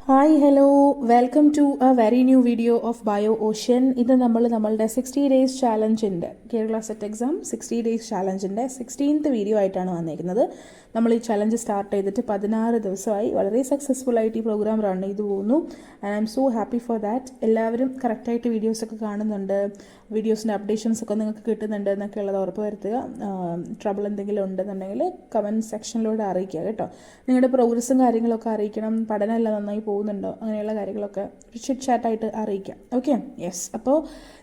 Hi hello welcome to a very new video of bio ocean. ഇത് നമ്മളുടെ 60 days ചാലഞ്ചിൻ്റെ Kerala set exam 60 days ചാലഞ്ചിൻ്റെ 16th video ആയിട്ടാണ് വന്നിരിക്കുന്നത്. നമ്മൾ ഈ ചലഞ്ച് സ്റ്റാർട്ട് ചെയ്തിട്ട് 16 ദിവസമായി. വളരെ സക്സസ്ഫുൾ ആയിട്ട് ഈ പ്രോഗ്രാം റൺ ചെയ്തു പോകുന്നു. And I M so happy for that. എല്ലാവരും കറക്റ്റായിട്ട് വീഡിയോസൊക്കെ കാണുന്നുണ്ട്, വീഡിയോസിൻ്റെ അപ്ഡേഷൻസ് ഒക്കെ നിങ്ങൾക്ക് കിട്ടുന്നുണ്ട് എന്നൊക്കെ ഉള്ളത് ഉറപ്പ് വരുത്തുക. ട്രബിൾ എന്തെങ്കിലും ഉണ്ടെന്നുണ്ടെങ്കിൽ കമൻറ്റ് സെക്ഷനിലൂടെ അറിയിക്കുക കേട്ടോ. നിങ്ങളുടെ പ്രോഗ്രസ്സും കാര്യങ്ങളൊക്കെ അറിയിക്കണം. പഠനമെല്ലാം നന്നായി പോകുന്നുണ്ടോ അങ്ങനെയുള്ള കാര്യങ്ങളൊക്കെ ചിറ്റ് ചാറ്റായിട്ട് അറിയിക്കാം. Okay, yes. അപ്പോൾ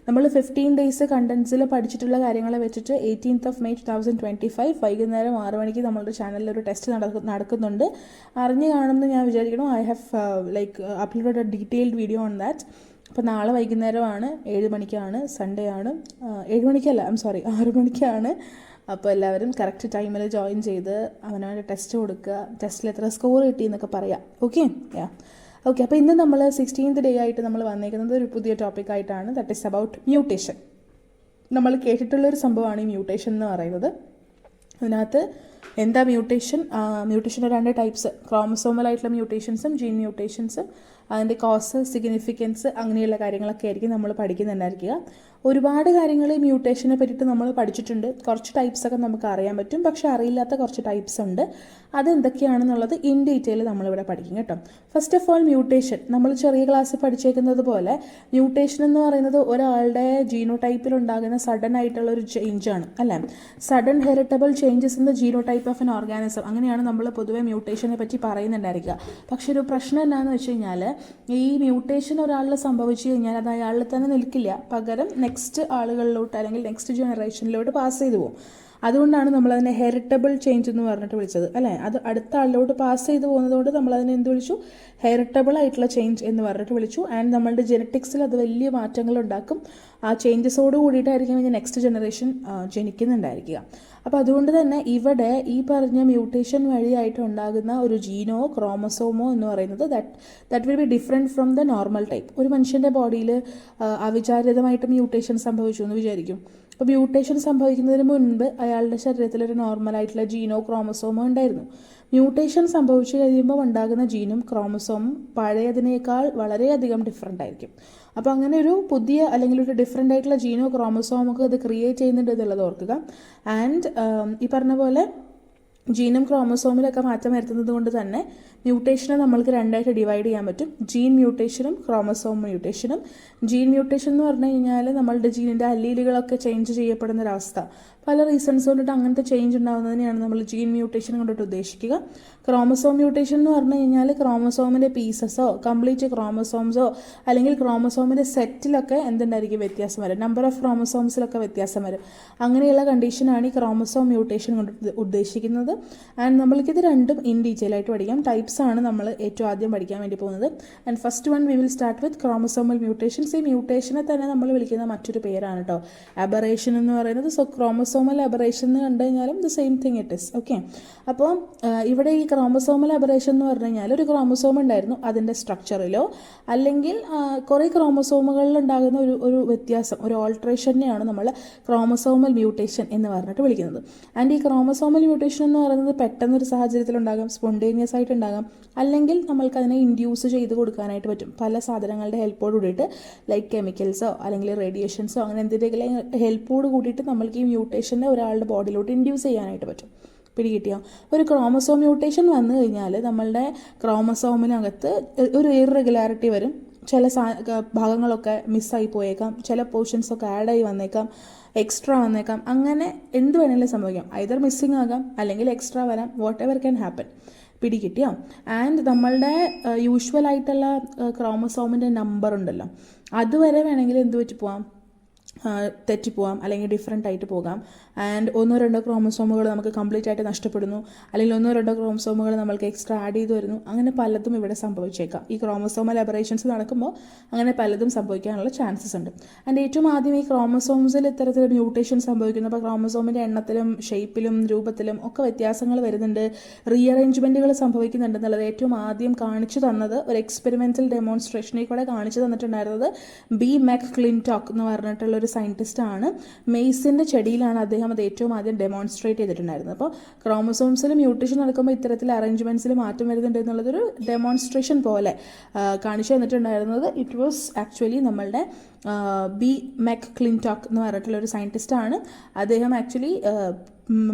നമ്മൾ 15 ഡേയ്സ് കണ്ടൻസിൽ പഠിച്ചിട്ടുള്ള കാര്യങ്ങളെ വെച്ചിട്ട് 18th of May 2025 വൈകുന്നേരം 6 മണിക്ക് നമ്മളുടെ ചാനലിൽ ഒരു ടെസ്റ്റ് നടക്കുന്നുണ്ട്. അറിഞ്ഞു കാണുമെന്ന് ഞാൻ വിചാരിക്കണം. I have uploaded A detailed video on that. അപ്പോൾ നാളെ വൈകുന്നേരമാണ്, 7 മണിക്കാണ്, സൺഡേ ആണ്. 7 മണിക്കല്ല, 6 മണിക്കാണ്. അപ്പോൾ എല്ലാവരും കറക്റ്റ് ടൈമിൽ ജോയിൻ ചെയ്ത് അവനവൻ്റെ ടെസ്റ്റ് കൊടുക്കുക. ടെസ്റ്റിൽ എത്ര സ്കോർ കിട്ടി എന്നൊക്കെ പറയാം. Okay, okay. അപ്പോൾ ഇന്ന് നമ്മൾ 16th ഡേ ആയിട്ട് നമ്മൾ വന്നിരിക്കുന്നത് ഒരു പുതിയ ടോപ്പിക്കായിട്ടാണ്. That is about mutation. നമ്മൾ കേട്ടിട്ടുള്ളൊരു സംഭവമാണ് ഈ മ്യൂട്ടേഷൻ എന്ന് പറയുന്നത്. അതിനകത്ത് എന്താ മ്യൂട്ടേഷൻ? മ്യൂട്ടേഷൻ്റെ 2 ടൈപ്സ്, ക്രോമസോമലായിട്ടുള്ള മ്യൂട്ടേഷൻസും ജീൻ മ്യൂട്ടേഷൻസും. അതിൻ്റെ കോസ്, സിഗ്നിഫിക്കൻസ്, അങ്ങനെയുള്ള കാര്യങ്ങളൊക്കെ ആയിരിക്കും നമ്മൾ പഠിക്കുന്നുണ്ടായിരിക്കുക. ഒരുപാട് കാര്യങ്ങൾ ഈ മ്യൂട്ടേഷനെ പറ്റിയിട്ട് നമ്മൾ പഠിച്ചിട്ടുണ്ട്. കുറച്ച് ടൈപ്സൊക്കെ നമുക്ക് അറിയാൻ പറ്റും, പക്ഷേ അറിയില്ലാത്ത കുറച്ച് ടൈപ്സ് ഉണ്ട്. അതെന്തൊക്കെയാണെന്നുള്ളത് ഇൻ ഡീറ്റെയിൽ നമ്മളിവിടെ പഠിക്കും കേട്ടോ. ഫസ്റ്റ് ഓഫ് ഓൾ, മ്യൂട്ടേഷൻ നമ്മൾ ചെറിയ ക്ലാസ്സിൽ പഠിച്ചേക്കുന്നത് പോലെ മ്യൂട്ടേഷൻ എന്ന് പറയുന്നത് ഒരാളുടെ ജീനോടൈപ്പിൽ ഉണ്ടാകുന്ന സഡൻ ആയിട്ടുള്ള ഒരു ചേഞ്ചാണ്, അല്ലേ? Sudden heritable changes in the genotype of N organism, അങ്ങനെയാണ് നമ്മൾ പൊതുവെ മ്യൂട്ടേഷനെ പറ്റി പറയുന്നുണ്ടായിരിക്കുക. പക്ഷെ ഒരു പ്രശ്നം എന്താണെന്ന് വെച്ച് കഴിഞ്ഞാൽ, ഈ മ്യൂട്ടേഷൻ ഒരാളിൽ സംഭവിച്ചു കഴിഞ്ഞാൽ അത് അയാളിൽ തന്നെ നിൽക്കില്ല, പകരം നെക്സ്റ്റ് ആളുകളിലോട്ട് അല്ലെങ്കിൽ നെക്സ്റ്റ് ജനറേഷനിലോട്ട് പാസ് ചെയ്തു പോകും. അതുകൊണ്ടാണ് നമ്മളതിനെ ഹെറിറ്റബിൾ ചേഞ്ച് എന്ന് പറഞ്ഞിട്ട് വിളിച്ചത്, അല്ലേ? അത് അടുത്ത ആളിലോട്ട് പാസ് ചെയ്തു പോകുന്നതുകൊണ്ട് നമ്മളതിനെ എന്ത് വിളിച്ചു? ഹെറിറ്റബിൾ ആയിട്ടുള്ള ചേഞ്ച് എന്ന് പറഞ്ഞിട്ട് വിളിച്ചു. ആൻഡ് നമ്മളുടെ ജെനറ്റിക്സിൽ അത് വലിയ മാറ്റങ്ങൾ ഉണ്ടാക്കും. ആ ചേഞ്ചസോട് കൂടിയിട്ടായിരിക്കും ഇനി നെക്സ്റ്റ് ജനറേഷൻ ജനിക്കുന്നുണ്ടായിരിക്കുക. അപ്പോൾ അതുകൊണ്ട് തന്നെ ഇവിടെ ഈ പറഞ്ഞ മ്യൂട്ടേഷൻ വഴിയായിട്ട് ഉണ്ടാകുന്ന ഒരു ജീനോ ക്രോമസോമോ എന്ന് പറയുന്നത് that will be different from the normal type. ഒരു മനുഷ്യൻ്റെ ബോഡിയിൽ അവിചാരിതമായിട്ട് മ്യൂട്ടേഷൻ സംഭവിച്ചു എന്ന് വിചാരിക്കും. അപ്പോൾ മ്യൂട്ടേഷൻ സംഭവിക്കുന്നതിന് മുൻപ് അയാളുടെ ശരീരത്തിൽ ഒരു നോർമലായിട്ടുള്ള ജീനോ ക്രോമസോമോ ഉണ്ടായിരുന്നു. മ്യൂട്ടേഷൻ സംഭവിച്ചു കഴിയുമ്പോൾ ഉണ്ടാകുന്ന ജീനും ക്രോമസോമും പഴയതിനേക്കാൾ വളരെയധികം ഡിഫറെൻ്റ് ആയിരിക്കും. അപ്പോൾ അങ്ങനെ ഒരു പുതിയ അല്ലെങ്കിൽ ഒരു ഡിഫറെൻ്റ് ആയിട്ടുള്ള ജീനോ ക്രോമസോമൊക്കെ അത് ക്രിയേറ്റ് ചെയ്യുന്നുണ്ട് എന്നുള്ളത് ഓർക്കുക. ആൻഡ് ഈ പറഞ്ഞ പോലെ ജീനും ക്രോമസോമിലൊക്കെ മാറ്റം വരുത്തുന്നത് കൊണ്ട് തന്നെ മ്യൂട്ടേഷനെ നമ്മൾക്ക് 2ആയിട്ട് ഡിവൈഡ് ചെയ്യാൻ പറ്റും. ജീൻ മ്യൂട്ടേഷനും ക്രോമസോം മ്യൂട്ടേഷനും. ജീൻ മ്യൂട്ടേഷൻ എന്ന് പറഞ്ഞു കഴിഞ്ഞാൽ നമ്മളുടെ ജീനിൻ്റെ അല്ലീലുകളൊക്കെ ചേഞ്ച് ചെയ്യപ്പെടുന്നൊരവസ്ഥ. പല റീസൺസ് കൊണ്ടിട്ട് അങ്ങനത്തെ ചേഞ്ച് ഉണ്ടാകുന്നതിനെയാണ് നമ്മൾ ജീൻ മ്യൂട്ടേഷൻ കൊണ്ടിട്ട് ഉദ്ദേശിക്കുക. ക്രോമസോം മ്യൂട്ടേഷൻ എന്ന് പറഞ്ഞു കഴിഞ്ഞാൽ ക്രോമസോമിൻ്റെ പീസസോ കംപ്ലീറ്റ് ക്രോമസോംസോ അല്ലെങ്കിൽ ക്രോമസോമിൻ്റെ സെറ്റിലൊക്കെ എന്തുണ്ടായിരിക്കും വ്യത്യാസം വരും, നമ്പർ ഓഫ് ക്രോമസോംസിലൊക്കെ വ്യത്യാസം വരും. അങ്ങനെയുള്ള കണ്ടീഷനാണ് ഈ ക്രോമസോം മ്യൂട്ടേഷൻ കൊണ്ട് ഉദ്ദേശിക്കുന്നത്. ആൻഡ് നമ്മൾക്കിത് രണ്ടും ഇൻ ഡീറ്റെയിൽ ആയിട്ട് പഠിക്കാം. ടൈപ്സ് ആണ് നമ്മൾ ഏറ്റവും ആദ്യം പഠിക്കാൻ വേണ്ടി പോകുന്നത്. And first one we will start with chromosomal mutations. ഈ മ്യൂട്ടേഷനെ തന്നെ നമ്മൾ വിളിക്കുന്ന മറ്റൊരു പേരാണ് കേട്ടോ, അബറേഷൻ എന്ന് പറയുന്നത്. സോ ക്രോമസോമൽ അബറേഷൻ എന്ന് കണ്ടു കഴിഞ്ഞാലും the same thing it is. Okay, അപ്പോൾ ഇവിടെ ഈ ക്രോമസോമൽ അബറേഷൻ എന്ന് പറഞ്ഞു കഴിഞ്ഞാൽ ഒരു ക്രോമസോം ഉണ്ടായിരുന്നു, അതിൻ്റെ സ്ട്രക്ചറിലോ അല്ലെങ്കിൽ കുറേ ക്രോമസോമുകളിൽ ഉണ്ടാകുന്ന ഒരു വ്യത്യാസം, ഒരു ഓൾട്രേഷനെയാണ് നമ്മൾ ക്രോമസോമൽ മ്യൂട്ടേഷൻ എന്ന് പറഞ്ഞിട്ട് വിളിക്കുന്നത്. ആൻഡ് ഈ ക്രോമസോമൽ മ്യൂട്ടേഷൻ എന്ന് പറയുന്നത് പെട്ടെന്നൊരു സാഹചര്യത്തിലുണ്ടാകാം, സ്പോണ്ടേനിയസ് ആയിട്ട് ഉണ്ടാകാം, അല്ലെങ്കിൽ നമ്മൾക്ക് അതിനെ ഇൻഡ്യൂസ് ചെയ്ത് കൊടുക്കാനായിട്ട് പറ്റും പല സാധനങ്ങളുടെ ഹെൽപ്പോട് കൂടിയിട്ട്, ലൈക്ക് കെമിക്കൽസോ അല്ലെങ്കിൽ റേഡിയേഷൻസോ അങ്ങനെ എന്തെങ്കിലും ഹെൽപ്പോട് കൂടിയിട്ട് നമ്മൾക്ക് ഈ മ്യൂട്ടേഷനെ ഒരാളുടെ ബോഡിയിലോട്ട് ഇൻഡ്യൂസ് ചെയ്യാനായിട്ട് പറ്റും. പിടികിട്ടിയോ? ഒരു ക്രോമസോം മ്യൂട്ടേഷൻ വന്നു കഴിഞ്ഞാൽ നമ്മളുടെ ക്രോമസോമിനകത്ത് ഒരു ഇറഗുലാരിറ്റി വരും. ചില ഭാഗങ്ങളൊക്കെ മിസ്സായി പോയേക്കാം, ചില പോർഷൻസൊക്കെ ആഡായി വന്നേക്കാം, എക്സ്ട്രാ വന്നേക്കാം. അങ്ങനെ എന്ത് വേണമെങ്കിലും സംഭവിക്കാം. ഐദർ മിസ്സിങ് ആകാം അല്ലെങ്കിൽ എക്സ്ട്രാ വരാം. Whatever can happen. പിടികിട്ടിയോ? ആൻഡ് നമ്മളുടെ യൂഷ്വലായിട്ടുള്ള ക്രോമസോമിൻ്റെ നമ്പർ ഉണ്ടല്ലോ, അതുവരെ വേണമെങ്കിൽ എന്ത് പറ്റി പോവാം, തെറ്റിപ്പോവാം അല്ലെങ്കിൽ ഡിഫറെൻ്റ് ആയിട്ട് പോകാം. ആൻഡ് 1-2 ക്രോമസോമുകൾ നമുക്ക് കംപ്ലീറ്റ് ആയിട്ട് നഷ്ടപ്പെടുന്നു, അല്ലെങ്കിൽ 1-2 ക്രോമസോമുകൾ നമ്മൾക്ക് എക്സ്ട്രാ ആഡ് ചെയ്ത് വരുന്നു. അങ്ങനെ പലതും ഇവിടെ സംഭവിച്ചേക്കാം. ഈ ക്രോമസോമൽ അബറേഷൻസ് നടക്കുമ്പോൾ അങ്ങനെ പലതും സംഭവിക്കാനുള്ള ചാൻസസ് ഉണ്ട്. ആൻഡ് ഏറ്റവും ആദ്യം ഈ ക്രോമസോംസിൽ ഇത്തരത്തിൽ മ്യൂട്ടേഷൻ സംഭവിക്കുന്നു. അപ്പോൾ ക്രോമസോമിൻ്റെ എണ്ണത്തിലും ഷേപ്പിലും രൂപത്തിലും ഒക്കെ വ്യത്യാസങ്ങൾ വരുന്നുണ്ട്, റീഅറേഞ്ച്മെൻറ്റുകൾ സംഭവിക്കുന്നുണ്ടെന്നുള്ളത് ഏറ്റവും ആദ്യം കാണിച്ചു തന്നത് ഒരു എക്സ്പെരിമെൻ്റൽ ഡെമോൺസ്ട്രേഷനിൽ കൂടെ കാണിച്ചു തന്നിട്ടുണ്ടായിരുന്നത് ബി മെക് ക്ലിൻടോക്ക് എന്ന് പറഞ്ഞിട്ടുള്ളൊരു സയൻറ്റിസ്റ്റാണ്. മെയ്സിൻ്റെ ചെടിയിലാണ് അദ്ദേഹം അദ്ദേഹം അത് ഏറ്റവും ആദ്യം ഡെമോൺസ്ട്രേറ്റ് ചെയ്തിട്ടുണ്ടായിരുന്നത്. അപ്പോൾ ക്രോമസോംസിൽ മ്യൂട്ടേഷൻ നടക്കുമ്പോൾ ഇത്തരത്തിൽ അറേഞ്ച്മെൻറ്റ്സിൽ മാറ്റം വരുന്നുണ്ട് എന്നുള്ളതൊരു ഡെമോൺസ്ട്രേഷൻ പോലെ കാണിച്ചു തന്നിട്ടുണ്ടായിരുന്നത്. ഇറ്റ് വാസ് ആക്ച്വലി നമ്മളുടെ ബി മെക് ക്ലിൻടോക്ക് എന്ന് പറഞ്ഞിട്ടുള്ള ഒരു സയൻറ്റിസ്റ്റാണ്. അദ്ദേഹം ആക്ച്വലി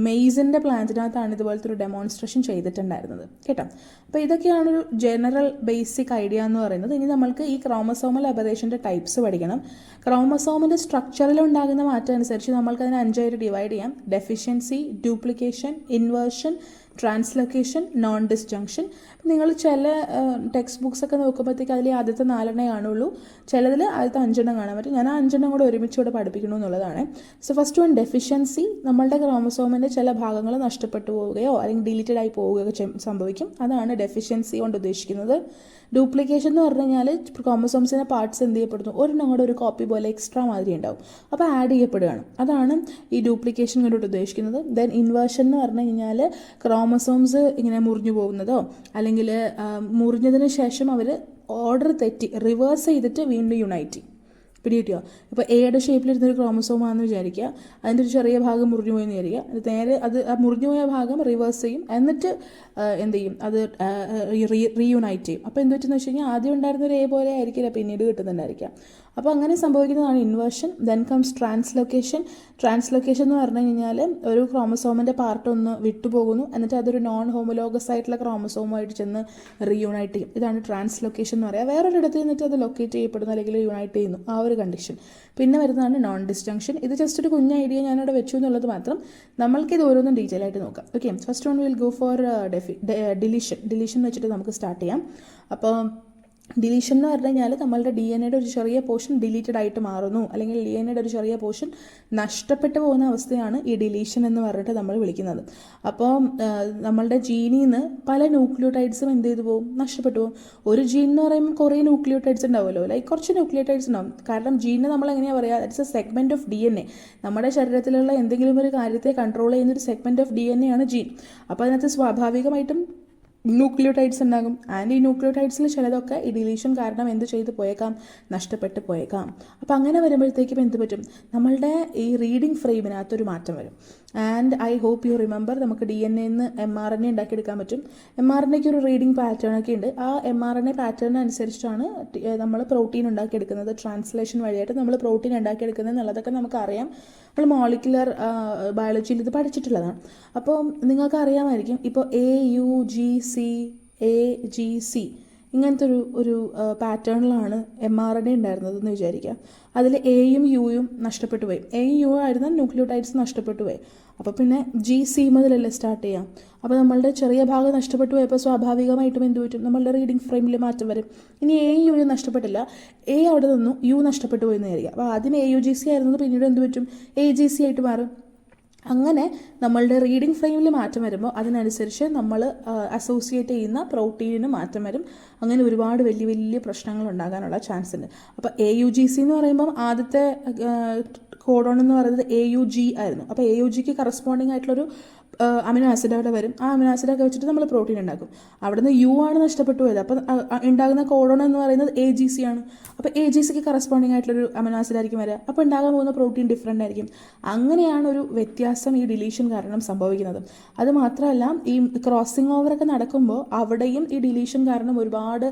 മെയ്സിൻ്റെ പ്ലാന്റിനകത്താണ് ഇതുപോലത്തെ ഒരു ഡെമോൺസ്ട്രേഷൻ ചെയ്തിട്ടുണ്ടായിരുന്നത് കേട്ടോ. അപ്പോൾ ഇതൊക്കെയാണൊരു ജനറൽ ബേസിക് ഐഡിയ എന്ന് പറയുന്നത്. ഇനി നമ്മൾക്ക് ഈ ക്രോമസോമൽ അബറേഷൻ്റെ ടൈപ്സ് പഠിക്കണം. ക്രോമസോമിൻ്റെ സ്ട്രക്ചറിൽ ഉണ്ടാകുന്ന മാറ്റം അനുസരിച്ച് നമ്മൾക്കതിനെ 5 ഡിവൈഡ് ചെയ്യാം. Deficiency, duplication, inversion, translocation, non disjunction. നിങ്ങൾ ചില ടെക്സ്റ്റ് ബുക്സ് ഒക്കെ നോക്കുമ്പോഴത്തേക്ക് അതിൽ ആദ്യത്തെ 4 കാണുള്ളൂ, ചിലതിൽ ആദ്യത്തെ 5 കാണാൻ പറ്റും. ഞാൻ ആ 5 കൂടെ ഒരുമിച്ച് ഇവിടെ പഠിപ്പിക്കണു എന്നുള്ളതാണ്. So first one deficiency. നമ്മളുടെ ക്രോമസോമിൻ്റെ ചില ഭാഗങ്ങൾ നഷ്ടപ്പെട്ടു പോവുകയോ അല്ലെങ്കിൽ ഡിലീറ്റഡ് ആയി പോവുകയോ സംഭവിക്കും. അതാണ് ഡെഫിഷ്യൻസി കൊണ്ട് ഉദ്ദേശിക്കുന്നത്. ഡ്യൂപ്ലിക്കേഷൻ എന്ന് പറഞ്ഞു കഴിഞ്ഞാൽ ക്രോമസോംസിൻ്റെ പാർട്സ് എന്ത് ചെയ്യപ്പെടുന്നു, ഒരെണ്ണം കൂടെ ഒരു കോപ്പി പോലെ എക്സ്ട്രാ മാതിരി ഉണ്ടാവും, അപ്പോൾ ആഡ് ചെയ്യപ്പെടുകയാണ്. അതാണ് ഈ ഡ്യൂപ്ലിക്കേഷൻ കൊണ്ടിട്ട് ഉദ്ദേശിക്കുന്നത്. ദെൻ ഇൻവേർഷൻ എന്ന് പറഞ്ഞു കഴിഞ്ഞാൽ ക്രോമസോംസ് ഇങ്ങനെ മുറിഞ്ഞു പോകുന്നതോ അല്ലെങ്കിൽ മുറിഞ്ഞതിന് ശേഷം അവർ ഓർഡർ തെറ്റി റിവേഴ്സ് ചെയ്തിട്ട് വീണ്ടും യുണൈറ്റ് ചെയ്യും. പിടികിട്ടിയോ? ഇപ്പോൾ എയുടെ ഷേപ്പിലിരുന്നൊരു ക്രോമസോമാണെന്ന് വിചാരിക്കുക, അതിൻ്റെ ഒരു ചെറിയ ഭാഗം മുറിഞ്ഞു പോയെന്ന് വിചാരിക്കുക, നേരെ അത് ആ മുറിഞ്ഞു പോയ ഭാഗം റിവേഴ്സ് ചെയ്യും, എന്നിട്ട് എന്ത് ചെയ്യും, അത് റീയുണൈറ്റ് ചെയ്യും. അപ്പോൾ എന്ത് പറ്റുമെന്ന് വെച്ച് കഴിഞ്ഞാൽ ആദ്യം ഉണ്ടായിരുന്ന ഒരു എ പോലെ ആയിരിക്കില്ല പിന്നീട് കിട്ടുന്നുണ്ടായിരിക്കാം. അപ്പോൾ അങ്ങനെ സംഭവിക്കുന്നതാണ് inversion. Then comes translocation. Translocation എന്ന് പറഞ്ഞു കഴിഞ്ഞാൽ ഒരു ക്രോമസോമിൻ്റെ പാർട്ട് ഒന്ന് വിട്ടുപോകുന്നു, എന്നിട്ട് അതൊരു നോൺ ഹോമോലോഗസ് ആയിട്ടുള്ള ക്രോമസോമായിട്ട് ചെന്ന് റീയുണൈറ്റ് ചെയ്യും. ഇതാണ് ട്രാൻസ്ലൊക്കേഷൻ എന്ന് പറയുക. വേറൊരിടത്ത് നിന്നിട്ട് അത് ലൊക്കേറ്റ് ചെയ്യപ്പെടുന്നു അല്ലെങ്കിൽ യുണൈറ്റ് ചെയ്യുന്നു, ആ ഒരു കണ്ടീഷൻ. പിന്നെ വരുന്നതാണ് നോൺ ഡിസ്ജങ്ഷൻ. ഇത് ജസ്റ്റ് ഒരു കുഞ്ഞ ഐഡിയ ഞാനിവിടെ വെച്ചു എന്നുള്ളത് മാത്രം. നമ്മൾക്കിത് ഓരോന്നും ഡീറ്റെയിൽ ആയിട്ട് നോക്കാം. Okay, first one will go for deletion വെച്ചിട്ട് നമുക്ക് സ്റ്റാർട്ട് ചെയ്യാം. അപ്പോൾ ഡിലീഷൻ എന്ന് പറഞ്ഞു കഴിഞ്ഞാൽ നമ്മളുടെ DNA ഒരു ചെറിയ പോർഷൻ ഡിലീറ്റഡ് ആയിട്ട് മാറുന്നു, അല്ലെങ്കിൽ DNA ഒരു ചെറിയ പോർഷൻ നഷ്ടപ്പെട്ടു പോകുന്ന അവസ്ഥയാണ് ഈ ഡിലീഷൻ എന്ന് പറഞ്ഞിട്ട് നമ്മൾ വിളിക്കുന്നത്. അപ്പോൾ നമ്മളുടെ ജീനിൽ നിന്ന് പല ന്യൂക്ലിയോടൈഡ്സും എന്ത് ചെയ്തു പോകും, നഷ്ടപ്പെട്ടു പോകും. ഒരു ജീൻ എന്ന് പറയുമ്പോൾ കുറേ ന്യൂക്ലിയോടൈഡ്സ് ഉണ്ടാവുമല്ലോ, ലൈക്ക് കുറച്ച് ന്യൂക്ലിയോടൈഡ്സ് ഉണ്ടാവും. കാരണം ജീനിന് നമ്മൾ എങ്ങനെയാണ് പറയുക, that's A segment of DNA. നമ്മുടെ ശരീരത്തിലുള്ള എന്തെങ്കിലും ഒരു കാര്യത്തെ കൺട്രോൾ ചെയ്യുന്ന ഒരു സെഗ്മെൻറ്റ് ഓഫ് DNA ആണ് ജീൻ. അപ്പോൾ അതിനകത്ത് സ്വാഭാവികമായിട്ടും ന്യൂക്ലിയോടൈഡ്സ് ഉണ്ടാകും. ആൻഡ് ഈ ന്യൂക്ലിയോടൈഡ്സിൽ ചിലതൊക്കെ ഈ ഡിലീഷൻ കാരണം എന്ത് ചെയ്ത് പോയേക്കാം, നഷ്ടപ്പെട്ട് പോയേക്കാം. അപ്പോൾ അങ്ങനെ വരുമ്പോഴത്തേക്കും എന്ത് പറ്റും, നമ്മളുടെ ഈ റീഡിംഗ് ഫ്രെയിമിനകത്തൊരു മാറ്റം വരും. And I hope you remember, നമുക്ക് DNA നിന്ന് mRNA ഉണ്ടാക്കിയെടുക്കാൻ പറ്റും. mRNAയ്ക്ക് ഒരു റീഡിംഗ് പാറ്റേൺ ഒക്കെ ഉണ്ട്. ആ mRNA പാറ്റേണിനനുസരിച്ചാണ് നമ്മൾ പ്രോട്ടീൻ ഉണ്ടാക്കിയെടുക്കുന്നത്. ട്രാൻസ്ലേഷൻ വഴിയായിട്ട് നമ്മൾ പ്രോട്ടീൻ ഉണ്ടാക്കിയെടുക്കുന്നത് എന്നുള്ളതൊക്കെ നമുക്കറിയാം. നമ്മൾ മോളിക്കുലർ ബയോളജിയിൽ ഇത് പഠിച്ചിട്ടുള്ളതാണ്. അപ്പോൾ നിങ്ങൾക്ക് അറിയാമായിരിക്കും, ഇപ്പോൾ AUGC ഇങ്ങനത്തെ ഒരു പാറ്റേണിലാണ് mRNA ഉണ്ടായിരുന്നതെന്ന് വിചാരിക്കുക. അതിൽ എയും യുയും നഷ്ടപ്പെട്ടു പോയി. എയും യു ആയിരുന്ന ന്യൂക്ലിയോടൈഡ്സ് നഷ്ടപ്പെട്ടു പോയി. അപ്പോൾ പിന്നെ GC മുതലല്ലേ സ്റ്റാർട്ട് ചെയ്യാം. അപ്പോൾ നമ്മളുടെ ചെറിയ ഭാഗം നഷ്ടപ്പെട്ടു പോയപ്പോൾ സ്വാഭാവികമായിട്ടും എന്ത് പറ്റും, നമ്മളുടെ റീഡിംഗ് ഫ്രെയിമിൽ മാറ്റം വരും. ഇനി എയും യുയും നഷ്ടപ്പെട്ടില്ല, എ അവിടെ നിന്നു, യു നഷ്ടപ്പെട്ടു പോയി എന്ന് വിചാരിക്കുക. അപ്പോൾ ആദ്യം AUGC ആയിരുന്നത് പിന്നീട് എന്ത് പറ്റും, AGC ആയിട്ട് മാറും. അങ്ങനെ നമ്മളുടെ റീഡിംഗ് ഫ്രെയിമിൽ മാറ്റം വരുമ്പോൾ അതിനനുസരിച്ച് നമ്മൾ അസോസിയേറ്റ് ചെയ്യുന്ന പ്രോട്ടീനിന് മാറ്റം വരും. അങ്ങനെ ഒരുപാട് വലിയ വലിയ പ്രശ്നങ്ങൾ ഉണ്ടാകാനുള്ള ചാൻസ് ഉണ്ട്. അപ്പോൾ AUGC എന്ന് പറയുമ്പം ആദ്യത്തെ കോഡോൺ എന്ന് പറയുന്നത് AUG ആയിരുന്നു. അപ്പോൾ AUGക്ക് കറസ്പോണ്ടിങ് ആയിട്ടുള്ളൊരു അമിനോ ആസിഡ് അവിടെ വരും. ആ അമിനോ ആസിഡൊക്കെ വെച്ചിട്ട് നമ്മൾ പ്രോട്ടീൻ ഉണ്ടാക്കും. അവിടുന്ന് യു ആണ് നഷ്ടപ്പെട്ടു പോയത്. അപ്പോൾ ഉണ്ടാകുന്ന കോഡോൺ എന്ന് പറയുന്നത് AGC ആണ്. അപ്പോൾ AGCക്ക് കറസ്പോണ്ടിങ് ആയിട്ടുള്ളൊരു അമിനോ ആസിഡ് ആയിരിക്കും വരിക. അപ്പോൾ ഉണ്ടാകാൻ പോകുന്ന പ്രോട്ടീൻ ഡിഫറെൻ്റ് ആയിരിക്കും. അങ്ങനെയാണ് ഒരു വ്യത്യാസം ഈ ഡിലീഷൻ കാരണം സംഭവിക്കുന്നത്. അത് മാത്രമല്ല, ഈ ക്രോസിംഗ് ഓവറൊക്കെ നടക്കുമ്പോൾ അവിടെയും ഈ ഡിലീഷൻ കാരണം ഒരുപാട്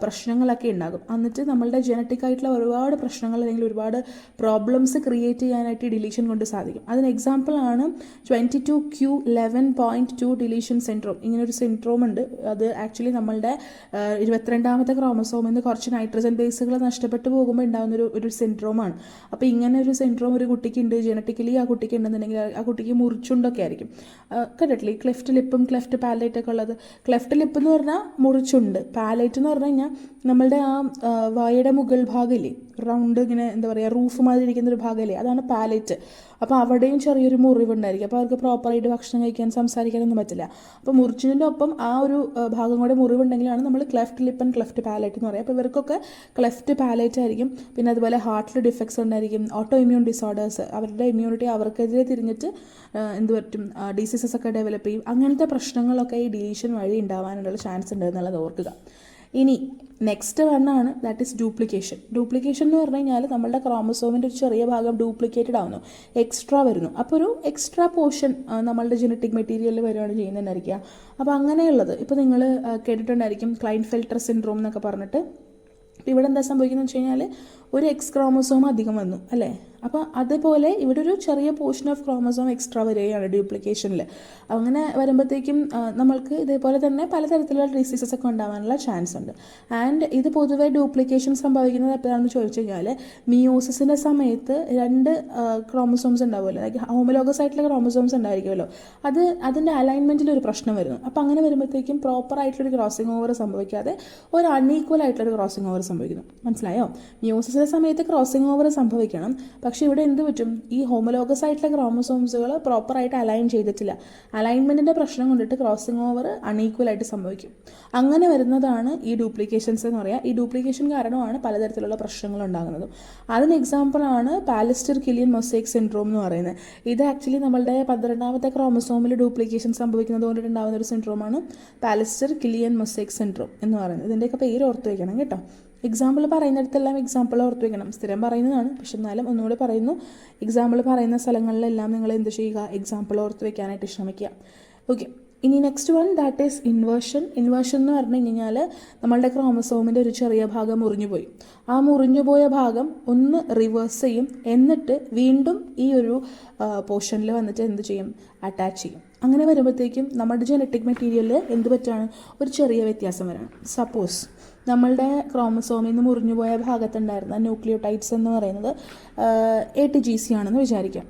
പ്രശ്നങ്ങളൊക്കെ ഉണ്ടാകും. എന്നിട്ട് നമ്മളുടെ ജനറ്റിക് ആയിട്ടുള്ള ഒരുപാട് പ്രശ്നങ്ങൾ അല്ലെങ്കിൽ ഒരുപാട് പ്രോബ്ലംസ് ക്രിയേറ്റ് ചെയ്യാനായിട്ട് ഈ ഡിലീഷൻ കൊണ്ട് സാധിക്കും. അതിന് എക്സാമ്പിളാണ് 22q11.2 ഡിലീഷൻ സിൻഡ്രോം. ഇങ്ങനൊരു സിൻഡ്രോം ഉണ്ട്. അത് ആക്ച്വലി നമ്മളുടെ 22ാമത്തെ ക്രോമസോമിൽ നിന്ന് കുറച്ച് നൈട്രജൻ ബേസുകൾ നഷ്ടപ്പെട്ടു പോകുമ്പോൾ ഉണ്ടാകുന്ന ഒരു സിൻഡ്രോമാണ്. അപ്പോൾ ഇങ്ങനെ ഒരു സിൻഡ്രോം ഒരു കുട്ടിക്ക് ഉണ്ട്, ജനറ്റിക്കലി ആ കുട്ടിക്ക് ഉണ്ടെന്നുണ്ടെങ്കിൽ ആ കുട്ടിക്ക് മുറിച്ചുണ്ടൊക്കെ ആയിരിക്കും. കണ്ടിട്ടില്ലേ, ക്ലെഫ്റ്റ് ലിപ്പും ക്ലെഫ്റ്റ് പാലറ്റ് ഒക്കെ ഉള്ളത്. ക്ലെഫ്റ്റ് ലിപ്പ് എന്ന് പറഞ്ഞാൽ മുറിച്ചുണ്ട്, പാലറ്റ് എന്ന് പറഞ്ഞു കഴിഞ്ഞാൽ നമ്മളുടെ ആ വായുടെ മുകൾ ഭാഗമില്ലേ, റൗണ്ട് ഇങ്ങനെ എന്താ പറയുക റൂഫ് മാതിരി ഇരിക്കുന്ന ഒരു ഭാഗമല്ലേ, അതാണ് പാലറ്റ്. അപ്പോൾ അവിടെയും ചെറിയൊരു മുറിവുണ്ടായിരിക്കും. അപ്പോൾ അവർക്ക് പ്രോപ്പറായിട്ട് ഭക്ഷണം കഴിക്കാൻ സംസാരിക്കാനൊന്നും പറ്റില്ല. അപ്പോൾ മുറിച്ചതിൻ്റെ ഒപ്പം ആ ഒരു ഭാഗം കൂടെ മുറിവുണ്ടെങ്കിലാണ് നമ്മൾ cleft lip and cleft palate എന്ന് പറയുക. അപ്പോൾ ഇവർക്കൊക്കെ ക്ലെഫ്റ്റ് പാലറ്റ് ആയിരിക്കും. പിന്നെ അതുപോലെ ഹാർട്ടിൽ ഡിഫക്ട്സ് ഉണ്ടായിരിക്കും, ഓട്ടോ ഇമ്മ്യൂൺ ഡിസോർഡേഴ്സ്, അവരുടെ ഇമ്മ്യൂണിറ്റി അവർക്കെതിരെ തിരിഞ്ഞിട്ട് എന്ത് പറ്റും, ഡിസീസസ് ഒക്കെ ഡെവലപ്പ് ചെയ്യും. അങ്ങനത്തെ പ്രശ്നങ്ങളൊക്കെ ഈ ഡിലീഷൻ വഴി ഉണ്ടാവാനുള്ള ചാൻസ് ഉണ്ട് എന്നുള്ളത് ഓർക്കുക. ഇനി നെക്സ്റ്റ് വണ്ണാണ് ദാറ്റ് ഈസ് ഡ്യൂപ്ലിക്കേഷൻ. ഡ്യൂപ്ലിക്കേഷൻ എന്ന് പറഞ്ഞു കഴിഞ്ഞാൽ നമ്മളുടെ ക്രോമസോമിൻ്റെ ഒരു ചെറിയ ഭാഗം ഡ്യൂപ്ലിക്കേറ്റഡ് ആവുന്നു, എക്സ്ട്രാ വരുന്നു. അപ്പോൾ ഒരു എക്സ്ട്രാ പോർഷൻ നമ്മളുടെ ജനറ്റിക് മെറ്റീരിയലിൽ വരികയാണ് ചെയ്യുന്നതെന്നായിരിക്കുക. അപ്പോൾ അങ്ങനെയുള്ളത് ഇപ്പോൾ നിങ്ങൾ കേട്ടിട്ടുണ്ടായിരിക്കും ക്ലൈൻഫെൽറ്റർ സിൻഡ്രോം എന്നൊക്കെ പറഞ്ഞിട്ട്. ഇവിടെ എന്താ സംഭവിക്കുന്നത് വെച്ച് കഴിഞ്ഞാൽ ഒരു എക്സ് ക്രോമസോം അധികം വന്നു അല്ലേ. അപ്പോൾ അതുപോലെ ഇവിടെ ഒരു ചെറിയ പോർഷൻ ഓഫ് ക്രോമസോം എക്സ്ട്രാ വരികയാണ് ഡ്യൂപ്ലിക്കേഷനിൽ. അങ്ങനെ വരുമ്പോഴത്തേക്കും നമ്മൾക്ക് ഇതേപോലെ തന്നെ പലതരത്തിലുള്ള ഡിസീസസ് ഒക്കെ ഉണ്ടാകാനുള്ള ചാൻസ് ഉണ്ട്. ആൻഡ് ഇത് പൊതുവെ ഡ്യൂപ്ലിക്കേഷൻ സംഭവിക്കുന്നത് എപ്പോഴാണെന്ന് ചോദിച്ചു കഴിഞ്ഞാൽ മിയോസിസിൻ്റെ സമയത്ത് 2 ക്രോമസോംസ് ഉണ്ടാവുമല്ലോ, ലൈക്ക് ഹോമോലോഗസ് ആയിട്ടുള്ള ക്രോമസോംസ് ഉണ്ടായിരിക്കുമല്ലോ, അതിൻ്റെ അലൈൻമെൻറ്റിൽ ഒരു പ്രശ്നം വരുന്നു. അപ്പോൾ അങ്ങനെ വരുമ്പോഴത്തേക്കും പ്രോപ്പർ ആയിട്ടുള്ളൊരു ക്രോസിംഗ് ഓവർ സംഭവിക്കാതെ ഒരു അൺഈക്വൽ ആയിട്ടുള്ളൊരു ക്രോസിംഗ് ഓവർ സംഭവിക്കുന്നു. മനസ്സിലായോ? മിയോസിസിൻ്റെ സമയത്ത് ക്രോസിംഗ് ഓവർ സംഭവിക്കണം, പക്ഷേ ഇവിടെ എന്ത് പറ്റും, ഈ ഹോമോലോഗസ് ആയിട്ടുള്ള ക്രോമസോംസുകൾ പ്രോപ്പറായിട്ട് അലൈൻ ചെയ്തിട്ടില്ല. അലൈൻമെൻറ്റിൻ്റെ പ്രശ്നം കൊണ്ടിട്ട് ക്രോസിംഗ് ഓവർ അൺഈക്വൽ ആയിട്ട് സംഭവിക്കും. അങ്ങനെ വരുന്നതാണ് ഈ ഡ്യൂപ്ലിക്കേഷൻസ് എന്ന് പറയുക. ഈ ഡ്യൂപ്ലിക്കേഷൻ കാരണമാണ് പലതരത്തിലുള്ള പ്രശ്നങ്ങൾ ഉണ്ടാകുന്നത്. അതിന് എക്സാമ്പിളാണ് പാലിസ്റ്റർ കിലിയൻ മൊസൈക്ക് സിൻഡ്രോം എന്ന് പറയുന്നത്. ഇത് ആക്ച്വലി നമ്മളുടെ 12ാമത്തെ ക്രോമസോമിൽ ഡ്യൂപ്ലിക്കേഷൻ സംഭവിക്കുന്നത് കൊണ്ടിട്ടുണ്ടാകുന്ന ഒരു സിൻഡ്രോമാണ് പാലിസ്റ്റർ കിലിയൻ മൊസൈക്ക് സിൻഡ്രോം എന്ന് പറയുന്നത്. ഇതിൻ്റെയൊക്കെ പേര് ഓർത്ത് വയ്ക്കണം കേട്ടോ. എക്സാമ്പിൾ പറയുന്നിടത്തെല്ലാം എക്സാമ്പിൾ ഓർത്ത് വയ്ക്കണം. സ്ഥിരം പറയുന്നതാണ്, പക്ഷെ എന്നാലും ഒന്നുകൂടി പറയുന്നു, എക്സാമ്പിൾ പറയുന്ന സ്ഥലങ്ങളിലെല്ലാം നിങ്ങൾ എന്ത് ചെയ്യുക, എക്സാമ്പിൾ ഓർത്ത് വയ്ക്കാനായിട്ട് ശ്രമിക്കുക. ഓക്കെ, ഇനി next one that is inversion. Inversion എന്ന് പറഞ്ഞു കഴിഞ്ഞാൽ നമ്മളുടെ ക്രോമസോമിൻ്റെ ഒരു ചെറിയ ഭാഗം മുറിഞ്ഞുപോയി. ആ മുറിഞ്ഞുപോയ ഭാഗം ഒന്ന് റിവേഴ്സ് ചെയ്യും, എന്നിട്ട് വീണ്ടും ഈ ഒരു പോർഷനിൽ വന്നിട്ട് എന്ത് ചെയ്യും, അറ്റാച്ച് ചെയ്യും. അങ്ങനെ വരുമ്പോഴത്തേക്കും നമ്മുടെ ജനറ്റിക് മെറ്റീരിയലിൽ എന്ത് പറ്റാണ്, ഒരു ചെറിയ വ്യത്യാസം വരണം. സപ്പോസ് നമ്മളുടെ ക്രോമസോമിൽ നിന്ന് മുറിഞ്ഞുപോയ ഭാഗത്തുണ്ടായിരുന്ന ന്യൂക്ലിയോടൈഡ്സ് എന്ന് പറയുന്നത് ATGC ആണെന്ന് വിചാരിക്കാം.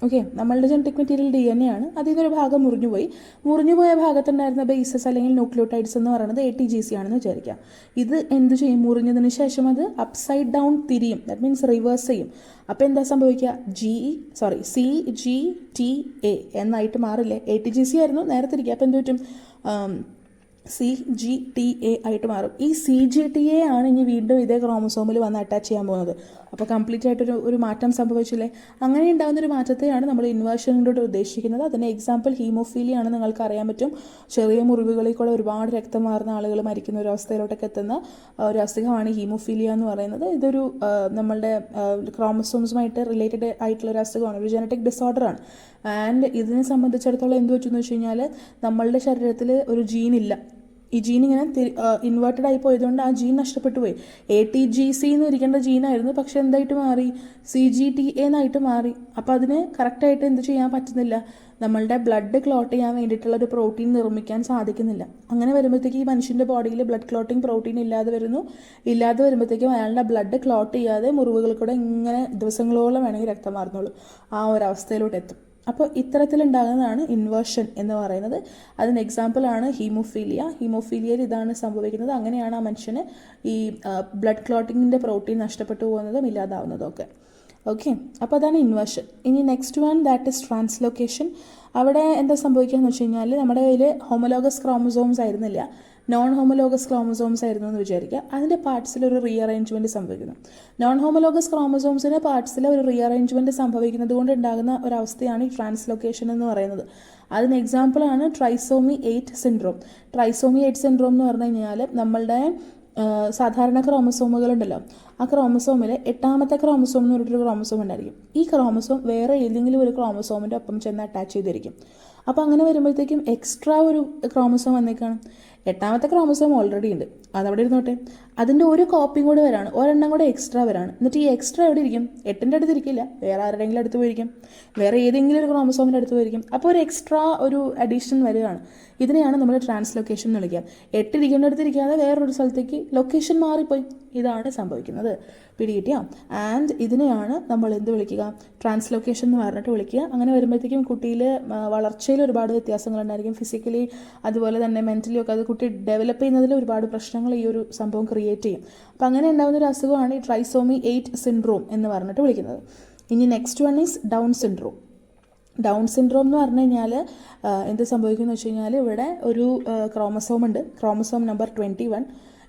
ഓക്കെ, നമ്മളുടെ ജനറ്റിക് മെറ്റീരിയൽ DNA ആണ്. അതിൽ നിന്നൊരു ഭാഗം മുറിഞ്ഞുപോയ ഭാഗത്തുണ്ടായിരുന്ന ബേസസ് അല്ലെങ്കിൽ ന്യൂക്ലിയോടൈഡ്സ് എന്ന് പറയുന്നത് ATGC ആണെന്ന് വിചാരിക്കാം. ഇത് എന്ത് ചെയ്യും, മുറിഞ്ഞതിന് ശേഷം അത് അപ്സൈഡ് ഡൗൺ തിരിയും, ദാറ്റ് മീൻസ് റിവേഴ്സ് ചെയ്യും. അപ്പോൾ എന്താ സംഭവിക്കുക, CGTA എന്നായിട്ട് മാറില്ലേ. ATGC ആയിരുന്നു നേരത്തെ ഇരിക്കുക, അപ്പോൾ എന്ത് പറ്റും, CGTA ആയിട്ട് മാറും. ഈ CGTA ആണ് ഇനി വീണ്ടും ഇതേ ക്രോമസോമിൽ വന്ന് അറ്റാച്ച് ചെയ്യാൻ പോകുന്നത്. അപ്പോൾ കംപ്ലീറ്റ് ആയിട്ടൊരു മാറ്റം സംഭവിച്ചില്ലേ. അങ്ങനെ ഉണ്ടാകുന്നൊരു മാറ്റത്തെയാണ് നമ്മൾ ഇൻവേർഷൻ കൊണ്ട് ഉദ്ദേശിക്കുന്നത്. അതിന് എക്സാമ്പിൾ ഹീമോഫീലിയ ആണ്. നിങ്ങൾക്ക് അറിയാൻ പറ്റും, ചെറിയ മുറിവുകളിൽ കൂടെ ഒരുപാട് രക്തം മാറുന്ന ആളുകൾ മരിക്കുന്ന ഒരു അവസ്ഥയിലോട്ടൊക്കെ എത്തുന്ന ഒരു അസുഖമാണ് ഹീമോഫീലിയ എന്ന് പറയുന്നത്. ഇതൊരു നമ്മളുടെ ക്രോമസോംസുമായിട്ട് റിലേറ്റഡ് ആയിട്ടുള്ള ഒരു അസുഖമാണ്, ഒരു ജനറ്റിക് ഡിസോർഡറാണ്. ആൻഡ് ഇതിനെ സംബന്ധിച്ചിടത്തോളം എന്ത് പറ്റുമെന്ന് വെച്ച് കഴിഞ്ഞാൽ നമ്മളുടെ ശരീരത്തിൽ ഒരു ജീനില്ല. ഈ ജീൻ ഇങ്ങനെ ഇൻവേർട്ടഡ് ആയി പോയതുകൊണ്ട് ആ ജീൻ നഷ്ടപ്പെട്ടു പോയി. ATGC എന്ന് ഇരിക്കേണ്ട ജീനായിരുന്നു, പക്ഷെ എന്തായിട്ട് മാറി, CGTA എന്നായിട്ട് മാറി. അപ്പോൾ അതിന് കറക്റ്റായിട്ട് എന്ത് ചെയ്യാൻ പറ്റുന്നില്ല, നമ്മളുടെ ബ്ലഡ് ക്ലോട്ട് ചെയ്യാൻ വേണ്ടിയിട്ടുള്ള ഒരു പ്രോട്ടീൻ നിർമ്മിക്കാൻ സാധിക്കുന്നില്ല. അങ്ങനെ വരുമ്പോഴത്തേക്ക് ഈ മനുഷ്യൻ്റെ ബോഡിയിൽ ബ്ലഡ് ക്ലോട്ടിങ് പ്രോട്ടീൻ ഇല്ലാതെ വരുമ്പോഴത്തേക്കും അയാളുടെ ബ്ലഡ് ക്ലോട്ട് ചെയ്യാതെ മുറിവുകൾ കൂടെ ഇങ്ങനെ ദിവസങ്ങളോളം വേണമെങ്കിൽ രക്തം മാറുന്നുള്ളൂ, ആ ഒരു അവസ്ഥയിലോട്ട് എത്തും. അപ്പോൾ ഇത്തരത്തിലുണ്ടാകുന്നതാണ് ഇൻവേർഷൻ എന്ന് പറയുന്നത്. അതിന് എക്സാമ്പിളാണ് ഹീമോഫീലിയയിൽ ഇതാണ് സംഭവിക്കുന്നത്. അങ്ങനെയാണ് ആ മനുഷ്യന് ഈ ബ്ലഡ് ക്ലോട്ടിങ്ങിൻ്റെ പ്രോട്ടീൻ നഷ്ടപ്പെട്ടു പോകുന്നതും ഇല്ലാതാവുന്നതും ഒക്കെ. ഓക്കെ, അപ്പോൾ അതാണ് ഇൻവേർഷൻ. ഇനി next one that is translocation. അവിടെ എന്താ സംഭവിക്കുക എന്ന് വെച്ച് കഴിഞ്ഞാൽ നമ്മുടെ കയ്യിൽ ഹോമോലോഗസ് ക്രോമസോംസ് ആയിരുന്നില്ല, നോൺ ഹോമോലോഗസ് ക്രോമസോംസ് ആയിരുന്നു എന്ന് വിചാരിക്കുക. അതിൻ്റെ പാർട്സിൽ ഒരു റീഅറേഞ്ച്മെൻറ്റ് സംഭവിക്കുന്നു. നോൺ ഹോമോലോഗസ് ക്രോമസോംസിൻ്റെ പാർട്സിൽ ഒരു റീഅറേഞ്ച്മെൻറ്റ് സംഭവിക്കുന്നത് കൊണ്ട് ഉണ്ടാകുന്ന ഒരവസ്ഥയാണ് ഈ ട്രാൻസ്ലൊക്കേഷൻ എന്ന് പറയുന്നത്. അതിന് എക്സാമ്പിളാണ് ട്രൈസോമി 8 സിൻഡ്രോം. ട്രൈസോമി 8 സിൻഡ്രോം എന്ന് പറഞ്ഞു കഴിഞ്ഞാൽ നമ്മളുടെ സാധാരണ ക്രോമസോമുകളുണ്ടല്ലോ, ആ ക്രോമസോമിൽ 8ാമത്തെ ക്രോമസോം എന്ന് പറഞ്ഞിട്ടൊരു ക്രോമസോം ഉണ്ടായിരിക്കും. ഈ ക്രോമസോം വേറെ ഏതെങ്കിലും ഒരു ക്രോമസോമിൻ്റെ ഒപ്പം ചെന്ന് അറ്റാച്ച് ചെയ്തിരിക്കും. അപ്പോൾ അങ്ങനെ വരുമ്പോഴത്തേക്കും എക്സ്ട്രാ ഒരു ക്രോമസോം വന്നേക്കാണ്. 8ാമത്തെ ക്രോമസോം ഓൾറെഡി ഉണ്ട്, അതവിടെ ഇരുന്നോട്ടെ, അതിൻ്റെ ഒരു കോപ്പിയും കൂടെ വരാണ്, ഒരെണ്ണം കൂടെ എക്സ്ട്രാ വരാണ്. എന്നിട്ട് ഈ എക്സ്ട്രാ എവിടെ ഇരിക്കും, 8ൻ്റെ അടുത്ത് ഇരിക്കില്ല, വേറെ ആരുടെയെങ്കിലും അടുത്ത് പോയിരിക്കും, വേറെ ഏതെങ്കിലും ഒരു ക്രോമസോമിൻ്റെ അടുത്ത് പോയിരിക്കും. അപ്പോൾ ഒരു എക്സ്ട്രാ ഒരു അഡീഷൻ വരികയാണ്. ഇതിനെയാണ് നമ്മൾ ട്രാൻസ്ലൊക്കേഷൻ എന്ന് വിളിക്കുക. 8 ഇരിക്കേണ്ട അടുത്ത് ഇരിക്കാതെ വേറൊരു സ്ഥലത്തേക്ക് ലൊക്കേഷൻ മാറിപ്പോയി, ഇതാണ് സംഭവിക്കുന്നത്. പിടികിട്ടിയോ? ആൻഡ് ഇതിനെയാണ് നമ്മൾ എന്ത് വിളിക്കുക, ട്രാൻസ്ലൊക്കേഷൻ എന്ന് പറഞ്ഞിട്ട് വിളിക്കുക. അങ്ങനെ വരുമ്പോഴത്തേക്കും കുട്ടിയിൽ വളർച്ചയിൽ ഒരുപാട് വ്യത്യാസങ്ങളുണ്ടായിരിക്കും, ഫിസിക്കലി അതുപോലെ തന്നെ മെൻ്റലി ഒക്കെ. അത് കുട്ടി ഡെവലപ്പ് ചെയ്യുന്നതിൽ ഒരുപാട് പ്രശ്നങ്ങൾ ഈ ഒരു സംഭവം ക്രിയേറ്റ് ചെയ്യും. അപ്പോൾ അങ്ങനെ ഉണ്ടാകുന്ന ഒരു അസുഖമാണ് ഈ ട്രൈസോമി 8 സിൻഡ്രോം എന്ന് പറഞ്ഞിട്ട് വിളിക്കുന്നത്. ഇനി next one is down syndrome. Down syndrome എന്ന് പറഞ്ഞു കഴിഞ്ഞാൽ എന്ത് സംഭവിക്കുമെന്ന് വെച്ച് കഴിഞ്ഞാൽ ഇവിടെ ഒരു ക്രോമസോം ഉണ്ട്, ക്രോമസോം നമ്പർ 21.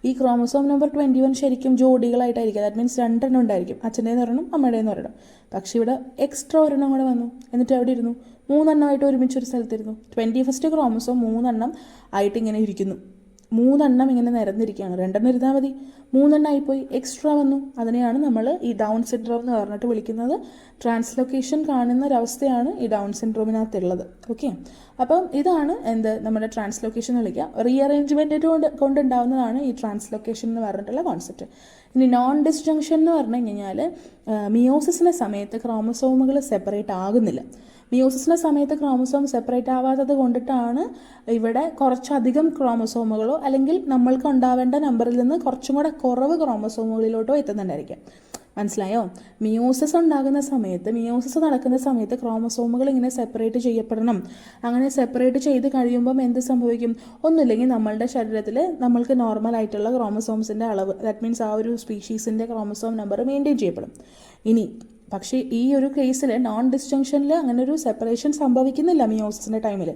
ഈ ക്രോമസോം നമ്പർ 21 ശരിക്കും ജോഡികളായിട്ടായിരിക്കും, ദാറ്റ് മീൻസ് 2 എണ്ണം ഉണ്ടായിരിക്കും, അച്ഛൻ്റെന്ന് ഒരെണ്ണം അമ്മയുടേന്ന് ഒരെണ്ണം. പക്ഷേ ഇവിടെ എക്സ്ട്രാ ഒരെണ്ണം കൂടെ വന്നു, എന്നിട്ട് അവിടെ ഇരുന്നു 3 എണ്ണമായിട്ട് ഒരുമിച്ചൊരു സ്ഥലത്തിരുന്നു. 21st ക്രോമസോം 3 എണ്ണം ആയിട്ട് ഇങ്ങനെ ഇരിക്കുന്നു. 3 ഇങ്ങനെ നിരന്നിരിക്കുകയാണ്. 2 ഇരുന്നാൽ മതി, 3 ആയിപ്പോയി, എക്സ്ട്രാ വന്നു. അതിനെയാണ് നമ്മൾ ഈ ഡൗൺ സിൻഡ്രോം എന്ന് പറഞ്ഞിട്ട് വിളിക്കുന്നത്. ട്രാൻസ്ലൊക്കേഷൻ കാണുന്ന ഒരവസ്ഥയാണ് ഈ ഡൗൺ സിൻഡ്രോമിനകത്തുള്ളത്. ഓക്കെ, അപ്പം ഇതാണ് നമ്മുടെ ട്രാൻസ്ലൊക്കേഷൻ എന്ന് വിളിക്കുക. റീഅറേഞ്ച്മെൻറ്റ് കൊണ്ടുണ്ടാവുന്നതാണ് ഈ ട്രാൻസ്ലൊക്കേഷൻ എന്ന് പറഞ്ഞിട്ടുള്ള കോൺസെപ്റ്റ്. ഇനി നോൺ ഡിസ്ജങ്ഷൻ എന്ന് പറഞ്ഞു കഴിഞ്ഞാൽ മിയോസിസിൻ്റെ സമയത്ത് ക്രോമസോമുകൾ സെപ്പറേറ്റ് ആകുന്നില്ല. മിയോസിസിൻ്റെ സമയത്ത് ക്രോമസോം സെപ്പറേറ്റ് ആവാത്തത് കൊണ്ടിട്ടാണ് ഇവിടെ കുറച്ചധികം ക്രോമസോമുകളോ അല്ലെങ്കിൽ നമ്മൾക്ക് ഉണ്ടാവേണ്ട നമ്പറിൽ നിന്ന് കുറച്ചും കൂടെ കുറവ് ക്രോമസോമുകളിലോട്ടോ എത്തുന്നുണ്ടായിരിക്കാം. മനസ്സിലായോ? മിയോസിസ് നടക്കുന്ന സമയത്ത് ക്രോമസോമുകൾ ഇങ്ങനെ സെപ്പറേറ്റ് ചെയ്യപ്പെടണം. അങ്ങനെ സെപ്പറേറ്റ് ചെയ്ത് കഴിയുമ്പം എന്ത് സംഭവിക്കും? ഒന്നുമില്ലെങ്കിൽ നമ്മളുടെ ശരീരത്തിൽ നമ്മൾക്ക് നോർമൽ ആയിട്ടുള്ള ക്രോമസോംസിൻ്റെ അളവ്, ദാറ്റ് മീൻസ് ആ ഒരു സ്പീഷീസിൻ്റെ ക്രോമസോം നമ്പർ മെയിൻറ്റെയിൻ ചെയ്യപ്പെടും. പക്ഷേ ഈ ഒരു കേസിൽ നോൺ ഡിസ്ജങ്ഷനിൽ അങ്ങനെ ഒരു സെപ്പറേഷൻ സംഭവിക്കുന്നില്ല മിയോസിസിൻ്റെ ടൈമിൽ.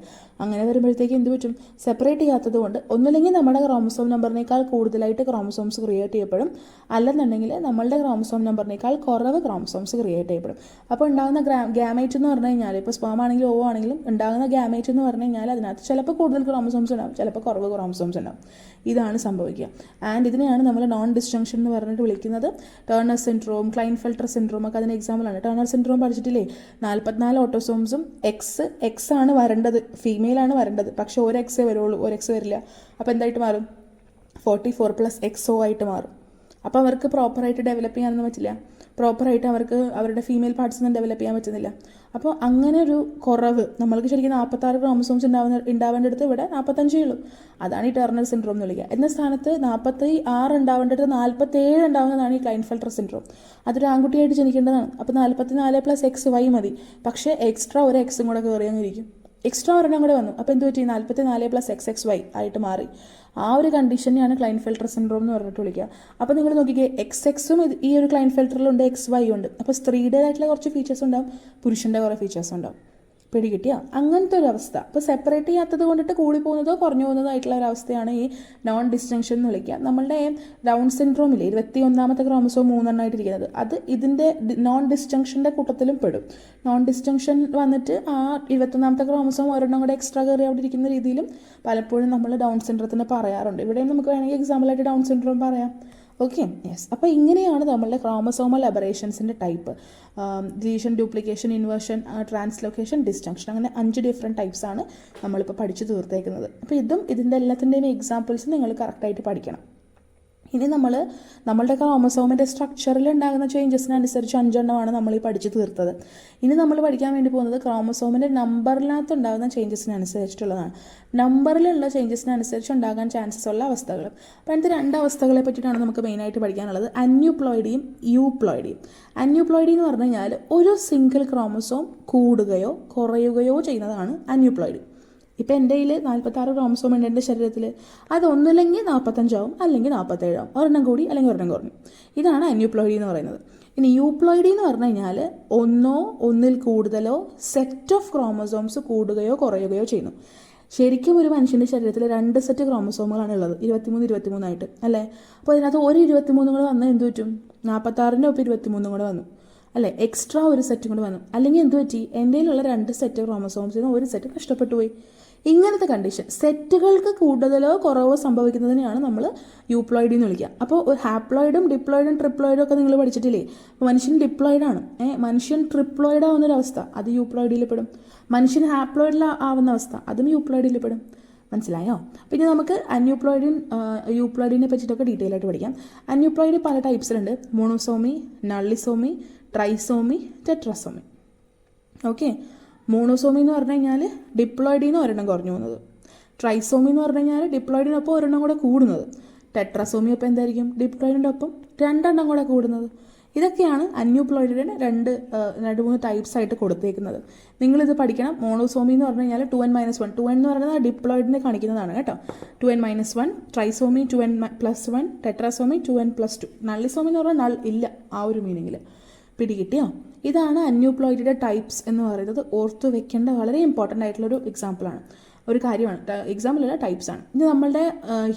അങ്ങനെ വരുമ്പോഴത്തേക്ക് എന്ത് പറ്റും? സെപ്പറേറ്റ് ചെയ്യാത്തത് കൊണ്ട് ഒന്നുമില്ലെങ്കിൽ നമ്മുടെ ക്രോമസോം നമ്പറിനേക്കാൾ കൂടുതലായിട്ട് ക്രോമസോംസ് ക്രിയേറ്റ് ചെയ്യപ്പെടും, അല്ലെന്നുണ്ടെങ്കിൽ നമ്മളുടെ ക്രോമസോം നമ്പറിനേക്കാൾ കുറവ് ക്രോമസോംസ് ക്രിയേറ്റ് ചെയ്യപ്പെടും. അപ്പോൾ ഉണ്ടാകുന്ന ഗ്യാമേറ്റ് എന്ന് പറഞ്ഞു കഴിഞ്ഞാൽ, ഇപ്പോൾ സ്പേം ആണെങ്കിലും ഓ ആണെങ്കിലും ഉണ്ടാകുന്ന ഗ്യാമേറ്റ് എന്ന് പറഞ്ഞു കഴിഞ്ഞാൽ അതിനകത്ത് ചിലപ്പോൾ കൂടുതൽ ക്രോമസോംസ് ഉണ്ടാവും, ചിലപ്പോൾ കുറവ് ക്രോമസോംസ് ഉണ്ടാവും. ഇതാണ് സംഭവിക്കുക. ആൻഡ് ഇതിനെയാണ് നമ്മൾ നോൺ ഡിസ്ജങ്ഷൻ എന്ന് പറഞ്ഞിട്ട് വിളിക്കുന്നത്. ടേണർ സിൻഡ്രോം, ക്ലൈൻഫെൽട്ടർ സിൻഡ്രോം ഒക്കെ അതിന് എക്സാമ്പിളാണ്. ടേണർ സിൻഡ്രോം പഠിച്ചിട്ടില്ലേ? 44 ഓട്ടോസോംസും എക്സ് ആണ് വരേണ്ടത്, ഫീമെയിലാണ് വരേണ്ടത്, പക്ഷെ ഒരു എക്സേ വരുള്ളൂ, ഒരു എക്സ് വരില്ല. അപ്പോൾ എന്തായിട്ട് മാറും? 44+XO ആയിട്ട് മാറും. അപ്പോൾ അവർക്ക് പ്രോപ്പറായിട്ട് ഡെവലപ്പ് ചെയ്യാനൊന്നും പറ്റില്ല, പ്രോപ്പറായിട്ട് അവർക്ക് അവരുടെ ഫീമെയിൽ പാർട്സ് ഒന്നും ഡെവലപ്പ് ചെയ്യാൻ പറ്റുന്നില്ല. അപ്പോൾ അങ്ങനെ ഒരു കുറവ്, നമ്മൾക്ക് ശരിക്കും 46 ക്രോമസോംസ് ഉണ്ടാവേണ്ടടുത്ത് ഇവിടെ 45 ഉള്ളൂ. അതാണ് ഈ ടേർണർ സിൻഡ്രോം എന്ന് വിളിക്കുക. എന്ന സ്ഥാനത്ത് 46 ഉണ്ടാവേണ്ടടുത്ത് 47 ഉണ്ടാവുന്നതാണ് ഈ ക്ലൈൻഫെൽട്ടർ സിൻഡ്രോം. അതൊരു ആൺകുട്ടിയായിട്ട് ജനിക്കേണ്ടതാണ്. അപ്പോൾ 44+XY മതി, പക്ഷേ എക്സ്ട്രാ ഒരു എക്സും കൂടെ കയറിയെന്നിരിക്കും. എക്സ്ട്രാ ഒരെണ്ണം കൂടെ വന്നു. അപ്പോൾ എന്ത് പറ്റി? 44+XXY ആയിട്ട് മാറി. ആ ഒരു കണ്ടീഷനെയാണ് ക്ലൈൻഫെൽട്ടർ സിൻഡ്രോം എന്ന് പറഞ്ഞിട്ട് വിളിക്കുക. അപ്പോൾ നിങ്ങൾ നോക്കിക്കേ, XX ഈ ഒരു ക്ലൈൻഫെൽട്ടറിലുണ്ട്, XY ഉണ്ട്. അപ്പോൾ സ്ത്രീയുടേതായിട്ടുള്ള കുറച്ച് ഫീച്ചേഴ്സ് ഉണ്ടാവും, പുരുഷൻ്റെ കുറേ ഫീച്ചേഴ്സ് ഉണ്ടാവും. പിടികിട്ടിയ അങ്ങനത്തെ ഒരു അവസ്ഥ. അപ്പോൾ സെപ്പറേറ്റ് ചെയ്യാത്തത് കൊണ്ടിട്ട് കൂടി പോകുന്നതോ കുറഞ്ഞു പോകുന്നതോ ആയിട്ടുള്ള ഒരു അവസ്ഥയാണ് ഈ നോൺ ഡിസ്ജങ്ഷൻ എന്ന് വിളിക്കുക. നമ്മളുടെ ഡൗൺ സിൻഡ്രോമില്ലേ 21ാമത്തെ ക്രോമസോം 3 ആയിട്ടിരിക്കുന്നത്, അത് ഇതിൻ്റെ നോൺ ഡിസ്ജങ്ഷൻ്റെ കൂട്ടത്തിലും പെടും. നോൺ ഡിസ്ജങ്ഷൻ വന്നിട്ട് ആ 21ാമത്തെ ക്രോമസോം ഒരെണ്ണം കൂടെ എക്സ്ട്രാ കയറി അവിടെ ഇരിക്കുന്ന രീതിയിലും പലപ്പോഴും നമ്മൾ ഡൗൺ സിൻഡ്രത്തിന് പറയാറുണ്ട്. ഇവിടെയും നമുക്ക് വേണമെങ്കിൽ എക്സാമ്പിളായിട്ട് ഡൗൺ സിൻഡ്രോം പറയാം. Okay, yes. അപ്പോൾ ഇങ്ങനെയാണ് നമ്മളുടെ ക്രോമസോമൽ അബറേഷൻസിൻ്റെ type. Deletion, duplication, inversion, translocation, disjunction, അങ്ങനെ 5 ഡിഫറെൻറ്റ് ടൈപ്സാണ് നമ്മളിപ്പോൾ പഠിച്ചു തീർത്തേക്കുന്നത്. അപ്പോൾ ഇതിൻ്റെ എല്ലാത്തിൻ്റെയും എക്സാമ്പിൾസ് നിങ്ങൾ കറക്റ്റായിട്ട് പഠിക്കണം. ഇനി നമ്മളുടെ ക്രോമസോമിൻ്റെ സ്ട്രക്ചറിൽ ഉണ്ടാകുന്ന ചേഞ്ചസിനനുസരിച്ച് 5 എണ്ണമാണ് നമ്മൾ ഈ പഠിച്ചു തീർത്തത്. ഇനി നമ്മൾ പഠിക്കാൻ വേണ്ടി പോകുന്നത് ക്രോമസോമിൻ്റെ നമ്പറിനകത്ത് ഉണ്ടാകുന്ന ചേഞ്ചസിനനുസരിച്ചിട്ടുള്ളതാണ്. നമ്പറിലുള്ള ചേഞ്ചസിനനുസരിച്ച് ഉണ്ടാകാൻ ചാൻസസ് ഉള്ള അവസ്ഥകൾ. അപ്പോൾ അതിൻ്റെ 2 അവസ്ഥകളെ പറ്റിയിട്ടാണ് നമുക്ക് മെയിനായിട്ട് പഠിക്കാനുള്ളത്, അന്യൂപ്ലോയിഡിയും യൂപ്ലോയിഡിയും. അന്യൂപ്ലോയിഡി എന്ന് പറഞ്ഞു കഴിഞ്ഞാൽ ഒരു സിംഗിൾ ക്രോമസോം കൂടുകയോ കുറയുകയോ ചെയ്യുന്നതാണ് അന്യൂപ്ലോയിഡി. ഇപ്പം എൻ്റെ കയ്യിൽ 46 ക്രോമസോം ഉണ്ട് എൻ്റെ ശരീരത്തിൽ. അതൊന്നുമില്ലെങ്കിൽ 45 ആവും, അല്ലെങ്കിൽ 47 ആവും, ഒരെണ്ണം കൂടി അല്ലെങ്കിൽ ഒരെണ്ണം കുറഞ്ഞു. ഇതാണ് അന്യൂപ്ലോയിഡി എന്ന് പറയുന്നത്. ഇനി യൂപ്ലോയിഡി എന്ന് പറഞ്ഞു കഴിഞ്ഞാൽ ഒന്നിൽ കൂടുതലോ സെറ്റ് ഓഫ് ക്രോമസോംസ് കൂടുകയോ കുറയുകയോ ചെയ്യുന്നു. ശരിക്കും ഒരു മനുഷ്യൻ്റെ ശരീരത്തിൽ 2 സെറ്റ് ക്രോമസോമുകളാണ് ഉള്ളത്, 23 ആയിട്ട് അല്ലേ. അപ്പോൾ അതിനകത്ത് ഒരു 23 കൂടെ വന്നാൽ എന്ത് പറ്റും? 46ൻ്റെ ഒപ്പം 23 കൂടെ വന്നു അല്ലേ, എക്സ്ട്രാ ഒരു സെറ്റും കൂടെ വന്നു. അല്ലെങ്കിൽ എന്ത് പറ്റി? എൻ്റെ കയ്യിലുള്ള 2 സെറ്റ് ക്രോമസോംസിൽ നിന്ന് ഒരു സെറ്റ് നഷ്ടപ്പെട്ടു പോയി. ഇങ്ങനത്തെ കണ്ടീഷൻ, സെറ്റുകൾക്ക് കൂടുതലോ കുറവോ സംഭവിക്കുന്നതിനെയാണ് നമ്മൾ യൂപ്ലോയിഡി എന്ന് വിളിക്കുക. അപ്പോൾ ഒരു ഹാപ്ലോയിഡും ഡിപ്ലോയിഡും ട്രിപ്ലോയിഡും ഒക്കെ നിങ്ങൾ പഠിച്ചിട്ടില്ലേ? അപ്പോൾ മനുഷ്യൻ ഡിപ്ലോയിഡാണ്, മനുഷ്യൻ ട്രിപ്ലോയിഡ് ആവുന്നൊരവസ്ഥ അത് യൂപ്ലോയിഡിൽ പെടും. മനുഷ്യൻ ഹാപ്ലോയിഡിൽ ആവുന്ന അവസ്ഥ അതും യൂപ്ലോയിഡിൽ പെടും. മനസ്സിലായോ? പിന്നെ നമുക്ക് യൂപ്ലോയിഡിനെ പറ്റിയിട്ടൊക്കെ ഡീറ്റെയിൽ ആയിട്ട് പഠിക്കാം. അന്യൂപ്ലോയിഡ് പല ടൈപ്സിലുണ്ട്, മോണോസോമി, നള്ളിസോമി, ട്രൈസോമി, ടെട്രസോമി. ഓക്കെ, മോണോസോമി എന്ന് പറഞ്ഞു കഴിഞ്ഞാൽ ഡിപ്ലോയിഡിൽ നിന്ന് ഒരെണ്ണം കുറഞ്ഞു പോകുന്നത്. ട്രൈസോമി എന്ന് പറഞ്ഞു കഴിഞ്ഞാൽ ഡിപ്ലോയിഡിനൊപ്പം ഒരെണ്ണം കൂടെ കൂടുന്നത്. ടെട്രസോമി ഒപ്പം എന്തായിരിക്കും? ഡിപ്ലോയിഡിൻ്റെ ഒപ്പം 2 എണ്ണം കൂടെ കൂടുന്നത്. ഇതൊക്കെയാണ് അന്യൂപ്ലോയിഡിൻ്റെ 2-3 ടൈപ്സ് ആയിട്ട് കൊടുത്തേക്കുന്നത്. നിങ്ങളിത് പഠിക്കണം. മോണോസോമി എന്ന് പറഞ്ഞു കഴിഞ്ഞാൽ 2n-1, 2n എന്ന് പറയുന്നത് ഡിപ്ലോയിഡിനെ കാണിക്കുന്നതാണ് കേട്ടോ. 2n-1, trisomy 2n+1, ടെട്രാസോമി 2n+2. നള്ളിസോമി എന്ന് പറഞ്ഞാൽ നൾ ഇല്ല, ആ ഒരു മീനിങ്ങിൽ. പിടികിട്ടിയോ? ഇതാണ് അന്യൂപ്ലോയിഡിയുടെ ടൈപ്സ് എന്ന് പറയുന്നത്. ഓർത്തു വെക്കേണ്ട വളരെ ഇമ്പോർട്ടൻ്റ് ആയിട്ടുള്ളൊരു എക്സാമ്പിളാണ്, ഒരു കാര്യമാണ്. എക്സാമ്പിളല്ല, ടൈപ്സ് ആണ്. ഇനി നമ്മളുടെ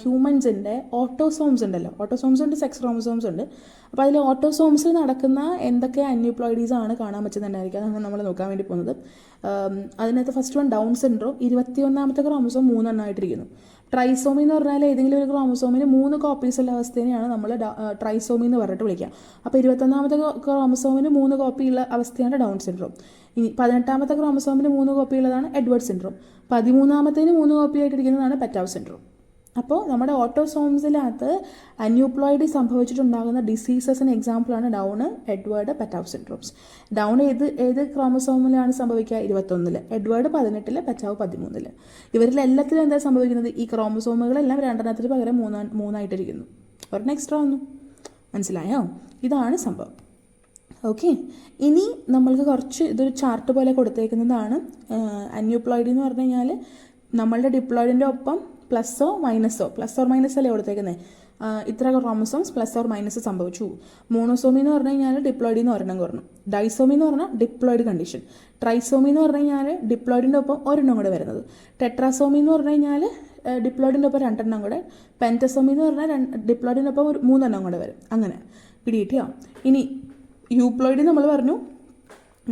ഹ്യൂമൻസിൻ്റെ ഓട്ടോസോംസ് ഉണ്ടല്ലോ, ഓട്ടോസോംസ് ഉണ്ട്, സെക്സ് ക്രോമസോംസ് ഉണ്ട്. അപ്പോൾ അതിൽ ഓട്ടോസോംസിൽ നടക്കുന്ന എന്തൊക്കെ അന്യൂപ്ലോയിഡീസ് ആണ് കാണാൻ പറ്റുന്നുണ്ടായിരിക്കും, അതാണ് നമ്മൾ നോക്കാൻ വേണ്ടി പോകുന്നത്. അതിനകത്ത് ഫസ്റ്റ് വൺ ഡൗൺ സിൻഡ്രോം. 21ാമത്തെ ക്രോമസോം 3 എണ്ണമായിട്ടിരിക്കുന്നു. ട്രൈസോമി എന്ന് പറഞ്ഞാൽ ഏതെങ്കിലും ഒരു ക്രോമസോമിന് 3 കോപ്പീസ് ഉള്ള അവസ്ഥയാണ് നമ്മൾ ട്രൈസോമി എന്ന് പറഞ്ഞിട്ട് വിളിക്കുക. അപ്പോൾ 21ാമത്തെ ക്രോമസോമിന് 3 കോപ്പി ഉള്ള അവസ്ഥയാണ് ഡൗൺ സിൻഡ്രോം. ഇനി 18ാമത്തെ ക്രോമസോമിന് 3 കോപ്പി ഉള്ളതാണ് എഡ്വേർഡ് സിൻഡ്രോം. 13ാമത്തേന് 3 കോപ്പി ആയിട്ടിരിക്കുന്നതാണ് പെറ്റാവ് സിൻഡ്രോം. അപ്പോൾ നമ്മുടെ ഓട്ടോസോംസിനകത്ത് അന്യൂപ്ലോയിഡി സംഭവിച്ചിട്ടുണ്ടാകുന്ന ഡിസീസസിന് എക്സാമ്പിളാണ് Down, Edward, Patau syndromes. Down ഏത് ക്രോമസോമിലാണ് സംഭവിക്കുക? 21-ൽ, എഡ്വേർഡ് 18-ൽ, പെറ്റാവ് 13-ൽ. ഇവരിലെല്ലാത്തിലും എന്താ സംഭവിക്കുന്നത്? ഈ ക്രോമസോമുകളെല്ലാം 2 പകരം 3 ഒരെണ്ണം എക്സ്ട്രാ വന്നു. മനസ്സിലായോ? ഇതാണ് സംഭവം. ഓക്കെ, ഇനി നമ്മൾക്ക് കുറച്ച് ഇതൊരു ചാർട്ട് പോലെ കൊടുത്തേക്കുന്നതാണ്. അന്യൂപ്ലോയിഡി എന്ന് പറഞ്ഞു കഴിഞ്ഞാൽ നമ്മളുടെ ഡിപ്ലോയിഡിൻ്റെ ഒപ്പം പ്ലസ് ഓർ മൈനസ് അല്ലേ കൊടുത്തേക്കുന്നത്. ഇത്ര ക്രോമസോംസ് പ്ലസ് ഓർ മൈനസ് സംഭവിച്ചു. മോണോസോമി എന്ന് പറഞ്ഞു കഴിഞ്ഞാൽ ഡിപ്ലോയിഡിന്ന് ഒരെണ്ണം കുറഞ്ഞു. ഡൈസോമി എന്ന് പറഞ്ഞാൽ ഡിപ്ലോയിഡ് കണ്ടീഷൻ. ട്രൈസോമി എന്ന് പറഞ്ഞു കഴിഞ്ഞാൽ ഡിപ്ലോയിഡിൻ്റെ ഒപ്പം ഒരെണ്ണം കൂടെ വരുന്നത്. ടെട്രാസോമി എന്ന് പറഞ്ഞു കഴിഞ്ഞാൽ ഡിപ്ലോയിഡിൻ്റെ ഒപ്പം 2 എണ്ണം കൂടെ. പെൻറ്റസോമി എന്ന് പറഞ്ഞാൽ ഡിപ്ലോയിഡിൻ്റെ ഒപ്പം 3 എണ്ണം കൂടെ വരും. അങ്ങനെ പിടികിട്ടിയോ? ഇനി യൂപ്ലോയിഡ് നമ്മൾ പറഞ്ഞു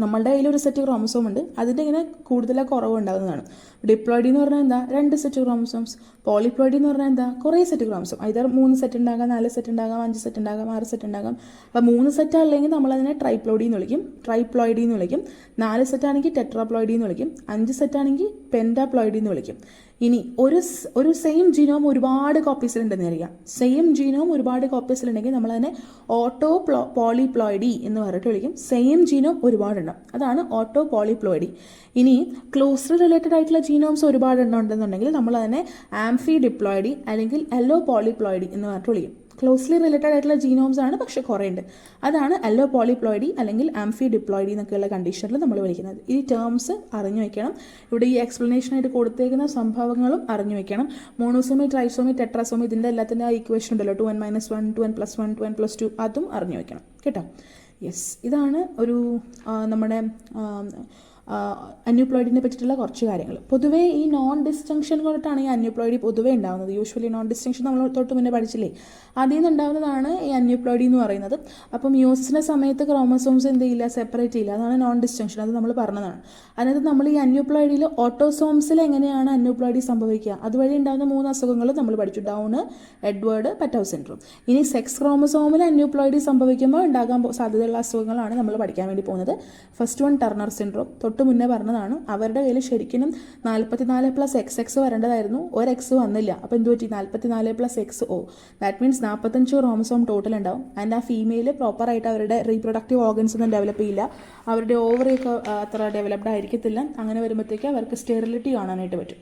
നമ്മളുടെ കയ്യിൽ ഒരു സെറ്റ് ക്രോമസോം ഉണ്ട്, അതിൻ്റെ ഇങ്ങനെ കൂടുതലായി കുറവ് ഉണ്ടാകുന്നതാണ്. ഡിപ്ലോയിഡി എന്ന് പറഞ്ഞാൽ എന്താ? 2 സെറ്റ് ക്രോമസോംസ്. പോളിപ്ലോയിഡി എന്ന് പറഞ്ഞാൽ എന്താ? കുറേ സെറ്റ് ക്രോമസോം. either 3 സെറ്റ് ഉണ്ടാകാം, 4 സെറ്റ് ഉണ്ടാകാം, 5 സെറ്റ് ഉണ്ടാകാം, 6 സെറ്റ് ഉണ്ടാകാം. അപ്പോൾ 3 സെറ്റ് അല്ലെങ്കിൽ നമ്മളതിനെ ട്രൈപ്ലോയിഡി എന്ന് വിളിക്കും, ട്രൈപ്ലോയിഡി എന്ന് വിളിക്കും. 4 സെറ്റ് ആണെങ്കിൽ ടെട്രാപ്ലോയിഡി എന്ന് വിളിക്കും. 5 സെറ്റ് ആണെങ്കിൽ പെൻറ്റാപ്ലോയിഡി എന്ന് വിളിക്കും. ഇനി ഒരു സെയിം ജീനോം ഒരുപാട് കോപ്പീസിലുണ്ടെന്ന് അറിയാം. സെയിം ജീനോം ഒരുപാട് കോപ്പീസിലുണ്ടെങ്കിൽ നമ്മളതിനെ ഓട്ടോ പോളിപ്ലോയിഡി എന്ന് പറഞ്ഞിട്ട് വിളിക്കും. സെയിം ജീനോം ഒരുപാടെണ്ണം, അതാണ് ഓട്ടോ പോളിപ്ലോയിഡി. ഇനി ക്ലോസ്ലി റിലേറ്റഡ് ആയിട്ടുള്ള ജീനോംസ് ഒരുപാടെണ്ണം ഉണ്ടെന്നുണ്ടെങ്കിൽ നമ്മളതിനെ ആംഫി ഡിപ്ലോയിഡി അല്ലെങ്കിൽ എല്ലോ പോളിപ്ലോയിഡി എന്ന് പറഞ്ഞിട്ട് വിളിക്കും. ക്ലോസ്ലി റിലേറ്റഡ് ആയിട്ടുള്ള ജീനോംസ് ആണ്, പക്ഷേ കുറേ ഉണ്ട്. അതാണ് എല്ലോ പോളിപ്ലോയിഡി അല്ലെങ്കിൽ ആംഫി ഡിപ്ലോയിഡി എന്നൊക്കെയുള്ള കണ്ടീഷനിൽ നമ്മൾ വിളിക്കുന്നത്. ഈ ടേംസ് അറിഞ്ഞു വയ്ക്കണം. ഇവിടെ ഈ എക്സ്പ്ലനേഷനായിട്ട് കൊടുത്തേക്കുന്ന സംഭവങ്ങളും അറിഞ്ഞു വയ്ക്കണം. മോണോസോമി, ട്രൈസോമി, ടെട്രാസോമി, ഇതിൻ്റെ എല്ലാത്തിൻ്റെ ആ ഇക്വേഷൻ ഉണ്ടല്ലോ, 2n - 1, 2n + 1, 2n + 2, അതും അറിഞ്ഞു വയ്ക്കണം കേട്ടോ. യെസ്, ഇതാണ് ഒരു നമ്മുടെ അന്യൂപ്ലോയിഡിനെ പറ്റിയിട്ടുള്ള കുറച്ച് കാര്യങ്ങൾ. പൊതുവേ ഈ നോൺ ഡിസ്റ്റിങ്ഷൻ കൊണ്ടിട്ടാണ് ഈ അന്യൂപ്ലോയിഡി പൊതുവേ ഉണ്ടാകുന്നത്. യൂഷ്വലി നോൺ ഡിസ്റ്റിങ്ഷൻ നമ്മൾ തൊട്ട് മുന്നേ പഠിച്ചില്ലേ, അതിൽ നിന്ന് ഉണ്ടാകുന്നതാണ് ഈ അന്യൂപ്ലോയിഡി എന്ന് പറയുന്നത്. അപ്പം മ്യൂസിസിൻ്റെ സമയത്ത് ക്രോമസോംസ് എന്ത് ചെയ്യില്ല, സെപ്പറേറ്റ് ചെയ്യില്ല, അതാണ് നോൺ ഡിസ്റ്റിങ്ഷൻ. അത് നമ്മൾ പറഞ്ഞതാണ്. അതിനകത്ത് നമ്മൾ ഈ അന്യൂപ്ലോയിഡിൽ ഓട്ടോസോംസിൽ എങ്ങനെയാണ് അന്യൂപ്ലോയിഡി സംഭവിക്കുക, അതുവഴി ഉണ്ടാകുന്ന 3 അസുഖങ്ങൾ നമ്മൾ പഠിച്ചു: ഡൗണ്, എഡ്വേർഡ്, പെറ്റാവ് സിൻഡ്രോം. ഇനി സെക്സ് ക്രോമസോമിൽ അന്യൂപ്ലോയിഡി സംഭവിക്കുമ്പോൾ ഉണ്ടാകാൻ സാധ്യതയുള്ള അസുഖങ്ങളാണ് നമ്മൾ പഠിക്കാൻ വേണ്ടി പോകുന്നത്. ഫസ്റ്റ് വൺ ടർണർ സിൻഡ്രോം, തൊട്ട് മുന്നേ പറഞ്ഞതാണ്. അവരുടെ കയ്യിൽ ശരിക്കും 44 + XX വരേണ്ടതായിരുന്നു, ഒരു എക്സ് വന്നില്ല. അപ്പോൾ എന്ത് പറ്റി? 44 + XO, that means 45 chromosome total ഉണ്ടാവും. ആൻഡ് ആ ഫീമെയിൽ പ്രോപ്പറായിട്ട് അവരുടെ റീപ്രൊഡക്റ്റീവ് ഓർഗൻസ് ഒന്നും ഡെവലപ്പ് ചെയ്യില്ല, അവരുടെ ഓവറിയൊക്കെ അത്ര ഡെവലപ്ഡ് ആയിരിക്കത്തില്ല. അങ്ങനെ വരുമ്പോഴത്തേക്ക് അവർക്ക് സ്റ്റെറിലിറ്റി കാണാനായിട്ട് പറ്റും.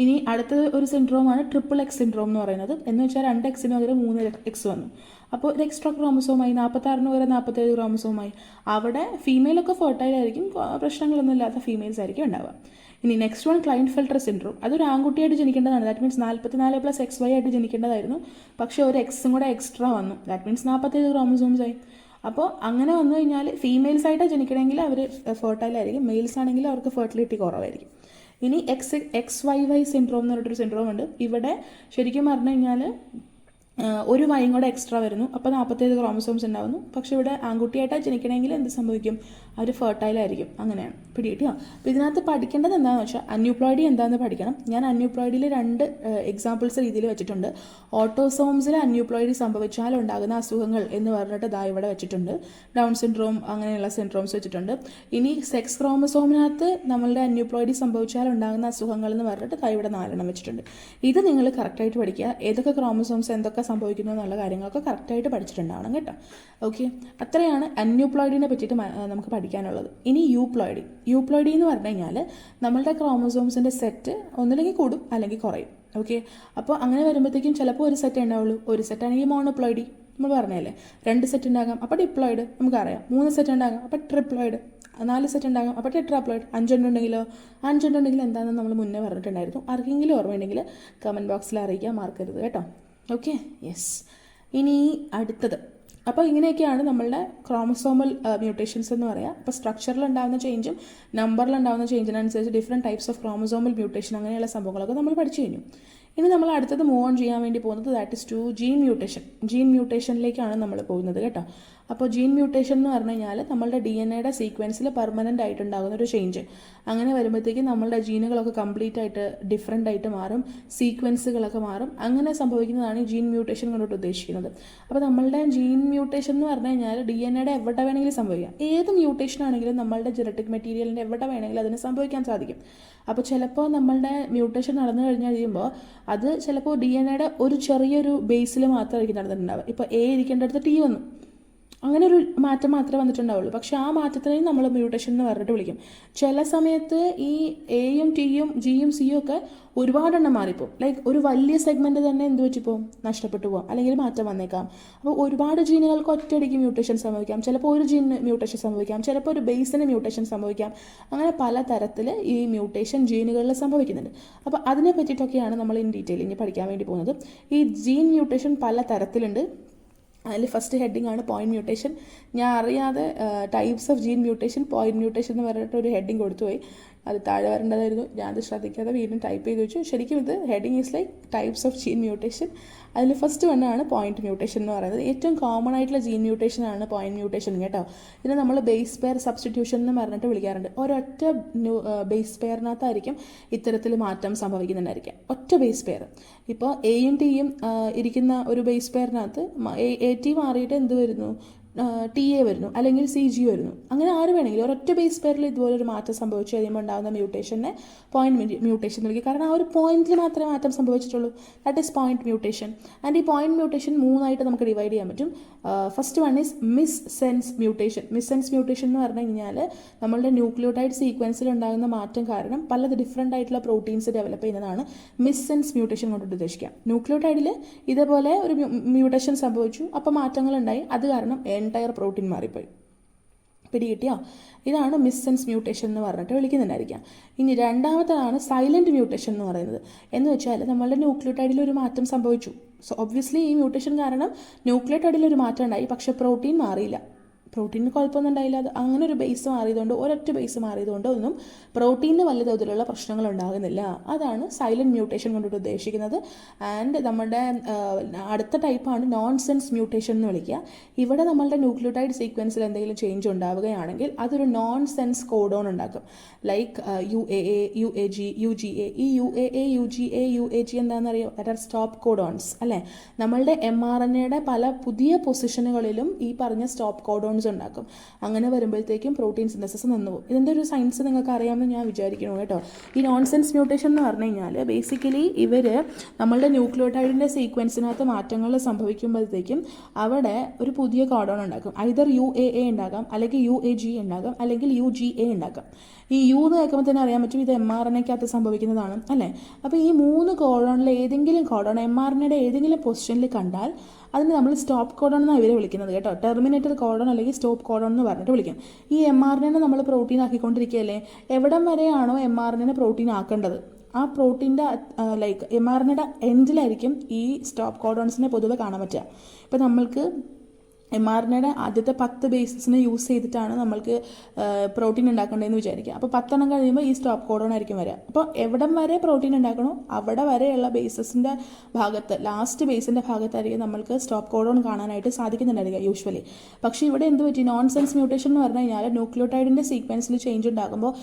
ഇനി അടുത്തത് ഒരു സിൻഡ്രോമാണ് XXX സിൻഡ്രോം എന്ന് പറയുന്നത്. എന്ന് വെച്ചാൽ 2 എക്സിന് പകരം 3 എക്സ് വന്നു. അപ്പോൾ ഒരു എക്സ്ട്രാ ക്രോമസോമായി, 46 പകരം 47 ക്രോമസോമായി. അവിടെ ഫീമെയിലൊക്കെ ഫെർട്ടൈൽ ആയിരിക്കും, പ്രശ്നങ്ങളൊന്നും ഇല്ലാത്ത ഫീമെയിൽസ് ആയിരിക്കും ഉണ്ടാവുക. ഇനി നെക്സ്റ്റ് വൺ ക്ലൈൻഫെൽട്ടർ സിൻഡ്രോം. അതൊരു ആൺകുട്ടിയായിട്ട് ജനിക്കേണ്ടതാണ്. ദാറ്റ് മീൻസ് 44 + XY ആയിട്ട് ജനിക്കേണ്ടതായിരുന്നു, പക്ഷേ ഒരു എക്സും കൂടെ എക്സ്ട്രാ വന്നു. ദാറ്റ് മീൻസ് 47 ക്രോമസോംസ് ആയി. അപ്പോൾ അങ്ങനെ വന്നു കഴിഞ്ഞാൽ ഫീമെയിൽസ് ആയിട്ട് ജനിക്കണമെങ്കിൽ അവർ ഫെർട്ടൈൽ ആയിരിക്കും, മെയിൽസ് ആണെങ്കിൽ അവർക്ക് ഫെർട്ടിലിറ്റി കുറവായിരിക്കും. ഇനി XYY സിൻഡ്രോം എന്ന് പറഞ്ഞിട്ടൊരു സിൻഡ്രോം ഉണ്ട്. ഇവിടെ ശരിക്കും പറഞ്ഞു കഴിഞ്ഞാൽ ഒരു വൈയും കൂടെ എക്സ്ട്രാ വരുന്നു, അപ്പോൾ 47 ക്രോമസോംസ് ഉണ്ടാവുന്നു. പക്ഷേ ഇവിടെ ആൺകുട്ടിയായിട്ട് ജനിക്കണമെങ്കിൽ എന്ത് സംഭവിക്കും? അവർ ഫെർട്ടൈൽ ആയിരിക്കും. അങ്ങനെയാണ് പിടികിട്ടിയോ? അപ്പോൾ ഇതിനകത്ത് പഠിക്കേണ്ടത് എന്താണെന്ന് വെച്ചാൽ അന്യൂപ്ലോയിഡി എന്താണെന്ന് പഠിക്കണം. ഞാൻ അന്യൂപ്ലോയിഡിൽ 2 എക്സാമ്പിൾസ് രീതിയിൽ വെച്ചിട്ടുണ്ട്. ഓട്ടോസോംസിൽ അന്യൂപ്ലോയിഡി സംഭവിച്ചാൽ ഉണ്ടാകുന്ന അസുഖങ്ങൾ എന്ന് പറഞ്ഞിട്ട് ഇതാ ഇവിടെ വെച്ചിട്ടുണ്ട്. ഡൗൺ സിൻഡ്രോം അങ്ങനെയുള്ള സിൻഡ്രോംസ് വെച്ചിട്ടുണ്ട്. ഇനി സെക്സ് ക്രോമസോമിനകത്ത് നമ്മളുടെ അന്യൂപ്ലോയിഡി സംഭവിച്ചാൽ ഉണ്ടാകുന്ന അസുഖങ്ങൾ എന്ന് പറഞ്ഞിട്ട് ഇതാ ഇവിടെ 4 എണ്ണം വെച്ചിട്ടുണ്ട്. ഇത് നിങ്ങൾ കറക്റ്റായിട്ട് പഠിക്കുക. ഏതൊക്കെ ക്രോമസോംസ് എന്തൊക്കെ സംഭവിക്കുന്നു എന്നുള്ള കാര്യങ്ങളൊക്കെ കറക്റ്റായിട്ട് പഠിച്ചിട്ടുണ്ടാവണം കേട്ടോ. ഓക്കെ, അത്രയാണ് അന്യൂപ്ലോയിഡിനെ പറ്റിയിട്ട് നമുക്ക് പഠിക്കാനുള്ളത്. ഇനി യൂപ്ലോയിഡി എന്ന് പറഞ്ഞു കഴിഞ്ഞാൽ നമ്മളുടെ ക്രോമസോംസിൻ്റെ സെറ്റ് ഒന്നില്ലെങ്കിൽ കൂടും അല്ലെങ്കിൽ കുറയും. ഓക്കെ, അപ്പോൾ അങ്ങനെ വരുമ്പോഴത്തേക്കും ചിലപ്പോൾ ഒരു സെറ്റ് ഉണ്ടാവുള്ളൂ. ഒരു സെറ്റ് ആണെങ്കിൽ മോണോപ്ലോയിഡി നമ്മൾ പറഞ്ഞല്ലേ. 2 സെറ്റ് ഉണ്ടാകാം, അപ്പോൾ ഡിപ്ലോയിഡ് നമുക്കറിയാം. 3 സെറ്റ് ഉണ്ടാകാം, അപ്പോൾ ട്രിപ്ലോയിഡ്. 4 സെറ്റ് ഉണ്ടാകാം, അപ്പോൾ ടെട്രാപ്ലോയിഡ്. 5 എണ്ണം ഉണ്ടെങ്കിലോ? 5 എണ്ണം ഉണ്ടെങ്കിൽ എന്താണെന്ന് നമ്മൾ മുന്നേ പറഞ്ഞിട്ടുണ്ടായിരുന്നു. ആർക്കെങ്കിലും ഓർമ്മയുണ്ടെങ്കിൽ കമൻറ്റ് ബോക്സിൽ അറിയിക്കാൻ മറക്കരുത് കേട്ടോ. Okay, yes. ഇനി അടുത്തത്, അപ്പോൾ ഇങ്ങനെയൊക്കെയാണ് നമ്മളുടെ ക്രോമസോമൽ മ്യൂട്ടേഷൻസ് എന്ന് പറയുക. അപ്പോൾ സ്ട്രക്ചറിൽ ഉണ്ടാകുന്ന ചേഞ്ചും നമ്പറിൽ ഉണ്ടാകുന്ന ചേഞ്ചിനനുസരിച്ച് different types of chromosomal mutation അങ്ങനെയുള്ള സംഭവങ്ങളൊക്കെ നമ്മൾ പഠിച്ചു കഴിഞ്ഞു. ഇനി നമ്മൾ അടുത്തത് മൂവ് ഓൺ ചെയ്യാൻ വേണ്ടി പോകുന്നത് ദാറ്റ് ഇസ് ടു ജീൻ മ്യൂട്ടേഷനിലേക്കാണ് നമ്മൾ പോകുന്നത് കേട്ടോ. അപ്പോൾ ജീൻ മ്യൂട്ടേഷൻ എന്ന് പറഞ്ഞു കഴിഞ്ഞാൽ നമ്മളുടെ DNA സീക്വൻസിൽ പെർമനൻ്റ് ആയിട്ടുണ്ടാകുന്ന ഒരു ചേഞ്ച്. അങ്ങനെ വരുമ്പോഴത്തേക്കും നമ്മളുടെ ജീനുകളൊക്കെ കംപ്ലീറ്റ് ആയിട്ട് ഡിഫറെൻ്റ് ആയിട്ട് മാറും, സീക്വൻസുകളൊക്കെ മാറും. അങ്ങനെ സംഭവിക്കുന്നതാണ് ഈ ജീൻ മ്യൂട്ടേഷൻ കൊണ്ടിട്ട് ഉദ്ദേശിക്കുന്നത്. അപ്പോൾ നമ്മളുടെ ജീൻ മ്യൂട്ടേഷൻ എന്ന് പറഞ്ഞു കഴിഞ്ഞാൽ DNA എവിടെ വേണമെങ്കിലും സംഭവിക്കാം. ഏത് മ്യൂട്ടേഷൻ ആണെങ്കിലും നമ്മളുടെ ജനറ്റിക് മെറ്റീരിയലിൻ്റെ എവിടെ വേണമെങ്കിലും അതിന് സംഭവിക്കാൻ സാധിക്കും. അപ്പോൾ ചിലപ്പോൾ നമ്മളുടെ മ്യൂട്ടേഷൻ നടന്നു കഴിയുമ്പോൾ അത് ചിലപ്പോൾ DNA ഒരു ചെറിയൊരു ബേസിൽ മാത്രമായിരിക്കും നടന്നിട്ടുണ്ടാവുക. ഇപ്പോൾ A ഇരിക്കേണ്ടടുത്ത് T വന്നു, അങ്ങനെ ഒരു മാറ്റം മാത്രമേ വന്നിട്ടുണ്ടാവുള്ളൂ. പക്ഷേ ആ മാറ്റത്തിനെയും നമ്മൾ മ്യൂട്ടേഷൻ എന്ന് പറഞ്ഞിട്ട് വിളിക്കും. ചില സമയത്ത് ഈ Aയും Tയും Gയും Cയും ഒക്കെ ഒരുപാടെണ്ണം മാറിപ്പോവും. ലൈക്ക് ഒരു വലിയ സെഗ്മെൻറ്റ് തന്നെ എന്ത് പറ്റിപ്പോവും, നഷ്ടപ്പെട്ടു പോകാം, അല്ലെങ്കിൽ മാറ്റം വന്നേക്കാം. അപ്പോൾ ഒരുപാട് ജീനുകൾക്ക് ഒറ്റയടിക്ക് മ്യൂട്ടേഷൻ സംഭവിക്കാം. ചിലപ്പോൾ ഒരു ജീനിന് മ്യൂട്ടേഷൻ സംഭവിക്കാം, ചിലപ്പോൾ ഒരു ബേസിന് മ്യൂട്ടേഷൻ സംഭവിക്കാം. അങ്ങനെ പല തരത്തിൽ ഈ മ്യൂട്ടേഷൻ ജീനുകളിൽ സംഭവിക്കുന്നുണ്ട്. അപ്പോൾ അതിനെ പറ്റിയിട്ടൊക്കെയാണ് നമ്മൾ ഇൻ ഡീറ്റെയിൽ ഇനി പഠിക്കാൻ വേണ്ടി പോകുന്നത്. ഈ ജീൻ മ്യൂട്ടേഷൻ പല തരത്തിലുണ്ട്. അതിൽ ഫസ്റ്റ് ഹെഡിങ് ആണ് പോയിന്റ് മ്യൂട്ടേഷൻ. ഞാൻ അറിയാതെ types of gene mutation, point mutation എന്ന് പറഞ്ഞിട്ട് ഒരു ഹെഡിങ് കൊടുത്തുപോയി. അത് താഴെ വരേണ്ടതായിരുന്നു, ഞാനത് ശ്രദ്ധിക്കാതെ വീണ്ടും ടൈപ്പ് ചെയ്ത് വെച്ചു. ശരിക്കും ഇത് heading is like types of gene mutation. അതിൽ ഫസ്റ്റ് വണ്ണാണ് പോയിന്റ് മ്യൂട്ടേഷൻ എന്ന് പറയുന്നത്. ഏറ്റവും കോമൺ ആയിട്ടുള്ള ജീൻ മ്യൂട്ടേഷനാണ് പോയിന്റ് മ്യൂട്ടേഷൻ കേട്ടോ. ഇതിനെ നമ്മൾ ബേസ് പെയർ സബ്സ്റ്റിറ്റ്യൂഷൻ എന്ന് പറഞ്ഞിട്ട് വിളിക്കാറുണ്ട്. ഒരൊറ്റ ബേസ് പെയറിനകത്തായിരിക്കും ഇത്തരത്തിൽ മാറ്റം സംഭവിക്കുന്നുണ്ടായിരിക്കാം. ഒറ്റ ബേസ് പെയർ. ഇപ്പോൾ Aയും Tയും ഇരിക്കുന്ന ഒരു ബേസ് പെയറിനകത്ത് AT മാറിയിട്ട് എന്ത് വരുന്നു, TA വരുന്നു, അല്ലെങ്കിൽ CG വരുന്നു. അങ്ങനെ ആര് വേണമെങ്കിലും ഒരൊറ്റ ബേസ് പെയറിൽ ഇതുപോലെ ഒരു മാറ്റം സംഭവിച്ചു കഴിയുമ്പോൾ ഉണ്ടാകുന്ന മ്യൂട്ടേഷനെ പോയിന്റ് മ്യൂട്ടേഷൻ എന്ന് വിളിക്കും. കാരണം ആ ഒരു പോയിന്റിൽ മാത്രമേ മാറ്റം സംഭവിച്ചിട്ടുള്ളൂ. That is point mutation. And ഈ പോയിന്റ് മ്യൂട്ടേഷൻ മൂന്നായിട്ട് നമുക്ക് ഡിവൈഡ് ചെയ്യാൻ പറ്റും. First one is missense mutation. Missense mutation എന്ന് പറഞ്ഞു കഴിഞ്ഞാൽ നമ്മളുടെ ന്യൂക്ലിയോടൈഡ് സീക്വൻസിൽ ഉണ്ടാകുന്ന മാറ്റം കാരണം പല ഡിഫറെൻ്റ് ആയിട്ടുള്ള പ്രോട്ടീൻസ് ഡെവലപ്പ് ചെയ്യുന്നതാണ് മിസ് സെൻസ് മ്യൂട്ടേഷൻ കൊണ്ട് ഉദ്ദേശിക്കാം. ന്യൂക്ലിയോടൈഡിൽ ഇതേപോലെ ഒരു മ്യൂട്ടേഷൻ സംഭവിച്ചു, അപ്പോൾ മാറ്റങ്ങൾ ഉണ്ടായി, അത് കാരണം എൻറ്റയർ പ്രോട്ടീൻ മാറിപ്പോയി. പിടികിട്ടിയോ? ഇതാണ് മിസ് സെൻസ് മ്യൂട്ടേഷൻ എന്ന് പറഞ്ഞിട്ട് വിളിക്കുന്നുണ്ടായിരിക്കാം. ഇനി രണ്ടാമത്തേതാണ് സൈലൻറ്റ് മ്യൂട്ടേഷൻ എന്ന് പറയുന്നത്. എന്ന് വെച്ചാൽ നമ്മളുടെ ന്യൂക്ലിയോടൈഡിൽ ഒരു മാറ്റം സംഭവിച്ചു. സോ ഒബ്വിയസ്ലി ഈ മ്യൂട്ടേഷൻ കാരണം ന്യൂക്ലിയോടൈഡിൽ ഒരു മാറ്റം ഉണ്ടായി, പക്ഷേ പ്രോട്ടീൻ മാറിയില്ല. പ്രോട്ടീനിന് കുഴപ്പമൊന്നും ഉണ്ടായില്ല. അത് അങ്ങനെ ഒരു ബേസ് മാറിയതുകൊണ്ട്, ഒരൊറ്റ ബേസ് മാറിയതുകൊണ്ട് ഒന്നും പ്രോട്ടീനിന് വലിയ തോതിലുള്ള പ്രശ്നങ്ങൾ ഉണ്ടാകുന്നില്ല. അതാണ് സൈലൻറ്റ് മ്യൂട്ടേഷൻ കൊണ്ടിട്ട് ഉദ്ദേശിക്കുന്നത്. ആൻഡ് നമ്മുടെ അടുത്ത ടൈപ്പാണ് നോൺ സെൻസ് മ്യൂട്ടേഷൻ എന്ന് വിളിക്കുക. ഇവിടെ നമ്മളുടെ ന്യൂക്ലിയോടൈഡ് സീക്വൻസിൽ എന്തെങ്കിലും ചേഞ്ച് ഉണ്ടാവുകയാണെങ്കിൽ അതൊരു നോൺ സെൻസ് കോഡോൺ ഉണ്ടാക്കും. Like UAA, UAG, UGA. ഈ UAA, UGA, UAG എന്താണെന്നറിയോ? ദാറ്റ് ആർ സ്റ്റോപ്പ് കോഡോൺസ് അല്ലേ? നമ്മളുടെ mRNAയുടെ പല പുതിയ പൊസിഷനുകളിലും ഈ പറഞ്ഞ സ്റ്റോപ്പ് കോഡോൺസ് ഉണ്ടാക്കും. അങ്ങനെ വരുമ്പോഴത്തേക്കും പ്രോട്ടീൻ സിന്തസിസ് നിന്നുപോകും. ഇതിൻ്റെ ഒരു സയൻസ് നിങ്ങൾക്ക് അറിയാമെന്ന് ഞാൻ വിചാരിക്കുന്നു കേട്ടോ. ഈ നോൺസെൻസ് മ്യൂട്ടേഷൻ എന്ന് പറഞ്ഞു കഴിഞ്ഞാൽ ബേസിക്കലി ഇവർ നമ്മളുടെ ന്യൂക്ലിയോടൈഡിൻ്റെ സീക്വൻസിനകത്ത് മാറ്റങ്ങൾ സംഭവിക്കുമ്പോഴത്തേക്കും അവിടെ ഒരു പുതിയ കോഡോൺ ഉണ്ടാക്കും. ഐദർ UAA ഉണ്ടാകാം, അല്ലെങ്കിൽ UAG ഉണ്ടാകാം, അല്ലെങ്കിൽ UGA ഉണ്ടാക്കാം. ഈ U എന്ന് കേൾക്കുമ്പോൾ തന്നെ അറിയാൻ പറ്റും ഇത് mRNAക്കകത്ത് സംഭവിക്കുന്നതാണ് അല്ലേ? അപ്പോൾ ഈ 3 കോഡോണിൽ ഏതെങ്കിലും കോഡോൺ mRNAയുടെ ഏതെങ്കിലും പൊസിഷനിൽ കണ്ടാൽ അതിന് നമ്മൾ സ്റ്റോപ്പ് കോഡോൺ എന്നാണ് ഇവരെ വിളിക്കുന്നത് കേട്ടോ. ടെർമിനേറ്റഡ് കോഡോൺ അല്ലെങ്കിൽ സ്റ്റോപ്പ് കോഡോൺ എന്ന് പറഞ്ഞിട്ട് വിളിക്കും. ഈ mRNA നമ്മൾ പ്രോട്ടീൻ ആക്കിക്കൊണ്ടിരിക്കുകയല്ലേ, എവിടം വരെയാണോ mRNA പ്രോട്ടീൻ ആക്കേണ്ടത് ആ പ്രോട്ടീൻ്റെ ലൈക്ക് mRNAയുടെ എൻഡിലായിരിക്കും ഈ സ്റ്റോപ്പ് കോഡോൺസിനെ പൊതുവെ കാണാൻ പറ്റുക. ഇപ്പോൾ നമ്മൾക്ക് mRNAയുടെ ആദ്യത്തെ 10 ബേസിസിനെ യൂസ് ചെയ്തിട്ടാണ് നമ്മൾക്ക് പ്രോട്ടീൻ ഉണ്ടാക്കേണ്ടതെന്ന് വിചാരിക്കുക. അപ്പോൾ 10 എണ്ണം കഴിയുമ്പോൾ ഈ സ്റ്റോപ്പ് കോഡോൺ ആയിരിക്കും വരിക. അപ്പോൾ എവിടം വരെ പ്രോട്ടീൻ ഉണ്ടാക്കണോ അവിടെ വരെയുള്ള ബേസിസിൻ്റെ ഭാഗത്ത്, ലാസ്റ്റ് ബേസിൻ്റെ ഭാഗത്തായിരിക്കും നമ്മൾക്ക് സ്റ്റോപ്പ് കോഡോൺ കാണാനായിട്ട് സാധിക്കുന്നുണ്ടായിരിക്കുക യൂഷ്വലി. പക്ഷേ ഇവിടെ എന്ത് പറ്റി, നോൺ സെൻസ് മ്യൂട്ടേഷൻ എന്ന് പറഞ്ഞു കഴിഞ്ഞാൽ ന്യൂക്ലിയോടൈഡിൻ്റെ സീക്വൻസിൽ ചേഞ്ച് ഉണ്ടാകുമ്പോൾ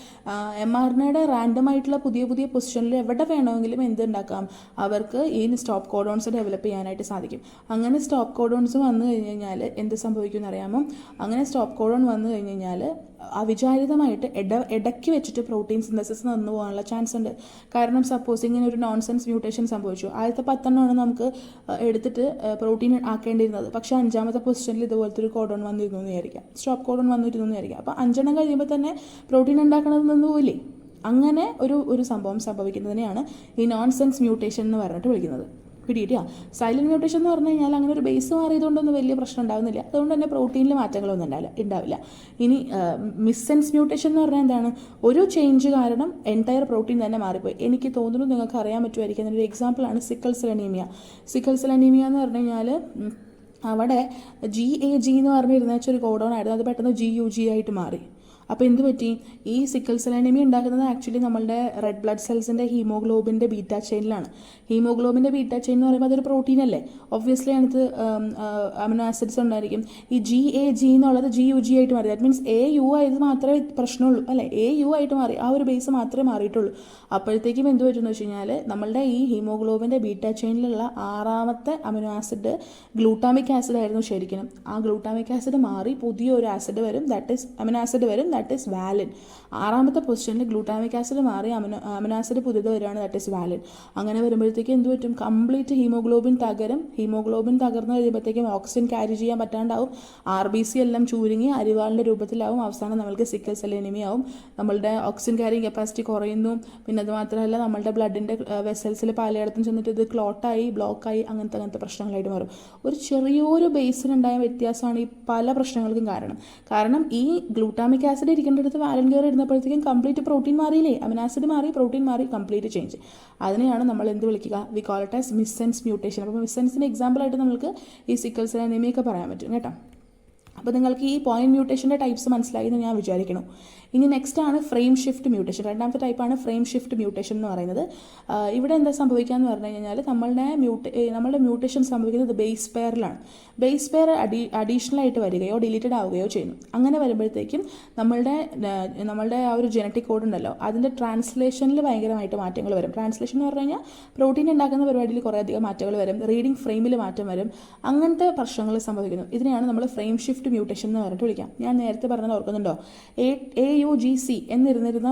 mRNAയുടെ റാൻഡം ആയിട്ടുള്ള പുതിയ പുതിയ പൊസിഷനിൽ എവിടെ വേണമെങ്കിലും എന്തുണ്ടാക്കാം, അവർക്ക് ഈ സ്റ്റോപ്പ് കോഡോൺസ് ഡെവലപ്പ് ചെയ്യാനായിട്ട് സാധിക്കും. അങ്ങനെ സ്റ്റോപ്പ് കോഡോൺസ് വന്നു കഴിഞ്ഞ് കഴിഞ്ഞാൽ എന്ത് സംഭവിക്കുമെന്ന് അറിയാമോ? അങ്ങനെ സ്റ്റോപ്പ് കോഡോൺ വന്നു കഴിഞ്ഞ് കഴിഞ്ഞാൽ അവിചാരിതമായിട്ട് ഇടയ്ക്ക് വെച്ചിട്ട് പ്രോട്ടീൻ സിന്തസിസ് നിന്ന് പോകാനുള്ള ചാൻസ് ഉണ്ട്. കാരണം സപ്പോസ് ഇങ്ങനെ ഒരു നോൺസെൻസ് മ്യൂട്ടേഷൻ സംഭവിച്ചു, ആദ്യത്തെ 10 എണ്ണമാണ് നമുക്ക് എടുത്തിട്ട് പ്രോട്ടീൻ ആക്കേണ്ടിയിരുന്നത്. പക്ഷേ 5ാമത്തെ പൊസിഷനിൽ ഇതുപോലത്തെ ഒരു കോഡോൺ വന്നിരുന്നു എന്ന് വിചാരിക്കാം, സ്റ്റോപ്പ് കോഡോൺ വന്നിരുന്നു എന്ന് വിചാരിക്കാം. അപ്പോൾ 5 എണ്ണം കഴിയുമ്പോൾ തന്നെ പ്രോട്ടീൻ ഉണ്ടാക്കണത് നിന്ന് പോയില്ലേ? അങ്ങനെ ഒരു സംഭവം സംഭവിക്കുന്നതിനെയാണ് ഈ നോൺസെൻസ് മ്യൂട്ടേഷൻ എന്ന് പറഞ്ഞിട്ട് വിളിക്കുന്നത്. പിടിയിട്ടില്ല. സൈലൻറ്റ് മ്യൂട്ടേഷൻ എന്ന് പറഞ്ഞു കഴിഞ്ഞാൽ അങ്ങനെ ഒരു ബേസ് മാറിയതുകൊണ്ടൊന്നും വലിയ പ്രശ്നം ഉണ്ടാകുന്നില്ല. അതുകൊണ്ട് തന്നെ പ്രോട്ടീനിൽ മാറ്റങ്ങളൊന്നും ഉണ്ടാവില്ല. ഇനി മിസ് സെൻസ് മ്യൂട്ടേഷൻ എന്ന് പറഞ്ഞാൽ എന്താണ്, ഒരു ചേഞ്ച് കാരണം എൻറ്റയർ പ്രോട്ടീൻ തന്നെ മാറിപ്പോയി. എനിക്ക് തോന്നുന്നു നിങ്ങൾക്ക് അറിയാൻ പറ്റുമായിരിക്കും. അതിൻ്റെ ഒരു എക്സാമ്പിളാണ് sickle cell anaemia. Sickle cell anaemia എന്ന് പറഞ്ഞു കഴിഞ്ഞാൽ അവിടെ GAG എന്ന് പറഞ്ഞിരുന്ന ഒരു കോഡോൺ ആയിരുന്നു, അത് പെട്ടെന്ന് GUG ആയിട്ട് മാറി. അപ്പോൾ എന്ത് പറ്റി, ഈ സിക്കിൾ സെൽ അനീമിയ ഉണ്ടാക്കുന്നത് ആക്ച്വലി നമ്മളുടെ റെഡ് ബ്ലഡ് സെൽസിൻ്റെ ഹീമോഗ്ലോബിൻ്റെ ബീറ്റാ ചെയിനിലാണ്. ഹീമോഗ്ലോബിൻ്റെ ബീറ്റാ ചെയിൻ എന്ന് പറയുമ്പോൾ അതൊരു പ്രോട്ടീൻ അല്ലേ, ഒബ്വിയസ്ലി അതിനകത്ത് അമിനോ ആസിഡ്സ് ഉണ്ടായിരിക്കും. ഈ GAG എന്നുള്ളത് GUG ആയിട്ട് മാറി. ദാറ്റ് മീൻസ് AU ആയത് മാത്രമേ പ്രശ്നമുള്ളൂ അല്ലേ, AU ആയിട്ട് മാറി, ആ ഒരു ബേസ് മാത്രമേ മാറിയിട്ടുള്ളൂ. അപ്പോഴത്തേക്കും എന്ത് പറ്റുമെന്ന് വെച്ച് കഴിഞ്ഞാൽ നമ്മളുടെ ഈ ഹീമോഗ്ലോബിൻ്റെ ബീറ്റാ ചെയിനിലുള്ള 6ാമത്തെ അമിനോ ആസിഡ് ഗ്ലൂട്ടാമിക് ആസിഡ് ആയിരുന്നു ശരിക്കും. ആ ഗ്ലൂട്ടാമിക് ആസിഡ് മാറി പുതിയൊരു ആസിഡ് വരും, ദാറ്റ് ഈസ് അമിനോ ആസിഡ് വരും, ദാറ്റ് ഈസ് വാലിൻ. 6ാമത്തെ പൊസിഷനിൽ ഗ്ലൂട്ടാമിക് ആസിഡ് മാറി അമിനോ ആസിഡ് പുതിയത് വരുവാണ്, ദാറ്റ് ഈസ് വാലിൻ. അങ്ങനെ വരുമ്പോഴത്തേക്കും എന്ത് പറ്റും, കംപ്ലീറ്റ് ഹീമോഗ്ലോബിൻ തകരും. ഹീമോഗ്ലോബിൻ തകർന്ന് കഴിയുമ്പോഴത്തേക്കും ഓക്സിജൻ ക്യാരി ചെയ്യാൻ പറ്റാണ്ടാവും, RBC എല്ലാം ചുരുങ്ങി അരിവാളിൻ്റെ രൂപത്തിലാവും. അവസാനം നമ്മൾക്ക് സിക്കിൾ സെൽ അനീമിയ ആവും. നമ്മളുടെ ഓക്സിജൻ ക്യാരിങ് കപ്പാസിറ്റി കുറയുന്നു. പിന്നെ അത് മാത്രമല്ല നമ്മളുടെ ബ്ലഡിൻ്റെ വെസൽസിൽ പലയിടത്തും ചെന്നിട്ട് ഇത് ക്ലോട്ടായി ബ്ലോക്കായി അങ്ങനത്തെ പ്രശ്നങ്ങളായിട്ട് മാറും. ഒരു ചെറിയൊരു ബേസിനുണ്ടായ വ്യത്യാസമാണ് ഈ പല പ്രശ്നങ്ങൾക്കും കാരണം ഈ ഗ്ലൂട്ടാമിക് ആസിഡ് ഇരിക്കേണ്ടടുത്ത് വാലൻ ഗിയർ ഇരുന്നപ്പോഴത്തേക്കും കംപ്ലീറ്റ് പ്രോട്ടീൻ മാറിയില്ലേ, അമിനോ ആസിഡ് മാറി, പ്രോട്ടീൻ മാറി, കംപ്ലീറ്റ് ചേഞ്ച്. അതിനെയാണ് നമ്മൾ എന്ത് വിളിക്കുക, we call it as missense mutation. അപ്പോൾ മിസ്സെൻസിന് എക്സാമ്പിളായിട്ട് നമുക്ക് ഈ സിക്കിൾ സെൽ അനീമിയ ഒക്കെ പറയാൻ പറ്റും കേട്ടോ. അപ്പോൾ നിങ്ങൾക്ക് ഈ പോയിന്റ് മ്യൂട്ടേഷൻ്റെ ടൈപ്സ് മനസ്സിലായി എന്ന് ഞാൻ വിചാരിക്കണം. ഇനി നെക്സ്റ്റ് ആണ് ഫ്രെയിം ഷിഫ്റ്റ് മ്യൂട്ടേഷൻ. രണ്ടാമത്തെ ടൈപ്പാണ് ഫ്രെയിം ഷിഫ്റ്റ് മ്യൂട്ടേഷൻ എന്ന് പറയുന്നത്. ഇവിടെ എന്താ സംഭവിക്കുക എന്ന് പറഞ്ഞു കഴിഞ്ഞാൽ നമ്മളുടെ മ്യൂട്ടേഷൻ സംഭവിക്കുന്നത് ബേസ് പെയറിലാണ്. ബേസ് പെയർ അഡീഷണൽ ആയിട്ട് വരികയോ ഡിലീറ്റഡ് ആവുകയോ ചെയ്യുന്നു. അങ്ങനെ വരുമ്പോഴത്തേക്കും നമ്മളുടെ ആ ഒരു ജനറ്റിക് കോഡ് ഉണ്ടല്ലോ, അതിൻ്റെ ട്രാൻസ്ലേഷനിൽ ഭയങ്കരമായിട്ട് മാറ്റങ്ങൾ വരും. ട്രാൻസ്ലേഷൻ എന്ന് പറഞ്ഞു കഴിഞ്ഞാൽ പ്രോട്ടീൻ ഉണ്ടാക്കുന്ന പരിപാടിയിൽ കുറേയധികം മാറ്റങ്ങൾ വരും, റീഡിംഗ് ഫ്രെയിമിൽ മാറ്റം വരും, അങ്ങനത്തെ പ്രശ്നങ്ങൾ സംഭവിക്കുന്നു. ഇതിനെയാണ് നമ്മൾ ഫ്രെയിം ഷിഫ്റ്റ് മ്യൂട്ടേഷൻ എന്ന് പറഞ്ഞിട്ട് വിളിക്കാം. ഞാൻ നേരത്തെ പറഞ്ഞത് ഓർക്കുന്നുണ്ടോ, AUGC എന്നിരുന്നിരുന്ന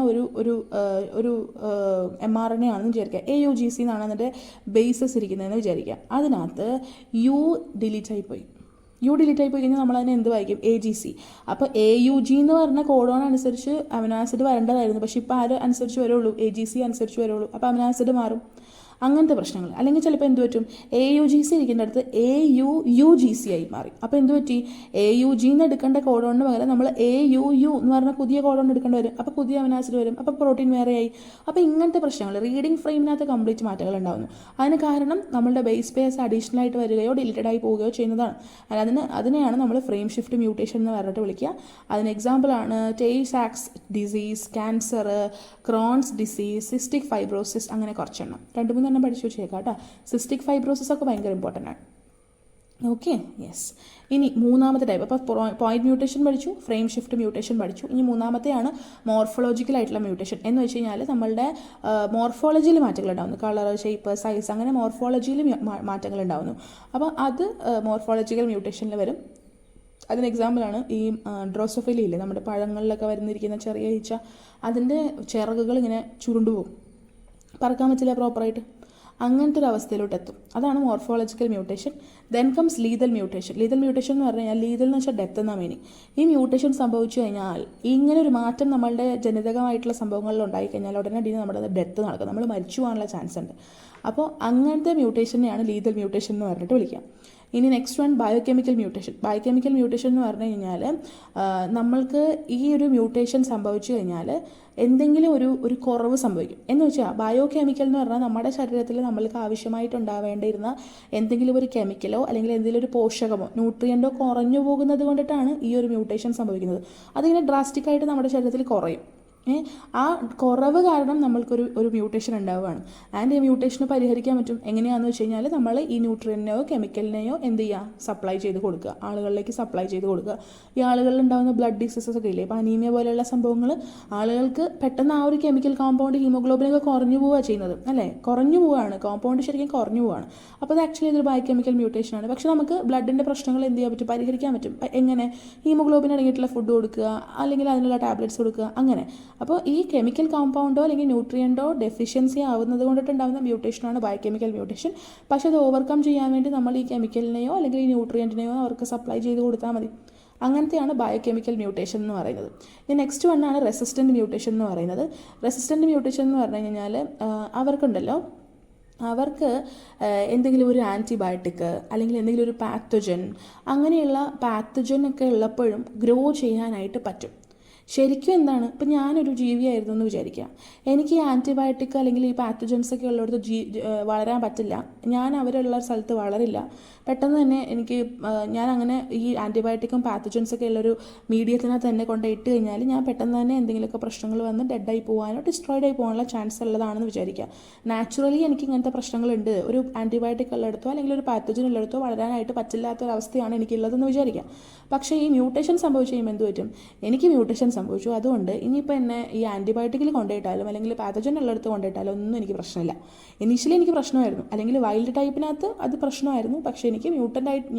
ഒരു mRNA ആണെന്ന് വിചാരിക്കുക. AUGC എന്നാണ് അതിൻ്റെ ബേസസ് ഇരിക്കുന്നതെന്ന് വിചാരിക്കുക. അതിനകത്ത് യു ഡിലീറ്റ് ആയിപ്പോയി കഴിഞ്ഞാൽ നമ്മളതിനെ എന്ത് വായിക്കും, AGC. അപ്പോൾ AUG എന്ന് പറഞ്ഞ കോഡോൺ അനുസരിച്ച് അമിനോ ആസിഡ് വരേണ്ടതായിരുന്നു, പക്ഷേ ഇപ്പോൾ ആര് അനുസരിച്ച് വരുള്ളൂ, AGC അനുസരിച്ച് വരുള്ളൂ. അപ്പോൾ അമിനോ ആസിഡ് മാറും. അങ്ങനത്തെ പ്രശ്നങ്ങൾ. അല്ലെങ്കിൽ ചിലപ്പോൾ എന്ത് പറ്റും, AUGC ഇരിക്കേണ്ട അടുത്ത് AUUGC ആയി മാറി. അപ്പോൾ എന്ത് പറ്റി, AUG എന്ന് എടുക്കേണ്ട കോഡോണിന് പകരം നമ്മൾ AUU എന്ന് പറഞ്ഞാൽ പുതിയ കോഡോൺ എടുക്കേണ്ടി വരും. അപ്പോൾ പുതിയ അമിനോ ആസിഡ് വരും, അപ്പോൾ പ്രോട്ടീൻ വേറെയായി. അപ്പോൾ ഇങ്ങനത്തെ പ്രശ്നങ്ങൾ റീഡിംഗ് ഫ്രെയിമിനകത്ത് കംപ്ലീറ്റ് മാറ്റങ്ങൾ ഉണ്ടാകുന്നു. അതിന് കാരണം നമ്മളുടെ ബേസ് പെയർസ് അഡീഷണൽ ആയിട്ട് വരികയോ ഡിലീറ്റഡ് ആയി പോവുകയോ ചെയ്യുന്നതാണ്. അതിനെയാണ് നമ്മൾ ഫ്രെയിം ഷിഫ്റ്റ് മ്യൂട്ടേഷൻ എന്ന് പറഞ്ഞിട്ട് വിളിക്കുക. അതിന് എക്സാമ്പിളാണ് ടേ സാക്സ് disease, cancer, Crohn's disease, cystic fibrosis, അങ്ങനെ കുറച്ചെണ്ണം 2-3 എണ്ണം പഠിച്ചു വെച്ചേക്കാം കേട്ടോ. സിസ്റ്റിക് ഫൈബ്രോസിസ് ഒക്കെ ഭയങ്കര ഇമ്പോർട്ടൻ്റ് ആണ്. Okay, yes. ഇനി മൂന്നാമത്തെ ടൈപ്പ്, അപ്പോൾ പോയിന്റ് മ്യൂട്ടേഷൻ പഠിച്ചു, ഫ്രെയിം ഷിഫ്റ്റ് മ്യൂട്ടേഷൻ പഠിച്ചു. ഇനി മൂന്നാമത്തെയാണ് മോർഫോളജിക്കൽ ആയിട്ടുള്ള മ്യൂട്ടേഷൻ. എന്ന് വെച്ച് കഴിഞ്ഞാൽ നമ്മളുടെ മോർഫോളജിയിൽ മാറ്റങ്ങൾ ഉണ്ടാകുന്നു, കളർ, ഷേപ്പ്, സൈസ്, അങ്ങനെ മോർഫോളജിയിൽ മാറ്റങ്ങൾ ഉണ്ടാകുന്നു. അപ്പോൾ അത് മോർഫോളജിക്കൽ മ്യൂട്ടേഷനിൽ വരും. അതിന് എക്സാമ്പിളാണ് ഈ ഡ്രോസോഫിലി ഇല്ലേ, നമ്മുടെ പഴങ്ങളിലൊക്കെ വരുന്നിരിക്കുന്ന ചെറിയ ഈച്ച, അതിൻ്റെ ചിറകുകൾ ഇങ്ങനെ ചുരുണ്ടുപോകും, പറക്കാൻ പറ്റില്ല പ്രോപ്പറായിട്ട്, അങ്ങനത്തെ ഒരു അവസ്ഥയിലോട്ട് എത്തും. അതാണ് morphological mutation. Then comes lethal mutation. Lethal mutation എന്ന് പറഞ്ഞു കഴിഞ്ഞാൽ, ലീതൽ എന്ന് വെച്ചാൽ ഡെത്ത് എന്നാണ് മീനിങ്. ഈ മ്യൂട്ടേഷൻ സംഭവിച്ചു കഴിഞ്ഞാൽ, ഇങ്ങനെ ഒരു മാറ്റം നമ്മളുടെ ജനിതകമായിട്ടുള്ള സംഭവങ്ങളിൽ ഉണ്ടായിക്കഴിഞ്ഞാൽ ഉടനടി നമ്മുടെ ഡെത്ത് നടക്കും, നമ്മൾ മരിച്ചു പോകാനുള്ള ചാൻസ് ഉണ്ട്. അപ്പോൾ അങ്ങനത്തെ മ്യൂട്ടേഷനെയാണ് ലീതൽ മ്യൂട്ടേഷൻ എന്ന് പറഞ്ഞിട്ട് വിളിക്കുക. ഇനി next one biochemical mutation. Biochemical mutation എന്ന് പറഞ്ഞു കഴിഞ്ഞാൽ, നമ്മൾക്ക് ഈ ഒരു മ്യൂട്ടേഷൻ സംഭവിച്ചു കഴിഞ്ഞാൽ എന്തെങ്കിലും ഒരു കുറവ് സംഭവിക്കും. എന്ന് വെച്ചാൽ ബയോകെമിക്കൽ എന്ന് പറഞ്ഞാൽ നമ്മുടെ ശരീരത്തിൽ നമ്മൾക്ക് ആവശ്യമായിട്ടുണ്ടാവേണ്ടിയിരുന്ന എന്തെങ്കിലും ഒരു കെമിക്കലോ അല്ലെങ്കിൽ എന്തെങ്കിലും ഒരു പോഷകമോ ന്യൂട്രിയൻറ്റോ കുറഞ്ഞു പോകുന്നത് കൊണ്ടിട്ടാണ് ഈ ഒരു മ്യൂട്ടേഷൻ സംഭവിക്കുന്നത്. അതിങ്ങനെ ഡ്രാസ്റ്റിക്കായിട്ട് നമ്മുടെ ശരീരത്തിൽ കുറയും. ആ കുറവ് കാരണം നമ്മൾക്കൊരു മ്യൂട്ടേഷൻ ഉണ്ടാവുകയാണ്. ആൻഡ് ഈ മ്യൂട്ടേഷന് പരിഹരിക്കാൻ പറ്റും. എങ്ങനെയാണെന്ന് വെച്ച് കഴിഞ്ഞാൽ, നമ്മൾ ഈ ന്യൂട്രിയനെയോ കെമിക്കലിനെയോ എന്ത് ചെയ്യുക, സപ്ലൈ ചെയ്ത് കൊടുക്കുക, ആളുകളിലേക്ക് സപ്ലൈ ചെയ്ത് കൊടുക്കുക. ഈ ആളുകളിൽ ഉണ്ടാകുന്ന ബ്ലഡ് ഡിസീസസ് ഒക്കെ ഇല്ലേ, ഇപ്പോൾ അനീമിയ പോലെയുള്ള സംഭവങ്ങൾ, ആളുകൾക്ക് പെട്ടെന്ന് ആ ഒരു കെമിക്കൽ കോമ്പൗണ്ട് ഹീമോഗ്ലോബിനൊക്കെ കുറഞ്ഞു പോവുക ചെയ്യുന്നത് അല്ലേ, കുറഞ്ഞു പോവുകയാണ്, കോമ്പൗണ്ട് ശരിക്കും കുറഞ്ഞു പോവുകയാണ്. അപ്പോൾ അത് ആക്ച്വലി ഇതൊരു ബയോകെമിക്കൽ മ്യൂട്ടേഷനാണ്. പക്ഷേ നമുക്ക് ബ്ലഡിൻ്റെ പ്രശ്നങ്ങൾ എന്ത് ചെയ്യാൻ പറ്റും, പരിഹരിക്കാൻ പറ്റും. എങ്ങനെ, ഹീമോഗ്ലോബിൻ അടങ്ങിയിട്ടുള്ള ഫുഡ് കൊടുക്കുക, അല്ലെങ്കിൽ അതിനുള്ള ടാബ്ലറ്റ്സ് കൊടുക്കുക, അങ്ങനെ. അപ്പോൾ ഈ കെമിക്കൽ കോമ്പൗണ്ടോ അല്ലെങ്കിൽ ന്യൂട്രിയൻറ്റോ ഡെഫിഷ്യൻസി ആവുന്നത് കൊണ്ടിട്ടുണ്ടാകുന്ന മ്യൂട്ടേഷനാണ് ബയോകെമിക്കൽ മ്യൂട്ടേഷൻ. പക്ഷേ അത് ഓവർകം ചെയ്യാൻ വേണ്ടി നമ്മൾ ഈ കെമിക്കലിനെയോ അല്ലെങ്കിൽ ഈ ന്യൂട്രിയൻറ്റിനെയോ അവർക്ക് സപ്ലൈ ചെയ്ത് കൊടുത്താൽ മതി. അങ്ങനത്തെയാണ് ബയോകെമിക്കൽ മ്യൂട്ടേഷൻ എന്ന് പറയുന്നത്. ഇനി നെക്സ്റ്റ് വണ്ണാണ് റെസിസ്റ്റൻറ്റ് മ്യൂട്ടേഷൻ എന്ന് പറയുന്നത്. റെസിസ്റ്റൻറ്റ് മ്യൂട്ടേഷൻ എന്ന് പറഞ്ഞു കഴിഞ്ഞാൽ, അവർക്ക് എന്തെങ്കിലും ഒരു ആൻറ്റിബയോട്ടിക് അല്ലെങ്കിൽ എന്തെങ്കിലും ഒരു പാത്തജൻ, അങ്ങനെയുള്ള പാത്തജനൊക്കെ ഉള്ളപ്പോഴും ഗ്രോ ചെയ്യാനായിട്ട് പറ്റും. ശരിക്കും എന്താണ്, ഇപ്പം ഞാനൊരു ജീവിയായിരുന്നു എന്ന് വിചാരിക്കുക, എനിക്ക് ഈ ആൻറ്റിബയോട്ടിക് അല്ലെങ്കിൽ ഈ പാത്തജൻസ് ഒക്കെ ഉള്ളിടത്ത് വളരാൻ പറ്റില്ല, ഞാൻ അവരുള്ള സ്ഥലത്ത് വളരില്ല. പെട്ടെന്ന് തന്നെ എനിക്ക് ഞാൻ അങ്ങനെ ഈ ആൻറ്റിബയോട്ടിക്കും പാത്തജൻസൊക്കെ ഉള്ളൊരു മീഡിയത്തിനകത്ത് തന്നെ കൊണ്ട് ഇട്ട് കഴിഞ്ഞാൽ ഞാൻ പെട്ടെന്ന് തന്നെ എന്തെങ്കിലുമൊക്കെ പ്രശ്നങ്ങൾ വന്ന് ഡെഡായി പോകാനോ ഡിസ്ട്രോയിഡ് ആയി പോകാനുള്ള ചാൻസ് ഉള്ളതാണെന്ന് വിചാരിക്കുക. നാച്ചുറലി എനിക്ക് ഇങ്ങനത്തെ പ്രശ്നങ്ങളുണ്ട്, ഒരു ആൻറ്റിബയോട്ടിക് ഉള്ളിടത്തോ അല്ലെങ്കിൽ ഒരു പാത്തജൻ ഉള്ളിടത്തോ വളരാനായിട്ട് പറ്റില്ലാത്തൊരവസ്ഥയാണ് എനിക്കുള്ളതെന്ന് വിചാരിക്കാം. പക്ഷേ ഈ മ്യൂട്ടേഷൻ സംഭവിച്ചു കഴിയുമ്പോൾ എന്ത് പറ്റും? എനിക്ക് മ്യൂട്ടേഷൻ സംഭവിച്ചു, അതുകൊണ്ട് ഇനിയിപ്പോൾ എന്നെ ഈ ആൻറ്റിബയോട്ടിക്കിൽ കൊണ്ടുപോയിട്ടാലും അല്ലെങ്കിൽ പാത്തജൻ ഉള്ളിടത്ത് കൊണ്ടുപോയിട്ടാലും ഒന്നും എനിക്ക് പ്രശ്നമില്ല. ഇനീഷ്യലി എനിക്ക് പ്രശ്നമായിരുന്നു, അല്ലെങ്കിൽ വൈൽഡ് ടൈപ്പിനകത്ത് അത് പ്രശ്നമായിരുന്നു. പക്ഷേ എനിക്ക്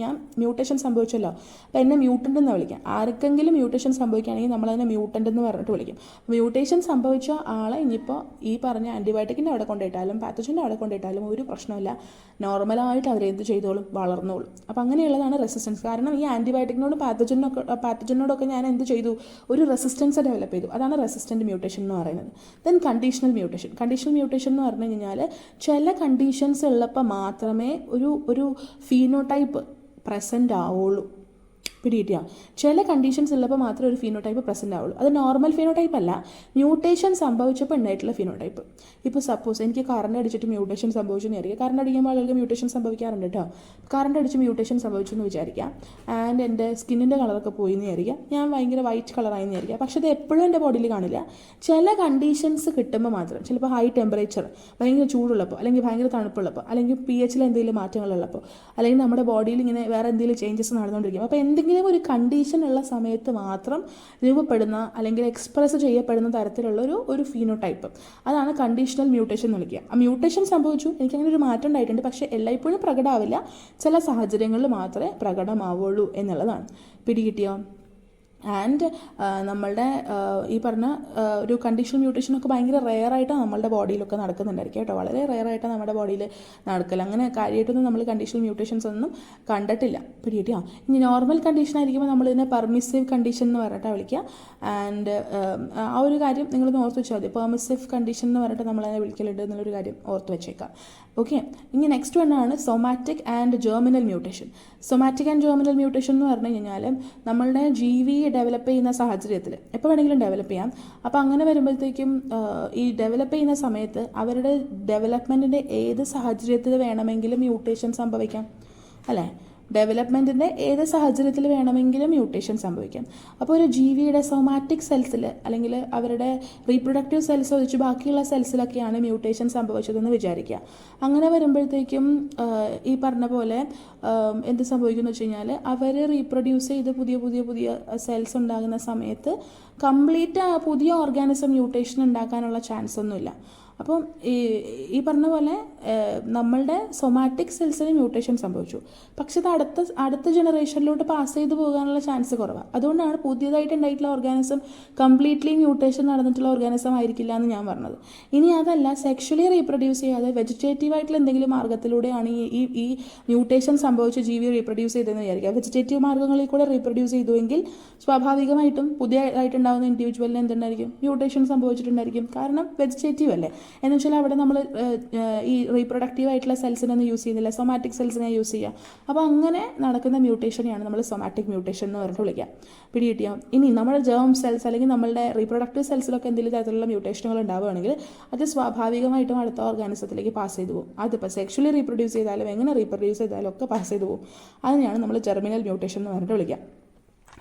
ഞാൻ മ്യൂട്ടേഷൻ സംഭവിച്ചല്ലോ, അപ്പോൾ എന്നെ മ്യൂട്ടൻ്റ് എന്ന് വിളിക്കാം. ആർക്കെങ്കിലും മ്യൂട്ടേഷൻ സംഭവിക്കുകയാണെങ്കിൽ നമ്മളതിനെ മ്യൂട്ടൻ്റ് എന്ന് പറഞ്ഞിട്ട് വിളിക്കും. മ്യൂട്ടേഷൻ സംഭവിച്ച ആളെ ഇനിയിപ്പോൾ ഈ പറഞ്ഞ ആൻറ്റിബയോട്ടിക്കിൻ്റെ അവിടെ കൊണ്ടുപോയിട്ടാലും പാത്തജൻ്റെ അവിടെ കൊണ്ടുപോയിട്ടാലും ഒരു പ്രശ്നമില്ല, നോർമലായിട്ട് അവരെന്ത് ചെയ്തോളും, വളർന്നോളും. അപ്പോൾ അങ്ങനെയുള്ളതാണ് റെസിസ്റ്റൻസ്. കാരണം ഈ ആൻറ്റിബയോട്ടിക്കിനോടും പാത്തജനോടൊക്കെ ഞാൻ എന്ത് ചെയ്തു? ഒരു റെസിസ്റ്റൻസ് ഡെവലപ്പ് ചെയ്തു. അതാണ് റെസിസ്റ്റൻറ്റ് മ്യൂട്ടേഷൻ എന്ന് പറയുന്നത്. Then conditional mutation. Conditional mutation എന്ന് പറഞ്ഞു കഴിഞ്ഞാൽ ചില കണ്ടീഷൻസ് ഉള്ളപ്പോൾ മാത്രമേ ഒരു ഫീനോടൈപ്പ് പ്രസൻ്റ് ആവുള്ളൂ. പിടികിട്ടിയ ചില കണ്ടീഷൻസ് ഉള്ളപ്പോൾ മാത്രമേ ഒരു ഫീനോടൈപ്പ് പ്രസൻ്റ് ആവുള്ളൂ. അത് നോർമൽ ഫീനോടൈപ്പ് അല്ല, മ്യൂട്ടേഷൻ സംഭവിച്ചപ്പോൾ ഉണ്ടായിട്ടുള്ള ഫീനോടൈപ്പ്. ഇപ്പോൾ സപ്പോസ് എനിക്ക് കറണ്ട് അടിച്ചിട്ട് മ്യൂട്ടേഷൻ സംഭവിച്ചു എന്ന് വിചാരിക്കുക. കറണ്ട് അടിക്കുമ്പോൾ ആളുകൾക്ക് മ്യൂട്ടേഷൻ സംഭവിക്കാറുണ്ട് കേട്ടോ. കറണ്ട് അടിച്ച് മ്യൂട്ടേഷൻ സംഭവിച്ചു എന്ന് വിചാരിക്കാം. ആൻഡ് എൻ്റെ സ്കിന്നിൻ്റെ കളറൊക്കെ പോയി എന്ന് വിചാരിക്കുക. ഞാൻ ഭയങ്കര വൈറ്റ് കളറായി എന്ന് വിചാരിക്കുക. പക്ഷേ അത് എപ്പോഴും എൻ്റെ ബോഡിയിൽ കാണില്ല. ചില കണ്ടീഷൻസ് കിട്ടുമ്പോൾ മാത്രം, ചിലപ്പോൾ ഹൈ ടെമ്പറേച്ചർ, ഭയങ്കര ചൂടുള്ളപ്പോൾ, അല്ലെങ്കിൽ ഭയങ്കര തണുപ്പുള്ളപ്പോൾ, അല്ലെങ്കിൽ pH എന്തെങ്കിലും മാറ്റങ്ങളുള്ളപ്പോൾ, അല്ലെങ്കിൽ നമ്മുടെ ബോഡിയിൽ ഇങ്ങനെ വേറെ എന്തെങ്കിലും ചേഞ്ചസ് നടന്നുകൊണ്ടിരിക്കും. അപ്പോൾ എന്തെങ്കിലും ഒരു കണ്ടീഷൻ ഉള്ള സമയത്ത് മാത്രം രൂപപ്പെടുന്ന അല്ലെങ്കിൽ എക്സ്പ്രസ് ചെയ്യപ്പെടുന്ന തരത്തിലുള്ള ഒരു ഫീനോടൈപ്പ്, അതാണ് കണ്ടീഷണൽ മ്യൂട്ടേഷൻ എന്ന് വിളിക്കുക. ആ മ്യൂട്ടേഷൻ സംഭവിച്ചു, എനിക്കങ്ങനെ ഒരു മാറ്റം ഉണ്ടായിട്ടുണ്ട്, പക്ഷേ എല്ലായ്പ്പോഴും പ്രകടമാവില്ല, ചില സാഹചര്യങ്ങളിൽ മാത്രമേ പ്രകടമാവുള്ളൂ എന്നുള്ളതാണ്. പിടികിട്ടിയോ? ആൻഡ് നമ്മളുടെ ഈ പറഞ്ഞ ഒരു കണ്ടീഷണൽ മ്യൂട്ടേഷനൊക്കെ ഭയങ്കര റെയറായിട്ടാണ് നമ്മളുടെ ബോഡിയിലൊക്കെ നടക്കുന്നുണ്ടായിരിക്കും കേട്ടോ. വളരെ റെയറായിട്ടാണ് നമ്മുടെ ബോഡിയിൽ നടക്കില്ല. അങ്ങനെ കാര്യമായിട്ടൊന്നും നമ്മൾ കണ്ടീഷണൽ മ്യൂട്ടേഷൻസ് ഒന്നും കണ്ടിട്ടില്ല. പിടികിട്ടിയോ? ഇനി നോർമൽ കണ്ടീഷൻ ആയിരിക്കുമ്പോൾ നമ്മളിതിനെ പെർമിസീവ് കണ്ടീഷൻ എന്ന് പറഞ്ഞിട്ടാണ് വിളിക്കുക. ആൻഡ് ആ ഒരു കാര്യം നിങ്ങളൊന്ന് ഓർത്ത് വെച്ചാൽ മതി. പെർമിസീവ് കണ്ടീഷൻ എന്ന് പറഞ്ഞിട്ട് നമ്മളതിനെ വിളിക്കലുണ്ട് എന്നുള്ളൊരു കാര്യം ഓർത്ത് വെച്ചേക്കാം. ഓക്കെ, ഇനി നെക്സ്റ്റ് വണ്ണാണ് somatic and germinal mutation. Somatic and germinal mutation എന്ന് പറഞ്ഞു കഴിഞ്ഞാൽ നമ്മളുടെ ജീവി ഡെവലപ്പ് ചെയ്യുന്ന സാഹചര്യത്തിൽ എപ്പോൾ വേണമെങ്കിലും ഡെവലപ്പ് ചെയ്യാം. അപ്പോൾ അങ്ങനെ വരുമ്പോഴത്തേക്കും ഈ ഡെവലപ്പ് ചെയ്യുന്ന സമയത്ത് അവരുടെ ഡെവലപ്മെൻറ്റിൻ്റെ ഏത് സാഹചര്യത്തിൽ വേണമെങ്കിലും മ്യൂട്ടേഷൻ സംഭവിക്കാം, അല്ലേ? ഡെവലപ്മെൻറ്റിൻ്റെ ഏത് സാഹചര്യത്തിൽ വേണമെങ്കിലും മ്യൂട്ടേഷൻ സംഭവിക്കാം. അപ്പോൾ ഒരു ജീവിയുടെ സൊമാറ്റിക് സെൽസിൽ അല്ലെങ്കിൽ അവരുടെ റീപ്രൊഡക്റ്റീവ് സെൽസ് ഒഴിച്ച് ബാക്കിയുള്ള സെൽസിലൊക്കെയാണ് മ്യൂട്ടേഷൻ സംഭവിച്ചതെന്ന് വിചാരിക്കുക. അങ്ങനെ വരുമ്പോഴത്തേക്കും ഈ പറഞ്ഞ പോലെ എന്ത് സംഭവിക്കുമെന്ന് വെച്ച് കഴിഞ്ഞാൽ അവർ റീപ്രൊഡ്യൂസ് ചെയ്ത് പുതിയ സെൽസ് ഉണ്ടാകുന്ന സമയത്ത് കംപ്ലീറ്റ് പുതിയ ഓർഗാനിസം മ്യൂട്ടേഷൻ ഉണ്ടാക്കാനുള്ള ചാൻസ് ഒന്നുമില്ല. അപ്പം ഈ പറഞ്ഞ പോലെ നമ്മളുടെ സൊമാറ്റിക് സെൽസിന് മ്യൂട്ടേഷൻ സംഭവിച്ചു, പക്ഷെ അത് അടുത്ത ജനറേഷനിലോട്ട് പാസ് ചെയ്ത് പോകാനുള്ള ചാൻസ് കുറവാണ്. അതുകൊണ്ടാണ് പുതിയതായിട്ട് ഉണ്ടായിട്ടുള്ള ഓർഗാനിസം കംപ്ലീറ്റ്ലി മ്യൂട്ടേഷൻ നടന്നിട്ടുള്ള ഓർഗാനിസം ആയിരിക്കില്ല എന്ന് ഞാൻ പറഞ്ഞത്. ഇനി അതല്ല, സെക്ഷലി റീപ്രൊഡ്യൂസ് ചെയ്യാതെ വെജിറ്റേറ്റീവ് ആയിട്ടുള്ള എന്തെങ്കിലും മാർഗ്ഗത്തിലൂടെയാണ് ഈ മ്യൂട്ടേഷൻ സംഭവിച്ച ജീവി റീപ്രൊഡ്യൂസ് ചെയ്തതെന്ന് വിചാരിക്കുക. വെജിറ്റേറ്റീവ് മാർഗ്ഗങ്ങളിൽ കൂടെ റീപ്രൊഡ്യൂസ് ചെയ്തുവെങ്കിൽ സ്വാഭാവികമായിട്ടും പുതിയതായിട്ടുണ്ടാകുന്ന ഇൻഡിവിജ്വലിന് എന്തുണ്ടായിരിക്കും? മ്യൂട്ടേഷൻ സംഭവിച്ചിട്ടുണ്ടായിരിക്കും. കാരണം വെജിറ്റേറ്റീവ് അല്ലേ. എന്ന് വെച്ചാൽ അവിടെ നമ്മൾ ഈ റീപ്രൊഡക്റ്റീവ് ആയിട്ടുള്ള സെൽസിനൊന്നും യൂസ് ചെയ്യുന്നില്ല, സൊമാറ്റിക് സെൽസിനെ യൂസ് ചെയ്യുക. അപ്പോൾ അങ്ങനെ നടക്കുന്ന മ്യൂട്ടേഷനെയാണ് നമ്മൾ സൊമാറ്റിക് മ്യൂട്ടേഷൻ എന്ന് പറഞ്ഞിട്ട് വിളിക്കുക. പിടികിട്ടിയോ? ഇനി നമ്മുടെ ജേം സെൽസ് അല്ലെങ്കിൽ നമ്മളുടെ റീപ്രൊഡക്റ്റീവ് സെൽസിലൊക്കെ എന്തെങ്കിലും തരത്തിലുള്ള മ്യൂട്ടേഷനുകൾ ഉണ്ടാവുകയാണെങ്കിൽ അത് സ്വാഭാവികമായിട്ടും അടുത്ത ഓർഗാനിസത്തിലേക്ക് പാസ് ചെയ്തു പോകും. അതിപ്പോൾ സെക്ഷലി റീപ്രൊഡ്യൂസ് ചെയ്താലും എങ്ങനെ റീപ്രൊഡ്യൂസ് ചെയ്താലും ഒക്കെ പാസ് ചെയ്തു പോകും. അതിനെയാണ് നമ്മൾ ജെർമിനൽ മ്യൂട്ടേഷൻ എന്ന് പറഞ്ഞിട്ട് വിളിക്കുക.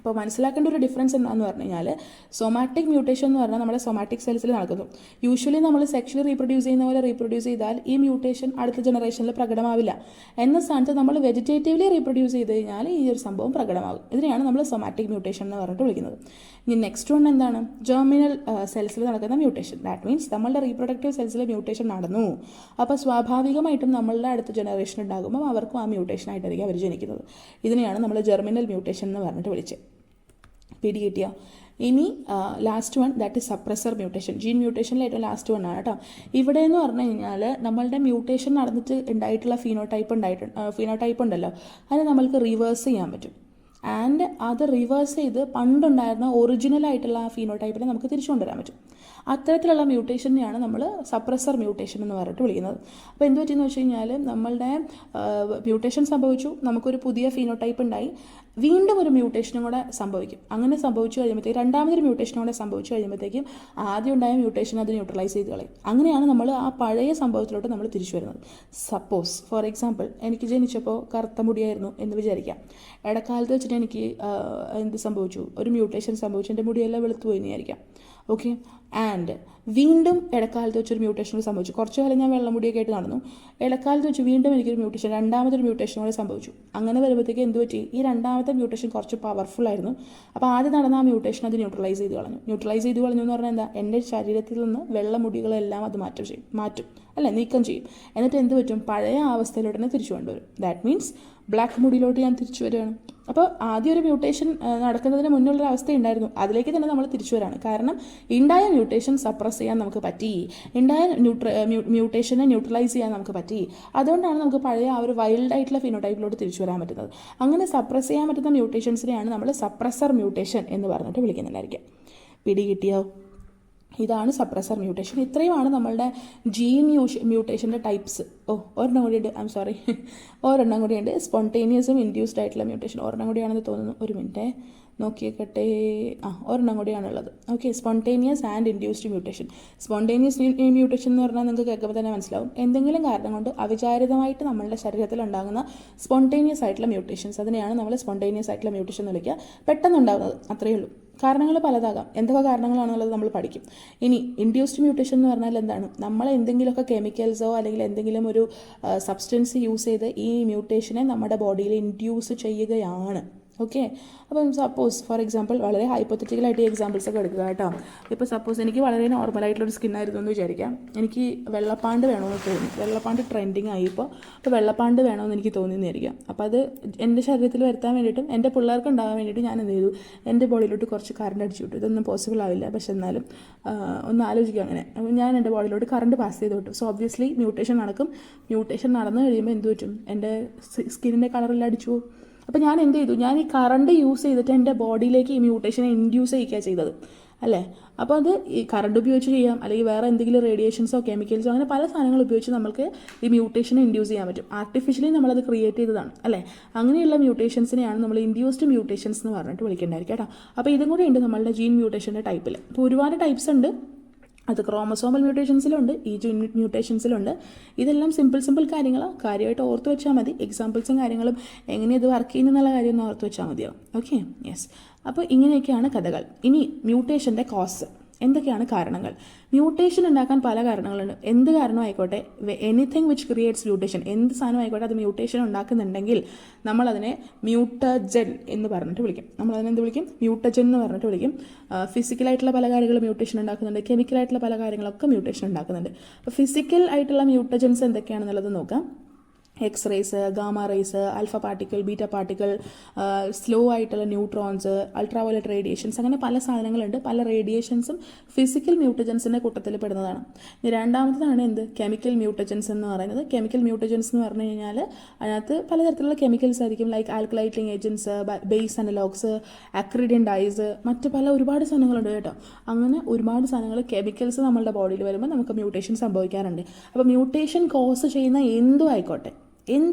അപ്പോൾ മനസ്സിലാക്കേണ്ട ഒരു ഡിഫറൻസ് എന്താണെന്ന് പറഞ്ഞു കഴിഞ്ഞാൽ, സൊമാറ്റിക് മ്യൂട്ടേഷൻ എന്ന് പറഞ്ഞാൽ നമ്മുടെ സൊമാറ്റിക് സെൽസിൽ നടക്കുന്നു. യൂഷ്വലി നമ്മൾ സെക്ഷലി റീപ്രൊഡ്യൂസ് ചെയ്യുന്ന പോലെ റീപ്രൊഡ്യൂസ് ചെയ്താൽ ഈ മ്യൂട്ടേഷൻ അടുത്ത ജനറേഷനിൽ പ്രകടമാവില്ല. എന്ന സ്ഥാനത്ത് നമ്മൾ വെജിറ്റേറ്റീവ്ലി റീപ്രൊഡ്യൂസ് ചെയ്ത് കഴിഞ്ഞാൽ ഈ ഒരു സംഭവം പ്രകടമാകും. ഇതിനെയാണ് നമ്മൾ സൊമാറ്റിക് മ്യൂട്ടേഷൻ എന്ന് പറഞ്ഞിട്ട് വിളിക്കുന്നത്. ഇനി നെക്സ്റ്റ് വൺ എന്താണ്? ജെർമിനൽ സെൽസിൽ നടക്കുന്ന മ്യൂട്ടേഷൻ. ദാറ്റ് മീൻസ് നമ്മളുടെ റീപ്രൊഡക്റ്റീവ് സെൽസിൽ മ്യൂട്ടേഷൻ നടന്നു. അപ്പോൾ സ്വാഭാവികമായിട്ടും നമ്മളുടെ അടുത്ത ജനറേഷൻ ഉണ്ടാകുമ്പോൾ അവർക്കും ആ മ്യൂട്ടേഷനായിട്ടായിരിക്കും അവർ ജനിക്കുന്നത്. ഇതിനെയാണ് നമ്മൾ ജെർമിനൽ മ്യൂട്ടേഷൻ എന്ന് പറഞ്ഞിട്ട് വിളിച്ചത്. പിടികിട്ടിയോ? ഇനി last one, that is suppressor mutation. Gene മ്യൂട്ടേഷനിൽ ഏറ്റവും ലാസ്റ്റ് വൺ ആണ് കേട്ടോ. ഇവിടെ എന്ന് പറഞ്ഞു കഴിഞ്ഞാൽ നമ്മളുടെ മ്യൂട്ടേഷൻ നടന്നിട്ട് ഉണ്ടായിട്ടുള്ള ഫീനോടൈപ്പ് ഉണ്ടല്ലോ, അത് നമ്മൾക്ക് റിവേഴ്സ് ചെയ്യാൻ പറ്റും. ആൻഡ് അത് റിവേഴ്സ് ചെയ്ത് പണ്ടുണ്ടായിരുന്ന ഒറിജിനലായിട്ടുള്ള ആ ഫീനോടൈപ്പിനെ നമുക്ക് തിരിച്ചു കൊണ്ടുവരാൻ പറ്റും. അത്തരത്തിലുള്ള മ്യൂട്ടേഷനെയാണ് നമ്മൾ സപ്രസർ മ്യൂട്ടേഷൻ എന്ന് പറഞ്ഞിട്ട് വിളിക്കുന്നത്. അപ്പോൾ എന്ത് പറ്റിയെന്ന് വെച്ച് കഴിഞ്ഞാൽ നമ്മളുടെ മ്യൂട്ടേഷൻ സംഭവിച്ചു, നമുക്കൊരു പുതിയ ഫീനോടൈപ്പ് ഉണ്ടായി. വീണ്ടും ഒരു മ്യൂട്ടേഷനും കൂടെ സംഭവിക്കും. അങ്ങനെ സംഭവിച്ചു കഴിയുമ്പോഴത്തേക്കും രണ്ടാമതൊരു മ്യൂട്ടേഷനും കൂടെ സംഭവിച്ചു കഴിയുമ്പോഴത്തേക്കും ആദ്യം ഉണ്ടായ മ്യൂട്ടേഷൻ അത് ന്യൂട്രലൈസ് ചെയ്ത് കളയും. അങ്ങനെയാണ് നമ്മൾ ആ പഴയ സംഭവത്തിലോട്ട് നമ്മൾ തിരിച്ചു വരുന്നത്. സപ്പോസ് ഫോർ എക്സാമ്പിൾ എനിക്ക് ജനിച്ചപ്പോൾ കറുത്ത മുടിയായിരുന്നു എന്ന് വിചാരിക്കാം. ഇടക്കാലത്ത് വെച്ചിട്ട് എനിക്ക് എന്ത് സംഭവിച്ചു, ഒരു മ്യൂട്ടേഷൻ സംഭവിച്ചു, എൻ്റെ മുടിയെല്ലാം വെളുത്തു പോയി എന്ന് വിചാരിക്കാം. ഓക്കെ, ആൻഡ് വീണ്ടും ഇടക്കാലത്ത് വെച്ചൊരു മ്യൂട്ടേഷൻ സംഭവിച്ചു. കുറച്ച് കാലം ഞാൻ വെള്ളമുടിയൊക്കെ ആയിട്ട് നടന്നു. ഇടക്കാലത്ത് വെച്ച് വീണ്ടും എനിക്കൊരു മ്യൂട്ടേഷൻ, രണ്ടാമതൊരു മ്യൂട്ടേഷൻ കൂടെ സംഭവിച്ചു. അങ്ങനെ വരുമ്പോഴത്തേക്ക് എന്ത് പറ്റി, ഈ രണ്ടാമത്തെ മ്യൂട്ടേഷൻ കുറച്ച് പവർഫുൾ ആയിരുന്നു. അപ്പോൾ ആദ്യം നടന്ന ആ മ്യൂട്ടേഷൻ അത് ന്യൂട്രലൈസ് ചെയ്ത് കളഞ്ഞു. ന്യൂട്രലൈസ് ചെയ്ത് കളഞ്ഞു എന്ന് പറഞ്ഞാൽ എന്താ, എൻ്റെ ശരീരത്തിൽ നിന്ന് വെള്ളമുടികളെല്ലാം അത് മാറ്റും അല്ലേ, നീക്കം ചെയ്യും. എന്നിട്ട് എന്ത് പറ്റും, പഴയ അവസ്ഥയിലോട്ട് തന്നെ തിരിച്ചു കൊണ്ടുവരും. ദാറ്റ് മീൻസ് ബ്ലാക്ക് മുടിയിലോട്ട് ഞാൻ തിരിച്ചു വരികയാണ്. അപ്പോൾ ആദ്യം ഒരു മ്യൂട്ടേഷൻ നടക്കുന്നതിന് മുന്നുള്ളൊരു അവസ്ഥ ഉണ്ടായിരുന്നു, അതിലേക്ക് തന്നെ നമ്മൾ തിരിച്ചു വരാണ്. കാരണം ഉണ്ടായ മ്യൂട്ടേഷൻ സപ്രസ് ചെയ്യാൻ നമുക്ക് പറ്റി, ഉണ്ടായ മ്യൂട്ടേഷനെ ന്യൂട്രലൈസ് ചെയ്യാൻ നമുക്ക് പറ്റി. അതുകൊണ്ടാണ് നമുക്ക് പഴയ ആ ഒരു വൈൽഡ് ആയിട്ടുള്ള ഫിനോടൈപ്പിലോട്ട് തിരിച്ചു വരാൻ പറ്റുന്നത്. അങ്ങനെ സപ്രസ് ചെയ്യാൻ പറ്റുന്ന മ്യൂട്ടേഷൻസിനെയാണ് നമ്മൾ സപ്രസർ മ്യൂട്ടേഷൻ എന്ന് പറഞ്ഞിട്ട് വിളിക്കുന്നുണ്ടായിരിക്കും. പിടി കിട്ടിയോ? ഇതാണ് സപ്രസർ മ്യൂട്ടേഷൻ. ഇത്രയുമാണ് നമ്മളുടെ ജീൻ മ്യൂട്ടേഷൻ്റെ ടൈപ്സ്. ഒരെണ്ണം കൂടിയുണ്ട്, ഒരെണ്ണം കൂടിയുണ്ട്, സ്പോണ്ടേനിയസും ഇൻഡ്യൂസ്ഡ് ആയിട്ടുള്ള മ്യൂട്ടേഷൻ. ഒരെണ്ണം കൂടിയാണെന്ന് തോന്നുന്നു, ഒരു മിനിറ്റ് നോക്കിയേക്കട്ടെ. ഒരെണ്ണം കൂടിയാണുള്ളത്. Okay, spontaneous and induced mutation. Spontaneous mutation എന്ന് പറഞ്ഞാൽ നിങ്ങൾക്ക് കേൾക്കുമ്പോൾ തന്നെ മനസ്സിലാവും, എന്തെങ്കിലും കാരണം കൊണ്ട് അവിചാരിതമായിട്ട് നമ്മളുടെ ശരീരത്തിൽ ഉണ്ടാകുന്ന സ്പോണ്ടേനിയസ് ആയിട്ടുള്ള മ്യൂട്ടേഷൻസ്, അതിനെയാണ് നമ്മൾ സ്പോണ്ടേനിയസ് ആയിട്ടുള്ള മ്യൂട്ടേഷൻ എന്ന് വിളിക്കുക. പെട്ടെന്നുണ്ടാകുന്നത്, അത്രയേ ഉള്ളൂ. കാരണങ്ങൾ പലതാകാം, എന്തൊക്കെ കാരണങ്ങളാണെന്നുള്ളത് നമ്മൾ പഠിക്കും. ഇനി ഇൻഡ്യൂസ്ഡ് മ്യൂട്ടേഷൻ എന്ന് പറഞ്ഞാൽ എന്താണ്, നമ്മൾ എന്തെങ്കിലുമൊക്കെ കെമിക്കൽസോ അല്ലെങ്കിൽ എന്തെങ്കിലും ഒരു സബ്സ്റ്റൻസ് യൂസ് ചെയ്ത് ഈ മ്യൂട്ടേഷനെ നമ്മുടെ ബോഡിയിൽ ഇൻഡ്യൂസ് ചെയ്യുകയാണ്. ഓക്കെ, അപ്പം സപ്പോസ് ഫോർ എക്സാമ്പിൾ വളരെ ഹൈപ്പോത്തറ്റിക്കലായിട്ട് ഈ എക്സാമ്പിൾസ് ഒക്കെ എടുക്കുക കേട്ടോ. ഇപ്പോൾ സപ്പോസ് എനിക്ക് വളരെ നോർമലായിട്ടുള്ളൊരു സ്കിന്നായിരുന്നു എന്ന് വിചാരിക്കാം. എനിക്ക് വെള്ളപ്പാണ്ട് വേണമെന്ന് തോന്നി, വെള്ളപ്പാണ്ട് ട്രെൻഡിങ് ആയി ഇപ്പോൾ വെള്ളപ്പാണ്ട് വേണമെന്ന് എനിക്ക് തോന്നിയെന്നിരിക്കാം. അപ്പോൾ അത് എൻ്റെ ശരീരത്തിൽ വരുത്താൻ വേണ്ടിയിട്ടും എൻ്റെ പിള്ളേർക്ക് ഉണ്ടാകാൻ വേണ്ടിയിട്ട് ഞാൻ എന്ത് ചെയ്തു, എൻ്റെ ബോഡിയിലോട്ട് കുറച്ച് കറണ്ട് അടിച്ചു വിട്ടു. ഇതൊന്നും പോസിബിൾ ആവില്ല, പക്ഷെ എന്നാലും ഒന്ന് ആലോചിക്കുക അങ്ങനെ. അപ്പോൾ ഞാൻ എൻ്റെ ബോഡിയിലോട്ട് കറണ്ട് പാസ് ചെയ്ത് വിട്ടു. സോ ഒബ്വിയസ്ലി മ്യൂട്ടേഷൻ നടക്കും. മ്യൂട്ടേഷൻ നടന്നു കഴിയുമ്പോൾ എന്ത് പറ്റും, എൻ്റെ സ്കിന്നിൻ്റെ കളറെല്ലാം അടിച്ചു പോകും. അപ്പോൾ ഞാൻ എന്ത് ചെയ്തു, ഞാൻ ഈ കറണ്ട് യൂസ് ചെയ്തിട്ട് എൻ്റെ ബോഡിയിലേക്ക് ഈ മ്യൂട്ടേഷനെ ഇൻഡ്യൂസ് ചെയ്യുകയാണ് ചെയ്തത് അല്ലേ. അപ്പോൾ അത് ഈ കറണ്ട് ഉപയോഗിച്ച് ചെയ്യാം, അല്ലെങ്കിൽ വേറെ എന്തെങ്കിലും റേഡിയേഷൻസോ കെമിക്കൽസോ അങ്ങനെ പല സാധനങ്ങൾ ഉപയോഗിച്ച് നമുക്ക് ഈ മ്യൂട്ടേഷനെ ഇൻഡ്യൂസ് ചെയ്യാൻ പറ്റും. ആർട്ടിഫിഷ്യലി നമ്മളത് ക്രിയേറ്റ് ചെയ്തതാണ് അല്ലേ. അങ്ങനെയുള്ള മ്യൂട്ടേഷൻസിനെയാണ് നമ്മൾ ഇൻഡ്യൂസ്ഡ് മ്യൂട്ടേഷൻസ് എന്ന് പറഞ്ഞിട്ട് വിളിക്കേണ്ടായിരിക്കും കേട്ടോ. അപ്പോൾ ഇതും കൂടെ ഉണ്ട് നമ്മളുടെ ജീൻ മ്യൂട്ടേഷൻ്റെ ടൈപ്പിൽ. അപ്പോൾ ഒരുപാട് ടൈപ്സ് ഉണ്ട്. അത് ക്രോമസോമൽ മ്യൂട്ടേഷൻസിലുണ്ട്, ഈ ജീൻ മ്യൂട്ടേഷൻസിലുണ്ട്. ഇതെല്ലാം സിമ്പിൾ കാര്യങ്ങളാണ്, കാര്യമായിട്ട് ഓർത്ത് വെച്ചാൽ മതി. എക്സാമ്പിൾസും കാര്യങ്ങളും എങ്ങനെ ഇത് വർക്ക് ചെയ്യുന്നുള്ള കാര്യം ഒന്ന് ഓർത്ത് വെച്ചാൽ മതിയാവും. Okay, yes. അപ്പോൾ ഇങ്ങനെയൊക്കെയാണ് കഥകൾ. ഇനി മ്യൂട്ടേഷൻ്റെ കോസ്, എന്തൊക്കെയാണ് കാരണങ്ങൾ? മ്യൂട്ടേഷൻ ഉണ്ടാക്കാൻ പല കാരണങ്ങളുണ്ട്. എന്ത് കാരണമായിക്കോട്ടെ, എനിത്തിങ് വിച്ച് ക്രിയേറ്റ്സ് മ്യൂട്ടേഷൻ, എന്ത് സാധനം ആയിക്കോട്ടെ അത് മ്യൂട്ടേഷൻ ഉണ്ടാക്കുന്നുണ്ടെങ്കിൽ നമ്മളതിനെ മ്യൂട്ടജൻ എന്ന് പറഞ്ഞിട്ട് വിളിക്കും. നമ്മളതിനെ എന്ത് വിളിക്കും, മ്യൂട്ടജൻ എന്ന് പറഞ്ഞിട്ട് വിളിക്കും. ഫിസിക്കലായിട്ടുള്ള പല കാര്യങ്ങളും മ്യൂട്ടേഷൻ ഉണ്ടാക്കുന്നുണ്ട്, കെമിക്കലായിട്ടുള്ള പല കാര്യങ്ങളൊക്കെ മ്യൂട്ടേഷൻ ഉണ്ടാക്കുന്നുണ്ട്. അപ്പോൾ ഫിസിക്കൽ ആയിട്ടുള്ള മ്യൂട്ടജൻസ് എന്തൊക്കെയാണെന്നുള്ളത് നോക്കാം. X rays, gamma rays, alpha particle, beta particle, slow ആയിട്ടുള്ള ന്യൂട്രോൺസ്, അൾട്രാവയലറ്റ് റേഡിയേഷൻസ്, അങ്ങനെ പല സാധനങ്ങളുണ്ട്. പല റേഡിയേഷൻസും ഫിസിക്കൽ മ്യൂട്ടജൻസിൻ്റെ കൂട്ടത്തിൽ പെടുന്നതാണ്. രണ്ടാമത്തേതാണ് എന്ത്, കെമിക്കൽ മ്യൂട്ടജൻസ് എന്ന് പറയുന്നത്. കെമിക്കൽ മ്യൂട്ടജൻസ് എന്ന് പറഞ്ഞു കഴിഞ്ഞാൽ അതിനകത്ത് പലതരത്തിലുള്ള കെമിക്കൽസ് ആയിരിക്കും, like alkylating agents, base analogues, acridine dyes, മറ്റ് ഒരുപാട് സാധനങ്ങളുണ്ട് കേട്ടോ. അങ്ങനെ ഒരുപാട് സാധനങ്ങൾ കെമിക്കൽസ് നമ്മളുടെ ബോഡിയിൽ വരുമ്പോൾ നമുക്ക് മ്യൂട്ടേഷൻ സംഭവിക്കാറുണ്ട്. അപ്പോൾ മ്യൂട്ടേഷൻ കോസ് ചെയ്യുന്ന എന്തും ആയിക്കോട്ടെ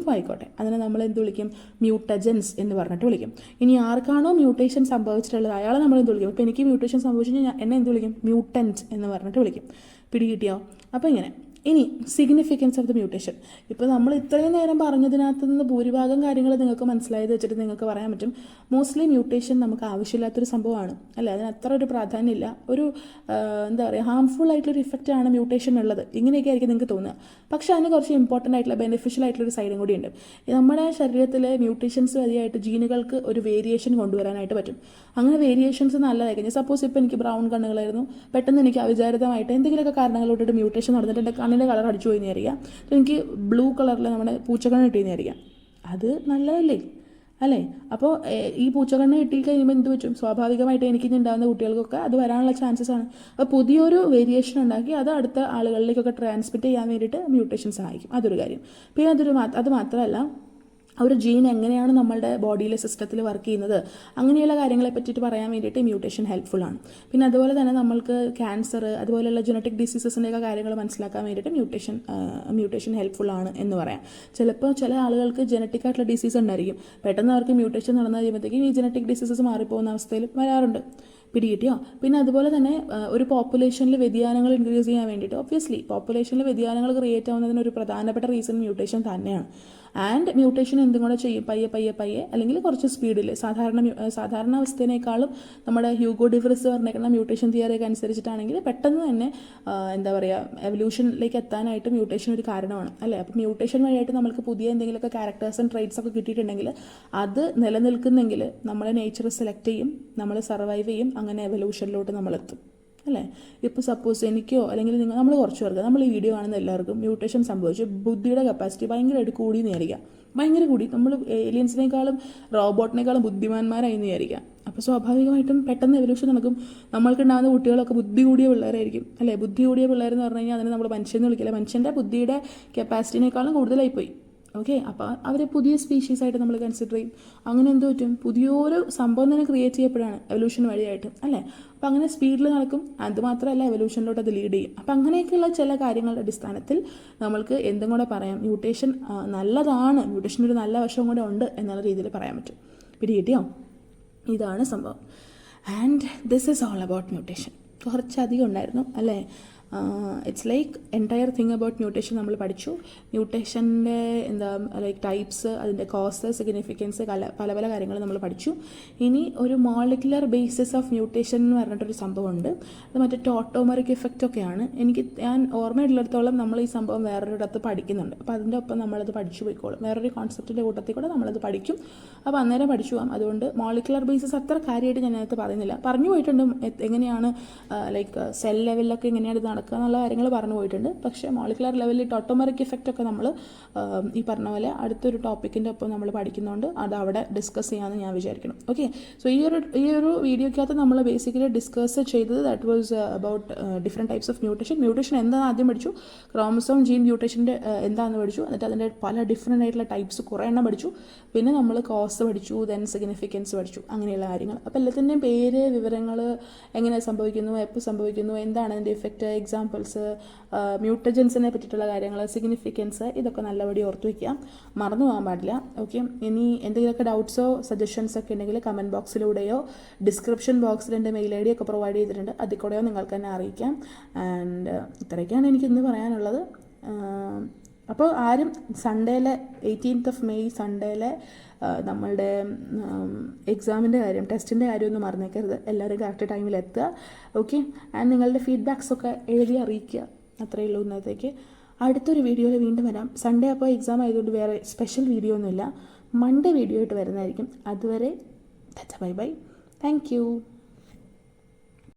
അതിനെ നമ്മൾ എന്ത് വിളിക്കും, മ്യൂട്ടജൻസ് എന്ന് പറഞ്ഞിട്ട് വിളിക്കും. ഇനി ആർക്കാണോ മ്യൂട്ടേഷൻ സംഭവിച്ചിട്ടുള്ളത് അയാളെ നമ്മൾ എന്ത് വിളിക്കും. ഇപ്പോൾ എനിക്ക് മ്യൂട്ടേഷൻ സംഭവിച്ചു കഴിഞ്ഞാൽ എന്നെ എന്ത് വിളിക്കും, മ്യൂട്ടൻറ്റ് എന്ന് പറഞ്ഞിട്ട് വിളിക്കും. പിടികിട്ടിയോ? അപ്പോൾ ഇങ്ങനെ. ഇനി സിഗ്നിഫിക്കൻസ് ഓഫ് ദ മ്യൂട്ടേഷൻ. ഇപ്പോൾ നമ്മൾ ഇത്രയും നേരം പറഞ്ഞതിനകത്ത് നിന്ന് ഭൂരിഭാഗം കാര്യങ്ങൾ നിങ്ങൾക്ക് മനസ്സിലായത് വെച്ചിട്ട് നിങ്ങൾക്ക് പറയാൻ പറ്റും, മോസ്റ്റ്ലി മ്യൂട്ടേഷൻ നമുക്ക് ആവശ്യമില്ലാത്തൊരു സംഭവമാണ് അല്ലേ. അതിന് അത്ര ഒരു പ്രാധാന്യമില്ല, ഒരു എന്താ പറയുക, ഹാംഫുൾ ആയിട്ടുള്ളൊരു ഇഫക്റ്റ് ആണ് മ്യൂട്ടേഷൻ ഉള്ളത്. ഇങ്ങനെയൊക്കെ ആയിരിക്കും നിങ്ങൾക്ക് തോന്നുക. പക്ഷേ അതിന് കുറച്ച് ഇമ്പോർട്ടൻ്റ് ആയിട്ടുള്ള ബെനിഫിഷ്യൽ ആയിട്ടുള്ളൊരു സൈഡും കൂടി ഉണ്ട്. നമ്മുടെ ശരീരത്തിലെ മ്യൂട്ടേഷൻസ് വഴിയായിട്ട് ജീനുകൾക്ക് ഒരു വേരിയേഷൻ കൊണ്ടുവരാനായിട്ട് പറ്റും. അങ്ങനെ വേരിയേഷൻസ് നല്ലതായിരിക്കും. സപ്പോസ് ഇപ്പോൾ എനിക്ക് ബ്രൗൺ കണ്ണുകളായിരുന്നു, പെട്ടെന്ന് എനിക്ക് അവിചാരിതമായിട്ട് എന്തെങ്കിലുമൊക്കെ കാരണങ്ങളോട്ടിട്ട് മ്യൂട്ടേഷൻ നടന്നിട്ട് എൻ്റെ കണ്ണിൻ്റെ കളർ അടിച്ചു പോയി നേരിക്കാം. എനിക്ക് ബ്ലൂ കളറിൽ നമ്മുടെ പൂച്ചക്കണ്ണ് കിട്ടി നേരിക്കാം. അത് നല്ലതല്ലേ അല്ലേ. അപ്പോൾ ഈ പൂച്ചക്കണ്ണ് കിട്ടി കഴിയുമ്പോൾ എന്ത് പറ്റും, സ്വാഭാവികമായിട്ട് എനിക്ക് ഉണ്ടാകുന്ന കുട്ടികൾക്കൊക്കെ അത് വരാനുള്ള ചാൻസസ് ആണ്. അപ്പോൾ പുതിയൊരു വേരിയേഷൻ ഉണ്ടാക്കി അത് അടുത്ത ആളുകളിലേക്കൊക്കെ ട്രാൻസ്മിറ്റ് ചെയ്യാൻ വേണ്ടിയിട്ട് മ്യൂട്ടേഷൻ സഹായിക്കും. അതൊരു കാര്യം. പിന്നെ അത് മാത്രമല്ല ഒരു ജീൻ എങ്ങനെയാണ് നമ്മളുടെ ബോഡിയിലെ സിസ്റ്റത്തിൽ വർക്ക് ചെയ്യുന്നത്, അങ്ങനെയുള്ള കാര്യങ്ങളെ പറ്റിയിട്ട് പറയാൻ വേണ്ടിയിട്ട് മ്യൂട്ടേഷൻ ഹെൽപ്ഫുൾ ആണ്. പിന്നെ അതുപോലെ തന്നെ നമ്മൾക്ക് ക്യാൻസർ അതുപോലെയുള്ള ജനറ്റിക് ഡിസീസസിൻ്റെയൊക്കെ കാര്യങ്ങൾ മനസ്സിലാക്കാൻ വേണ്ടിയിട്ട് മ്യൂട്ടേഷൻ ഹെൽപ്ഫുൾ ആണ് എന്ന് പറയാം. ചിലപ്പോൾ ചില ആളുകൾക്ക് ജനറ്റിക് ആയിട്ടുള്ള ഡിസീസ് ഉണ്ടായിരിക്കും, പെട്ടെന്ന് അവർക്ക് മ്യൂട്ടേഷൻ നടന്നു കഴിയുമ്പോഴത്തേക്കും ഈ ജനറ്റിക് ഡിസീസസ് മാറിപ്പോകുന്ന അവസ്ഥയിൽ വരാറുണ്ട്. പിടികിട്ടിയോ? പിന്നെ അതുപോലെ തന്നെ ഒരു പോപ്പുലേഷനിൽ വ്യതിയാനങ്ങൾ ഇൻക്രീസ് ചെയ്യാൻ വേണ്ടിയിട്ട് ഒബ്വിയസ്ലി പോപ്പുലേഷനിൽ വ്യതിയാനങ്ങൾ ക്രിയേറ്റ് ആവുന്നതിന് ഒരു പ്രധാനപ്പെട്ട റീസൺ മ്യൂട്ടേഷൻ തന്നെയാണ്. ആൻഡ് മ്യൂട്ടേഷൻ എന്തും കൂടെ ചെയ്യും, പയ്യെ അല്ലെങ്കിൽ കുറച്ച് സ്പീഡിൽ സാധാരണ അവസ്ഥേനേക്കാളും നമ്മുടെ ഹ്യൂഗോ ഡിഫ്രിസ് പറഞ്ഞേക്കുന്ന മ്യൂട്ടേഷൻ തിയറിയൊക്കെ അനുസരിച്ചിട്ടാണെങ്കിൽ പെട്ടെന്ന് തന്നെ എന്താ പറയുക എവല്യൂഷനിലേക്ക് എത്താനായിട്ട് മ്യൂട്ടേഷൻ ഒരു കാരണമാണ് അല്ലേ. അപ്പോൾ മ്യൂട്ടേഷൻ വഴിയായിട്ട് നമുക്ക് പുതിയ എന്തെങ്കിലുമൊക്കെ ക്യാരക്ടേഴ്സ് ആൻഡ് ട്രൈറ്റ്സ് ഒക്കെ കിട്ടിയിട്ടുണ്ടെങ്കിൽ അത് നിലനിൽക്കുന്നെങ്കിൽ നമ്മളെ നേച്ചർ സെലക്ട് ചെയ്യും, നമ്മൾ സർവൈവ് ചെയ്യും, അങ്ങനെ എവല്യൂഷനിലോട്ട് നമ്മളെത്തും അല്ലേ. ഇപ്പോൾ സപ്പോസ് എനിക്കോ അല്ലെങ്കിൽ നമ്മൾ കുറച്ച് പേർക്ക് നമ്മൾ ഈ വീഡിയോ കാണുന്ന എല്ലാവർക്കും മ്യൂട്ടേഷൻ സംഭവിച്ചു ബുദ്ധിയുടെ കപ്പാസിറ്റി ഭയങ്കരമായിട്ട് കൂടി എന്ന് വിചാരിക്കാം, ഭയങ്കര കൂടി, നമ്മൾ ഏലിയൻസിനേക്കാളും റോബോട്ടിനേക്കാളും ബുദ്ധിമാന്മാരായി എന്ന് വിചാരിക്കാം. അപ്പോൾ സ്വാഭാവികമായിട്ടും പെട്ടെന്ന് എവല്യൂഷൻ നടക്കും. നമ്മൾക്കുണ്ടാകുന്ന കുട്ടികളൊക്കെ ബുദ്ധി കൂടിയ പിള്ളേരായിരിക്കും അല്ലേ. ബുദ്ധി കൂടിയ പിള്ളേരെന്ന് പറഞ്ഞു കഴിഞ്ഞാൽ അതിനെ നമ്മൾ മനുഷ്യനെന്ന് വിളിക്കില്ല, മനുഷ്യൻ്റെ ബുദ്ധിയുടെ കപ്പാസിറ്റിനേക്കാളും കൂടുതലായിപ്പോയി. ഓക്കെ, അപ്പോൾ അവരെ പുതിയ സ്പീഷീസായിട്ട് നമ്മൾ കൺസിഡർ ചെയ്യും. അങ്ങനെ എന്ത് പറ്റും, പുതിയൊരു സംഭവം തന്നെ ക്രിയേറ്റ് ചെയ്യപ്പെടുകയാണ് എവല്യൂഷൻ വഴിയായിട്ട് അല്ലേ. അപ്പോൾ അങ്ങനെ സ്പീഡിൽ നടക്കും, അതുമാത്രമല്ല എവല്യൂഷനിലോട്ട് അത് ലീഡ് ചെയ്യും. അപ്പോൾ അങ്ങനെയൊക്കെയുള്ള ചില കാര്യങ്ങളുടെ അടിസ്ഥാനത്തിൽ നമ്മൾക്ക് എന്തും കൂടെ പറയാം, മ്യൂട്ടേഷൻ നല്ലതാണ്, മ്യൂട്ടേഷൻ ഒരു നല്ല വശവും കൂടെ ഉണ്ട് എന്നുള്ള രീതിയിൽ പറയാൻ പറ്റും. പിടികിട്ടിയോ? ഇതാണ് സംഭവം. And this is all about mutation. കുറച്ചധികം ഉണ്ടായിരുന്നു അല്ലേ. It's like entire thing about mutation നമ്മൾ പഠിച്ചു. മ്യൂട്ടേഷൻ്റെ ലൈക്ക് ടൈപ്സ്, അതിൻ്റെ കോസ്, സിഗ്നിഫിക്കൻസ്, പല പല കാര്യങ്ങൾ നമ്മൾ പഠിച്ചു. ഇനി ഒരു മോളിക്കുലർ ബേസിസ് ഓഫ് മ്യൂട്ടേഷൻ എന്ന് പറഞ്ഞിട്ടൊരു സംഭവമുണ്ട്. അത് മറ്റേ ടോട്ടോമറിക് ഇഫക്റ്റ് ഒക്കെയാണ്. ഞാൻ ഓർമ്മയുള്ളിടത്തോളം നമ്മൾ ഈ സംഭവം വേറൊരിടത്ത് പഠിക്കുന്നുണ്ട്. അപ്പോൾ അതിൻ്റെ ഒപ്പം നമ്മളത് പഠിച്ചു പോയിക്കോളും, വേറൊരു കോൺസെപ്റ്റിൻ്റെ കൂട്ടത്തിൽ കൂടെ നമ്മളത് പഠിക്കും. അപ്പോൾ അന്നേരം പഠിച്ചു പോകാം. അതുകൊണ്ട് മോളിക്കുലർ ബേസിസ് അത്ര കാര്യമായിട്ട് ഞാൻ അതിനകത്ത് പറയുന്നില്ല. പറഞ്ഞു പോയിട്ടുണ്ട് എങ്ങനെയാണ് ലൈക്ക് സെൽ ലെവലിലൊക്കെ എങ്ങനെയാണ് ഇത് നടക്കുക എന്നുള്ള കാര്യങ്ങൾ പറഞ്ഞു പോയിട്ടുണ്ട്. പക്ഷേ മോളിക്കുലർ ലെവലിൽ ടോട്ടോമറിക് ഇഫക്റ്റ് ഒക്കെ നമ്മൾ ഈ പറഞ്ഞ പോലെ അടുത്തൊരു ടോപ്പിക്കിൻ്റെ ഒപ്പം നമ്മൾ പഠിക്കുന്നുണ്ട്. അത് അവിടെ ഡിസ്കസ് ചെയ്യാമെന്ന് ഞാൻ വിചാരിക്കണം. ഓക്കെ, സോ ഈ ഒരു വീഡിയോക്കകത്ത് നമ്മൾ ബേസിക്കലി ഡിസ്കസ് ചെയ്തത് that was about different types of mutation. Mutation എന്താണെന്ന് ആദ്യം പഠിച്ചു, ക്രോമസോം ജീൻ മ്യൂട്ടേഷൻ്റെ എന്താണെന്ന് പഠിച്ചു, എന്നിട്ട് അതിൻ്റെ പല ഡിഫറെൻ്റ് ആയിട്ടുള്ള ടൈപ്സ് കുറേ എണ്ണം പഠിച്ചു. പിന്നെ നമ്മൾ കോസ് പഠിച്ചു, ദെൻ സിഗ്നിഫിക്കൻസ് പഠിച്ചു, അങ്ങനെയുള്ള കാര്യങ്ങൾ. അപ്പോൾ എല്ലാത്തിൻ്റെയും പേര്, വിവരങ്ങൾ, എങ്ങനെ സംഭവിക്കുന്നു, എപ്പോൾ സംഭവിക്കുന്നു, എന്താണ് അതിൻ്റെ ഇഫക്റ്റ്, എക്സാമ്പിൾസ്, മ്യൂട്ടജൻസിനെ പറ്റിയിട്ടുള്ള കാര്യങ്ങൾ, സിഗ്നിഫിക്കൻസ്, ഇതൊക്കെ നല്ലപടി ഓർത്ത് വയ്ക്കുക, മറന്നു പോകാൻ പാടില്ല. ഓക്കെ, ഇനി എന്തെങ്കിലുമൊക്കെ ഡൗട്ട്സോ സജഷൻസ് ഒക്കെ ഉണ്ടെങ്കിൽ കമൻറ്റ് ബോക്സിലൂടെയോ ഡിസ്ക്രിപ്ഷൻ ബോക്സിൽ എൻ്റെ മെയിൽ ID ഒക്കെ പ്രൊവൈഡ് ചെയ്തിട്ടുണ്ട്, അതിൽ കൂടെയോ നിങ്ങൾക്ക് തന്നെ അറിയിക്കാം. ആൻഡ് ഇത്രയൊക്കെയാണ് എനിക്കിന്ന് പറയാനുള്ളത്. അപ്പോൾ ആരും സൺഡേയിലെ 18th of May സൺഡേയിലെ നമ്മളുടെ എക്സാമിൻ്റെ കാര്യം, ടെസ്റ്റിൻ്റെ കാര്യമൊന്നും മറന്നേക്കരുത്. എല്ലാവരും കറക്റ്റ് ടൈമിൽ എത്തുക. ഓക്കെ, ആൻഡ് നിങ്ങളുടെ ഫീഡ്ബാക്സൊക്കെ എഴുതി അറിയിക്കുക. അത്രയേ ഉള്ളൂ ഇന്നത്തേക്ക്. അടുത്തൊരു വീഡിയോയിൽ വീണ്ടും വരാം. സൺഡേ അപ്പോൾ എക്സാം ആയതുകൊണ്ട് വേറെ സ്പെഷ്യൽ വീഡിയോ ഒന്നുമില്ല. മൺഡേ വീഡിയോ ആയിട്ട് വരുന്നതായിരിക്കും. അതുവരെ ബൈ ബൈ. Thank you.